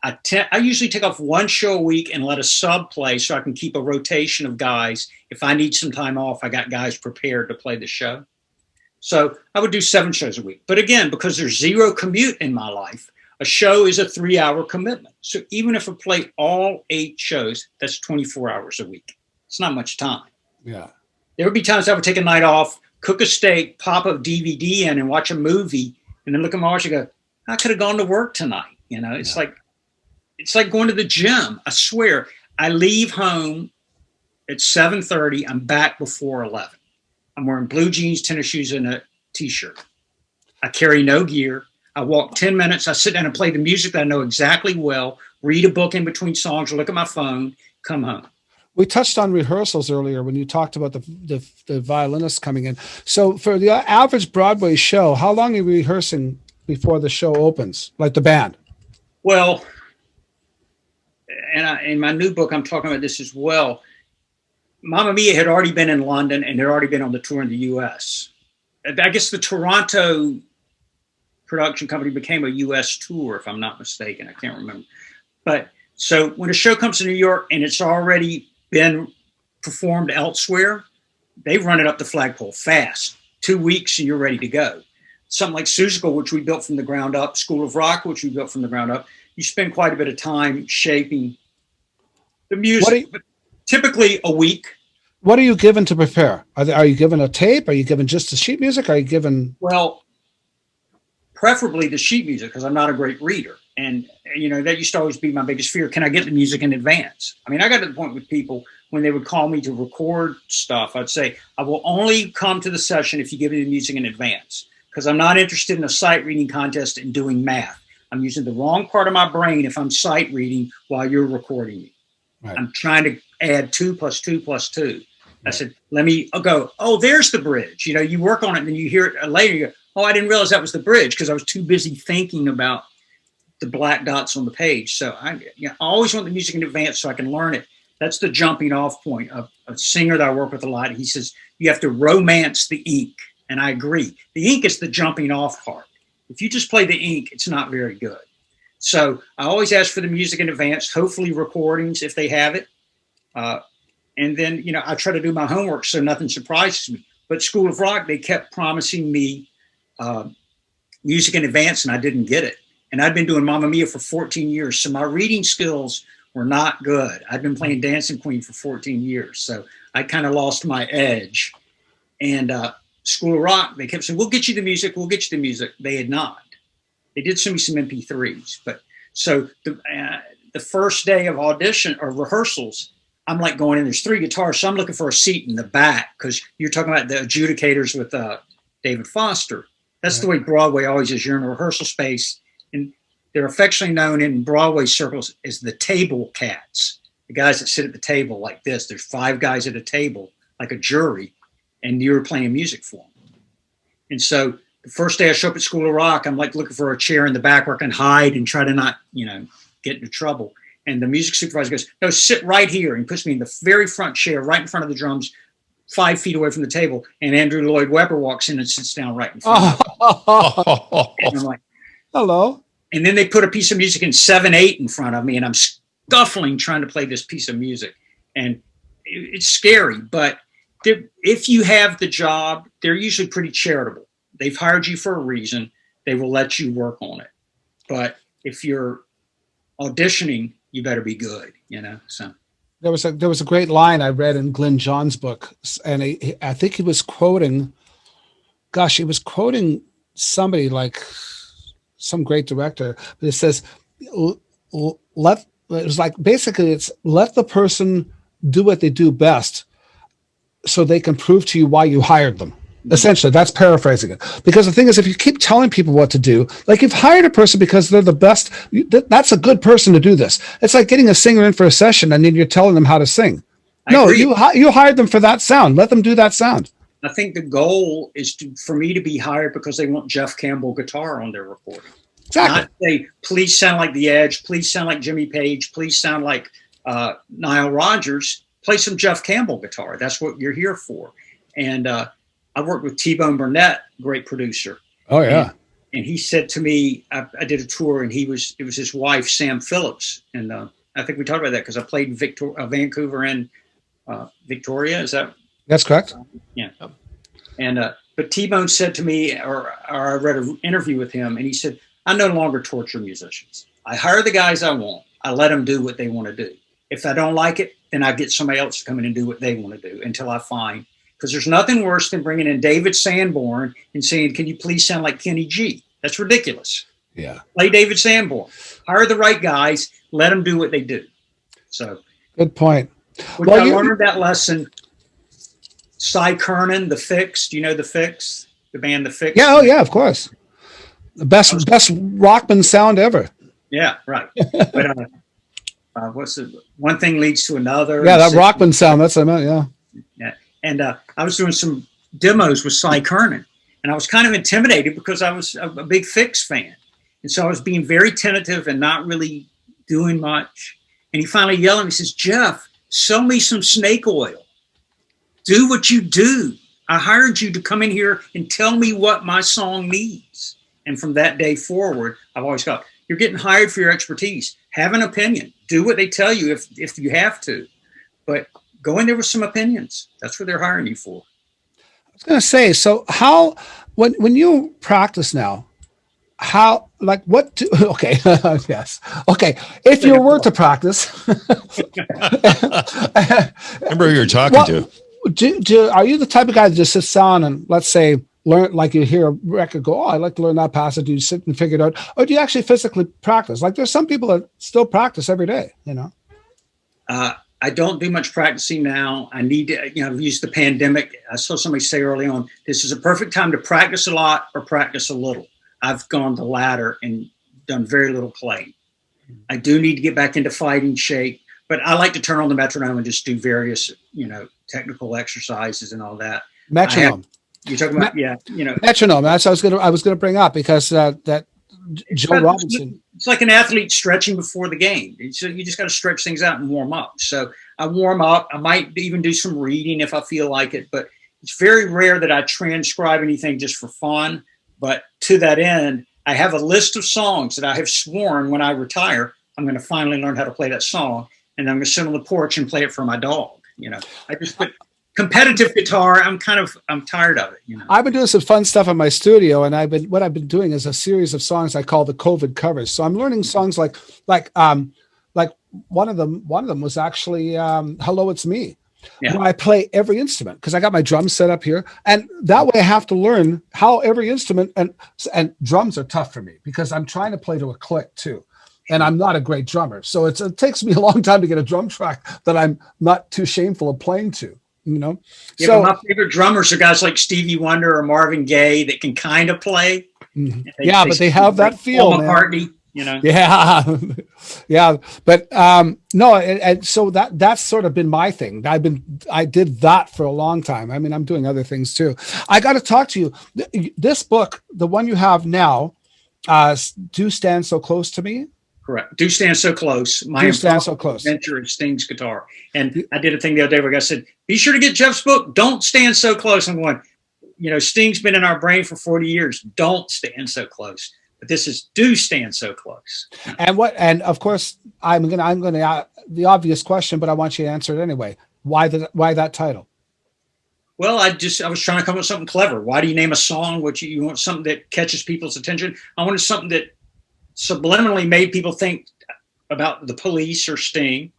I usually take off 1 show a week and let a sub play so I can keep a rotation of guys. If I need some time off, I got guys prepared to play the show. So I would do 7 shows a week. But again, because there's 0 commute in my life, a show is a 3-hour commitment. So even if I play all 8 shows, that's 24 hours a week. It's not much time. Yeah. There would be times I would take a night off, cook a steak, pop a DVD in and watch a movie, and then look at my watch and go, I could have gone to work tonight. You know, it's like going to the gym. I swear, I leave home at 7:30. I'm back before 11. I'm wearing blue jeans, tennis shoes, and a t-shirt. I carry no gear. I walk 10 minutes. I sit down and play the music that I know exactly well, read a book in between songs, or look at my phone, come home. We touched on rehearsals earlier when you talked about the violinist coming in. So for the average Broadway show, how long are you rehearsing before the show opens, like the band? Well, and in my new book, I'm talking about this as well. Mamma Mia had already been in London and had already been on the tour in the U.S. I guess the Toronto production company became a U.S. tour, if I'm not mistaken. I can't remember. But so when a show comes to New York and it's already been performed elsewhere, they run it up the flagpole fast. 2 weeks and you're ready to go. Something like Seussical, which we built from the ground up, School of Rock, which we built from the ground up, you spend quite a bit of time shaping the music. Typically a week. What are you given to prepare? Are you given a tape? Are you given just the sheet music? Are you given? Well, preferably the sheet music, because I'm not a great reader. And, you know, that used to always be my biggest fear. Can I get the music in advance? I mean, I got to the point with people when they would call me to record stuff, I'd say, I will only come to the session if you give me the music in advance, because I'm not interested in a sight reading contest and doing math. I'm using the wrong part of my brain if I'm sight reading while you're recording me. Right. I'm trying to add 2 + 2 + 2. Right. I said, let me go, oh, there's the bridge. You know, you work on it and then you hear it later. You go, oh, I didn't realize that was the bridge because I was too busy thinking about the black dots on the page. So I always want the music in advance so I can learn it. That's the jumping off point of a singer that I work with a lot. He says, you have to romance the ink. And I agree. The ink is the jumping off part. If you just play the ink, it's not very good. So I always ask for the music in advance, hopefully recordings if they have it. And then, you know, I try to do my homework so nothing surprises me. But School of Rock, they kept promising me music in advance and I didn't get it. And I'd been doing Mamma Mia for 14 years. So my reading skills were not good. I'd been playing Dancing Queen for 14 years. So I kind of lost my edge. And School of Rock, they kept saying, we'll get you the music, we'll get you the music. They had not. They did send me some MP3s. But so the first day of audition or rehearsals, I'm like going in, there's 3 guitars. So I'm looking for a seat in the back because you're talking about the adjudicators with David Foster. That's the way Broadway always is. You're in a rehearsal space, and they're affectionately known in Broadway circles as the table cats, the guys that sit at the table like this. There's 5 guys at a table, like a jury, and you're playing music for them. And so the first day I show up at School of Rock, I'm like looking for a chair in the back where I can hide and try to not, get into trouble. And the music supervisor goes, no, sit right here, and puts me in the very front chair, right in front of the drums, 5 feet away from the table. And Andrew Lloyd Webber walks in and sits down right in front of me. And I'm like, hello. And then they put a piece of music in 7/8 in front of me, and I'm scuffling trying to play this piece of music. And it's scary, but if you have the job, they're usually pretty charitable. They've hired you for a reason. They will let you work on it. But if you're auditioning, you better be good, so. There was a great line I read in Glenn John's book, and I think he was quoting somebody like some great director. But it says, let the person do what they do best so they can prove to you why you hired them. Essentially, that's paraphrasing it. Because the thing is, if you keep telling people what to do, like you've hired a person because they're the best, that's a good person to do this. It's like getting a singer in for a session and then you're telling them how to sing. No, you hired them for that sound. Let them do that sound. I think the goal is for me to be hired because they want Jeff Campbell guitar on their recording. Exactly. Not say, please sound like The Edge, please sound like Jimmy Page, please sound like Nile Rodgers. Play some Jeff Campbell guitar. That's what you're here for. And I worked with T-Bone Burnett, great producer. Oh yeah. And he said to me, I did a tour, and it was his wife, Sam Phillips. And I think we talked about that because I played in Vancouver and Victoria. Is that? That's correct. Yeah. And but T-Bone said to me, or I read an interview with him, and he said, I no longer torture musicians. I hire the guys I want. I let them do what they want to do. If I don't like it, then I get somebody else to come in and do what they want to do until I find. Because there's nothing worse than bringing in David Sanborn and saying, can you please sound like Kenny G? That's ridiculous. Yeah. Play David Sanborn. Hire the right guys. Let them do what they do. So. Good point. I learned that lesson. Cy Kernan, The Fix. Do you know The Fix? The band The Fix? Yeah. Oh, yeah, of course. The best Rockman sound ever. Yeah, right. But what's it? One thing leads to another. Yeah, that Rockman sound. That's what I meant. Yeah. Yeah. And I was doing some demos with Cy Kernan, and I was kind of intimidated because I was a big Fix fan. And so I was being very tentative and not really doing much. And he finally yelled at me, he says, Jeff, sell me some snake oil. Do what you do. I hired you to come in here and tell me what my song needs. And from that day forward, I've always thought, you're getting hired for your expertise. Have an opinion. Do what they tell you if you have to. But go in there with some opinions. That's what they're hiring you for. I was going to say, so how, when you practice now, how, like what do, okay, yes. Okay. If you were to practice. Remember who you're talking to. Are you the type of guy that just sits down and, let's say, learn, like you hear a record go, oh, I like to learn that passage. Do you sit and figure it out? Or do you actually physically practice? Like there's some people that still practice every day, I don't do much practicing now. I need to, I've used the pandemic. I saw somebody say early on, this is a perfect time to practice a lot or practice a little. I've gone the latter and done very little playing. I do need to get back into fighting shape, but I like to turn on the metronome and just do various, technical exercises and all that. Metronome. You're talking about, metronome. That's what I was going to bring up because that Joe Robinson. It's like an athlete stretching before the game. So you just got to stretch things out and warm up. So I warm up. I might even do some reading if I feel like it, but it's very rare that I transcribe anything just for fun. But to that end, I have a list of songs that I have sworn when I retire, I'm going to finally learn how to play that song. And I'm going to sit on the porch and play it for my dog. I just put competitive guitar. I'm tired of it. I've been doing some fun stuff in my studio, and what I've been doing is a series of songs I call the COVID covers. So I'm learning songs like one of them was actually "Hello, It's Me," Yeah. where I play every instrument because I got my drums set up here, and that way I have to learn how every instrument and drums are tough for me because I'm trying to play to a click too, and I'm not a great drummer, so it takes me a long time to get a drum track that I'm not too shameful of playing to. Yeah, so but my favorite drummers are guys like Stevie Wonder or Marvin Gaye that can kind of play. But they have that feel, Paul McCartney. Yeah, yeah, but no, and so that's sort of been my thing. I did that for a long time. I mean, I'm doing other things too. I got to talk to you. This book, the one you have now, Do Stand So Close to Me. Correct. Do Stand So Close. My adventure in Sting's guitar. And I did a thing the other day where I said, be sure to get Jeff's book. Don't stand so close. I'm going, Sting's been in our brain for 40 years. Don't stand so close. But this is Do Stand So Close. And of course, I'm gonna the obvious question, but I want you to answer it anyway. Why that title? Well, I was trying to come up with something clever. Why do you name a song what you want? Something that catches people's attention. I wanted something that subliminally made people think about the Police or Sting.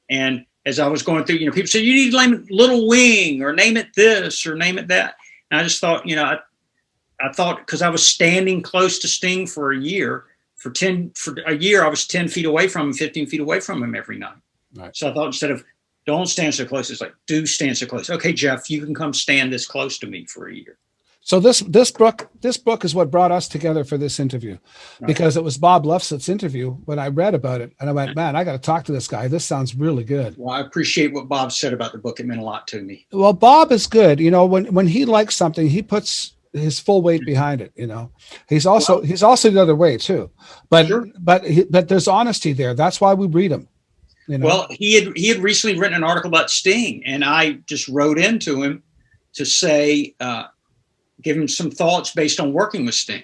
And as I was going through, people said, you need to name it Little Wing or name it this or name it that. And I just thought, I thought because I was standing close to Sting for a year, for a year, I was 10 feet away from him, 15 feet away from him every night. Right. So I thought instead of don't stand so close, it's like, do stand so close. Okay, Jeff, you can come stand this close to me for a year. So this book is what brought us together for this interview, because it was Bob Lefsett's interview when I read about it, and I went, man, I got to talk to this guy. This sounds really good. Well, I appreciate what Bob said about the book. It meant a lot to me. Well, Bob is good. When he likes something, he puts his full weight behind it. He's also the other way too, but sure. but there's honesty there. That's why we read him. Well, he had recently written an article about Sting, and I just wrote into him to say, give him some thoughts based on working with Sting.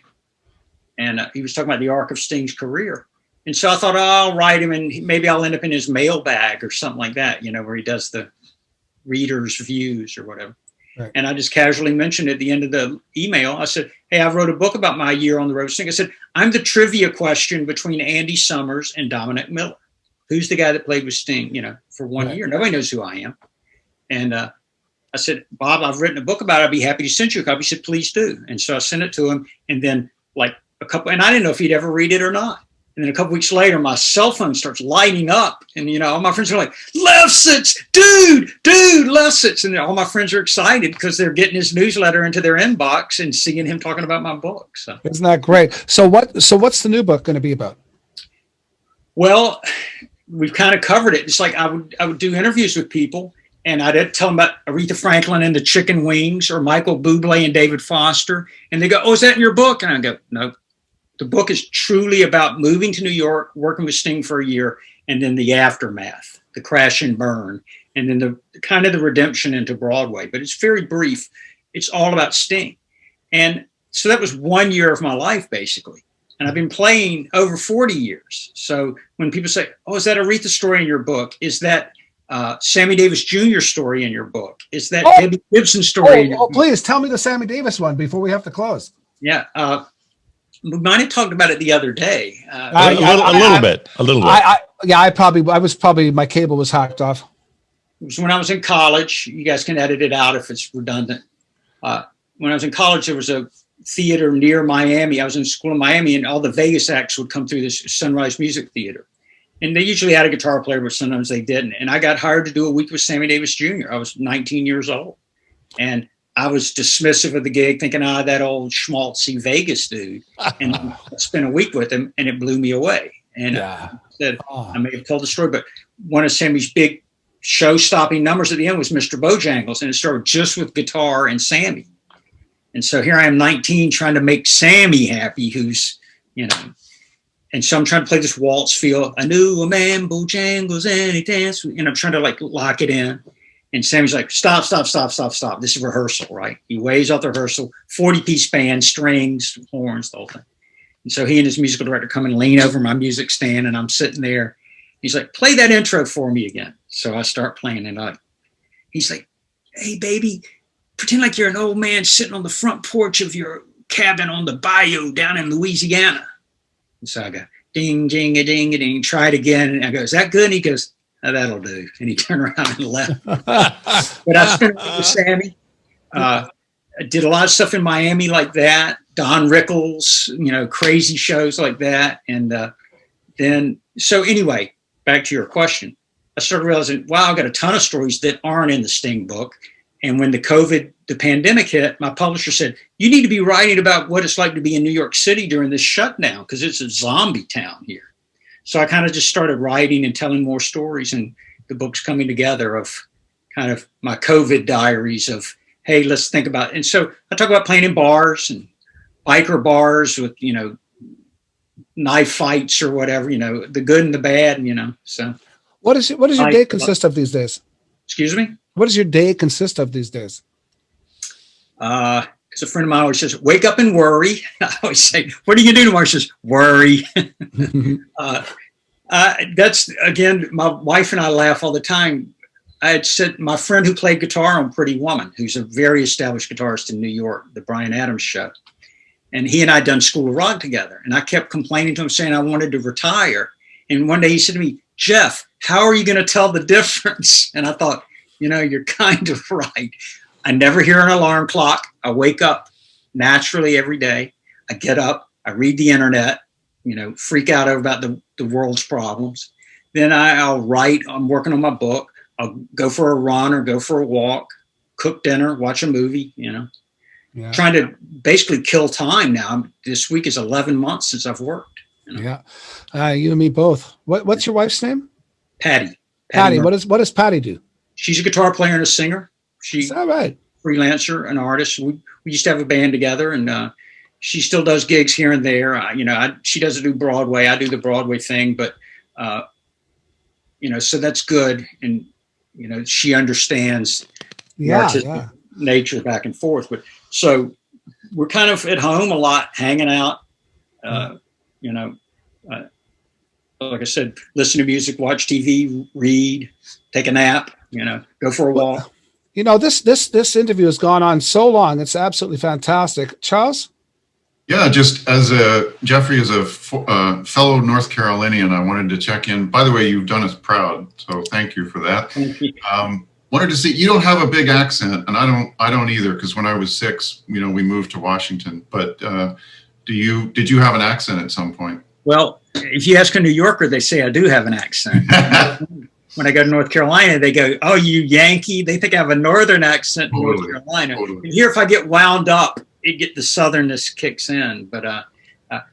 And he was talking about the arc of Sting's career. And so I thought, I'll write him and maybe I'll end up in his mailbag or something like that, where he does the reader's views or whatever. Right. And I just casually mentioned at the end of the email, I said, hey, I wrote a book about my year on the road with Sting. I said, I'm the trivia question between Andy Summers and Dominic Miller. Who's the guy that played with Sting, for 1 year? Nobody knows who I am. And I said, Bob, I've written a book about it. I'd be happy to send you a copy. He said, please do. And so I sent it to him. And then and I didn't know if he'd ever read it or not. And then a couple weeks later, my cell phone starts lighting up. And, all my friends are like, Lefsetz, dude, Lefsetz. And all my friends are excited because they're getting his newsletter into their inbox and seeing him talking about my book. So isn't that great? So what's the new book going to be about? Well, we've kind of covered it. It's like I would do interviews with people. And I'd tell them about Aretha Franklin and the Chicken Wings or Michael Bublé and David Foster. And they go, oh, is that in your book? And I go, no. The book is truly about moving to New York, working with Sting for a year, and then the aftermath, the crash and burn, and then the kind of the redemption into Broadway. But it's very brief. It's all about Sting. And so that was 1 year of my life, basically. And I've been playing over 40 years. So when people say, oh, is that Aretha story in your book? Is that Sammy Davis Jr. story in your book? Is that Debbie Gibson story? Please tell me the Sammy Davis one before we have to close. Yeah. We might have talked about it the other day. A little bit. My cable was hacked off. It was when I was in college. You guys can edit it out if it's redundant. When I was in college, there was a theater near Miami. I was in school in Miami, and all the Vegas acts would come through this Sunrise Music Theater. And they usually had a guitar player, but sometimes they didn't. And I got hired to do a week with Sammy Davis Jr. I was 19 years old. And I was dismissive of the gig, thinking, that old schmaltzy Vegas dude. And I spent a week with him, and it blew me away. And I may have told the story, but one of Sammy's big show-stopping numbers at the end was Mr. Bojangles, and it started just with guitar and Sammy. And so here I am, 19, trying to make Sammy happy, who's, and so I'm trying to play this waltz feel. I knew a man, Bojangles, and he danced. And I'm trying to lock it in. And Sammy's like, stop. This is rehearsal, right? He waves off the rehearsal, 40-piece band, strings, horns, the whole thing. And so he and his musical director come and lean over my music stand, and I'm sitting there. He's like, play that intro for me again. So I start playing, and he's like, hey, baby, pretend like you're an old man sitting on the front porch of your cabin on the bayou down in Louisiana. And so I go, ding, ding, a ding, a ding, try it again. And I go, is that good? And he goes, That'll do. And he turned around and left. But I spent it with Sammy. I did a lot of stuff in Miami like that. Don Rickles, crazy shows like that. And so anyway, back to your question. I started realizing, wow, I've got a ton of stories that aren't in the Sting book. And when the pandemic hit, my publisher said, you need to be writing about what it's like to be in New York City during this shutdown, because it's a zombie town here. So I kind of just started writing and telling more stories, and the book's coming together of kind of my COVID diaries of, hey, let's think about it. And so I talk about playing in bars and biker bars with, knife fights or whatever, the good and the bad, so. What does your day consist of these days? Excuse me? What does your day consist of these days? Because a friend of mine always says, wake up and worry. I always say, what are you going to do tomorrow? She says, worry. That's, again, my wife and I laugh all the time. I had said, my friend who played guitar on Pretty Woman, who's a very established guitarist in New York, the Bryan Adams show. And he and I done School of Rock together. And I kept complaining to him, saying I wanted to retire. And one day he said to me, Jeff, how are you going to tell the difference? And I thought, you're kind of right. I never hear an alarm clock. I wake up naturally every day. I get up, I read the internet, freak out about the world's problems. Then I'll write. I'm working on my book. I'll go for a run or go for a walk, cook dinner, watch a movie, Yeah. Trying to basically kill time now. This week is 11 months since I've worked. Yeah. You and me both. What's your wife's name? Patty. Patty. What does Patty do? She's a guitar player and a singer. Is that right? Freelancer, an artist. We used to have a band together, and she still does gigs here and there. She doesn't do Broadway. I do the Broadway thing, but so that's good. And she understands the artistic nature back and forth. But so we're kind of at home a lot, hanging out. Like I said, listen to music, watch TV, read, take a nap. Go for a walk. This interview has gone on so long. It's absolutely fantastic. Charles? Yeah, just as Jeffrey is a fellow North Carolinian, I wanted to check in. By the way, you've done us proud, so thank you for that. Thank you. Wanted to see, you don't have a big accent, and I don't either, because when I was 6, we moved to Washington. But did you have an accent at some point? Well, if you ask a New Yorker, they say I do have an accent. When I go to North Carolina, they go, oh, you Yankee. They think I have a Northern accent in North Carolina. Totally. And here, if I get wound up, the Southernness kicks in. But I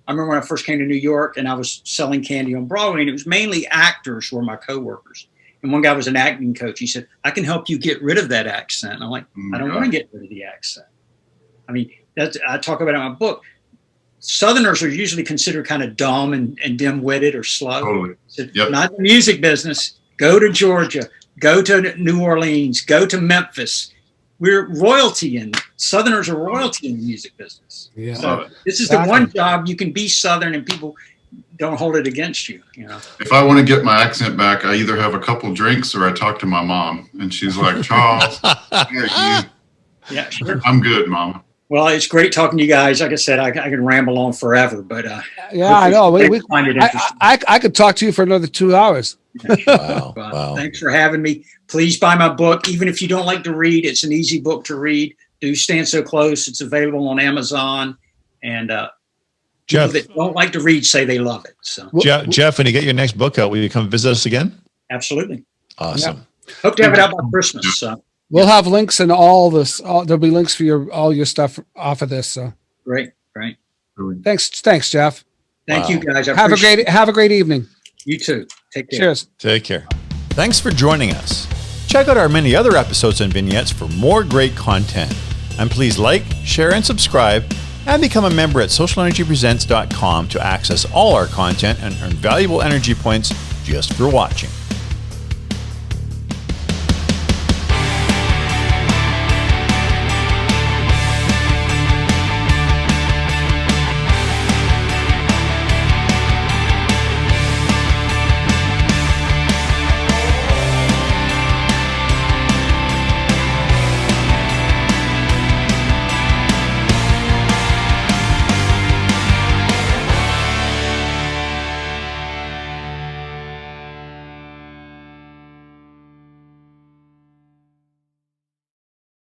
remember when I first came to New York and I was selling candy on Broadway, and it was mainly actors who were my coworkers. And one guy was an acting coach. He said, I can help you get rid of that accent. And I'm like, I don't want to get rid of the accent. I mean, I talk about it in my book. Southerners are usually considered kind of dumb and dim-witted or slow. Totally. So not the music business. Go to Georgia, go to New Orleans, go to Memphis. We're royalty, and Southerners are royalty in the music business. Yeah. So this is the one job you can be Southern and people don't hold it against you. If I want to get my accent back, I either have a couple drinks or I talk to my mom, and she's like, Charles, yeah, sure. I'm good, Mama. Well, it's great talking to you guys. Like I said, I can ramble on forever, but yeah, I know. Find it interesting. I could talk to you for another 2 hours. Wow. Thanks for having me. Please buy my book. Even if you don't like to read, it's an easy book to read. Do Stand So Close. It's available on Amazon. And Jeff, people that don't like to read say they love it. So Jeff, when you get your next book out, will you come visit us again? Absolutely. Awesome. Yeah. Hope to have it out by Christmas. So. We'll have links in all this. There'll be links for all your stuff off of this. So Great. Thanks, Jeff. Thank you, guys. Have a great evening. You too. Take care. Cheers. Take care. Thanks for joining us. Check out our many other episodes and vignettes for more great content. And please like, share, and subscribe, and become a member at SocialNRGpresents.com to access all our content and earn valuable energy points just for watching.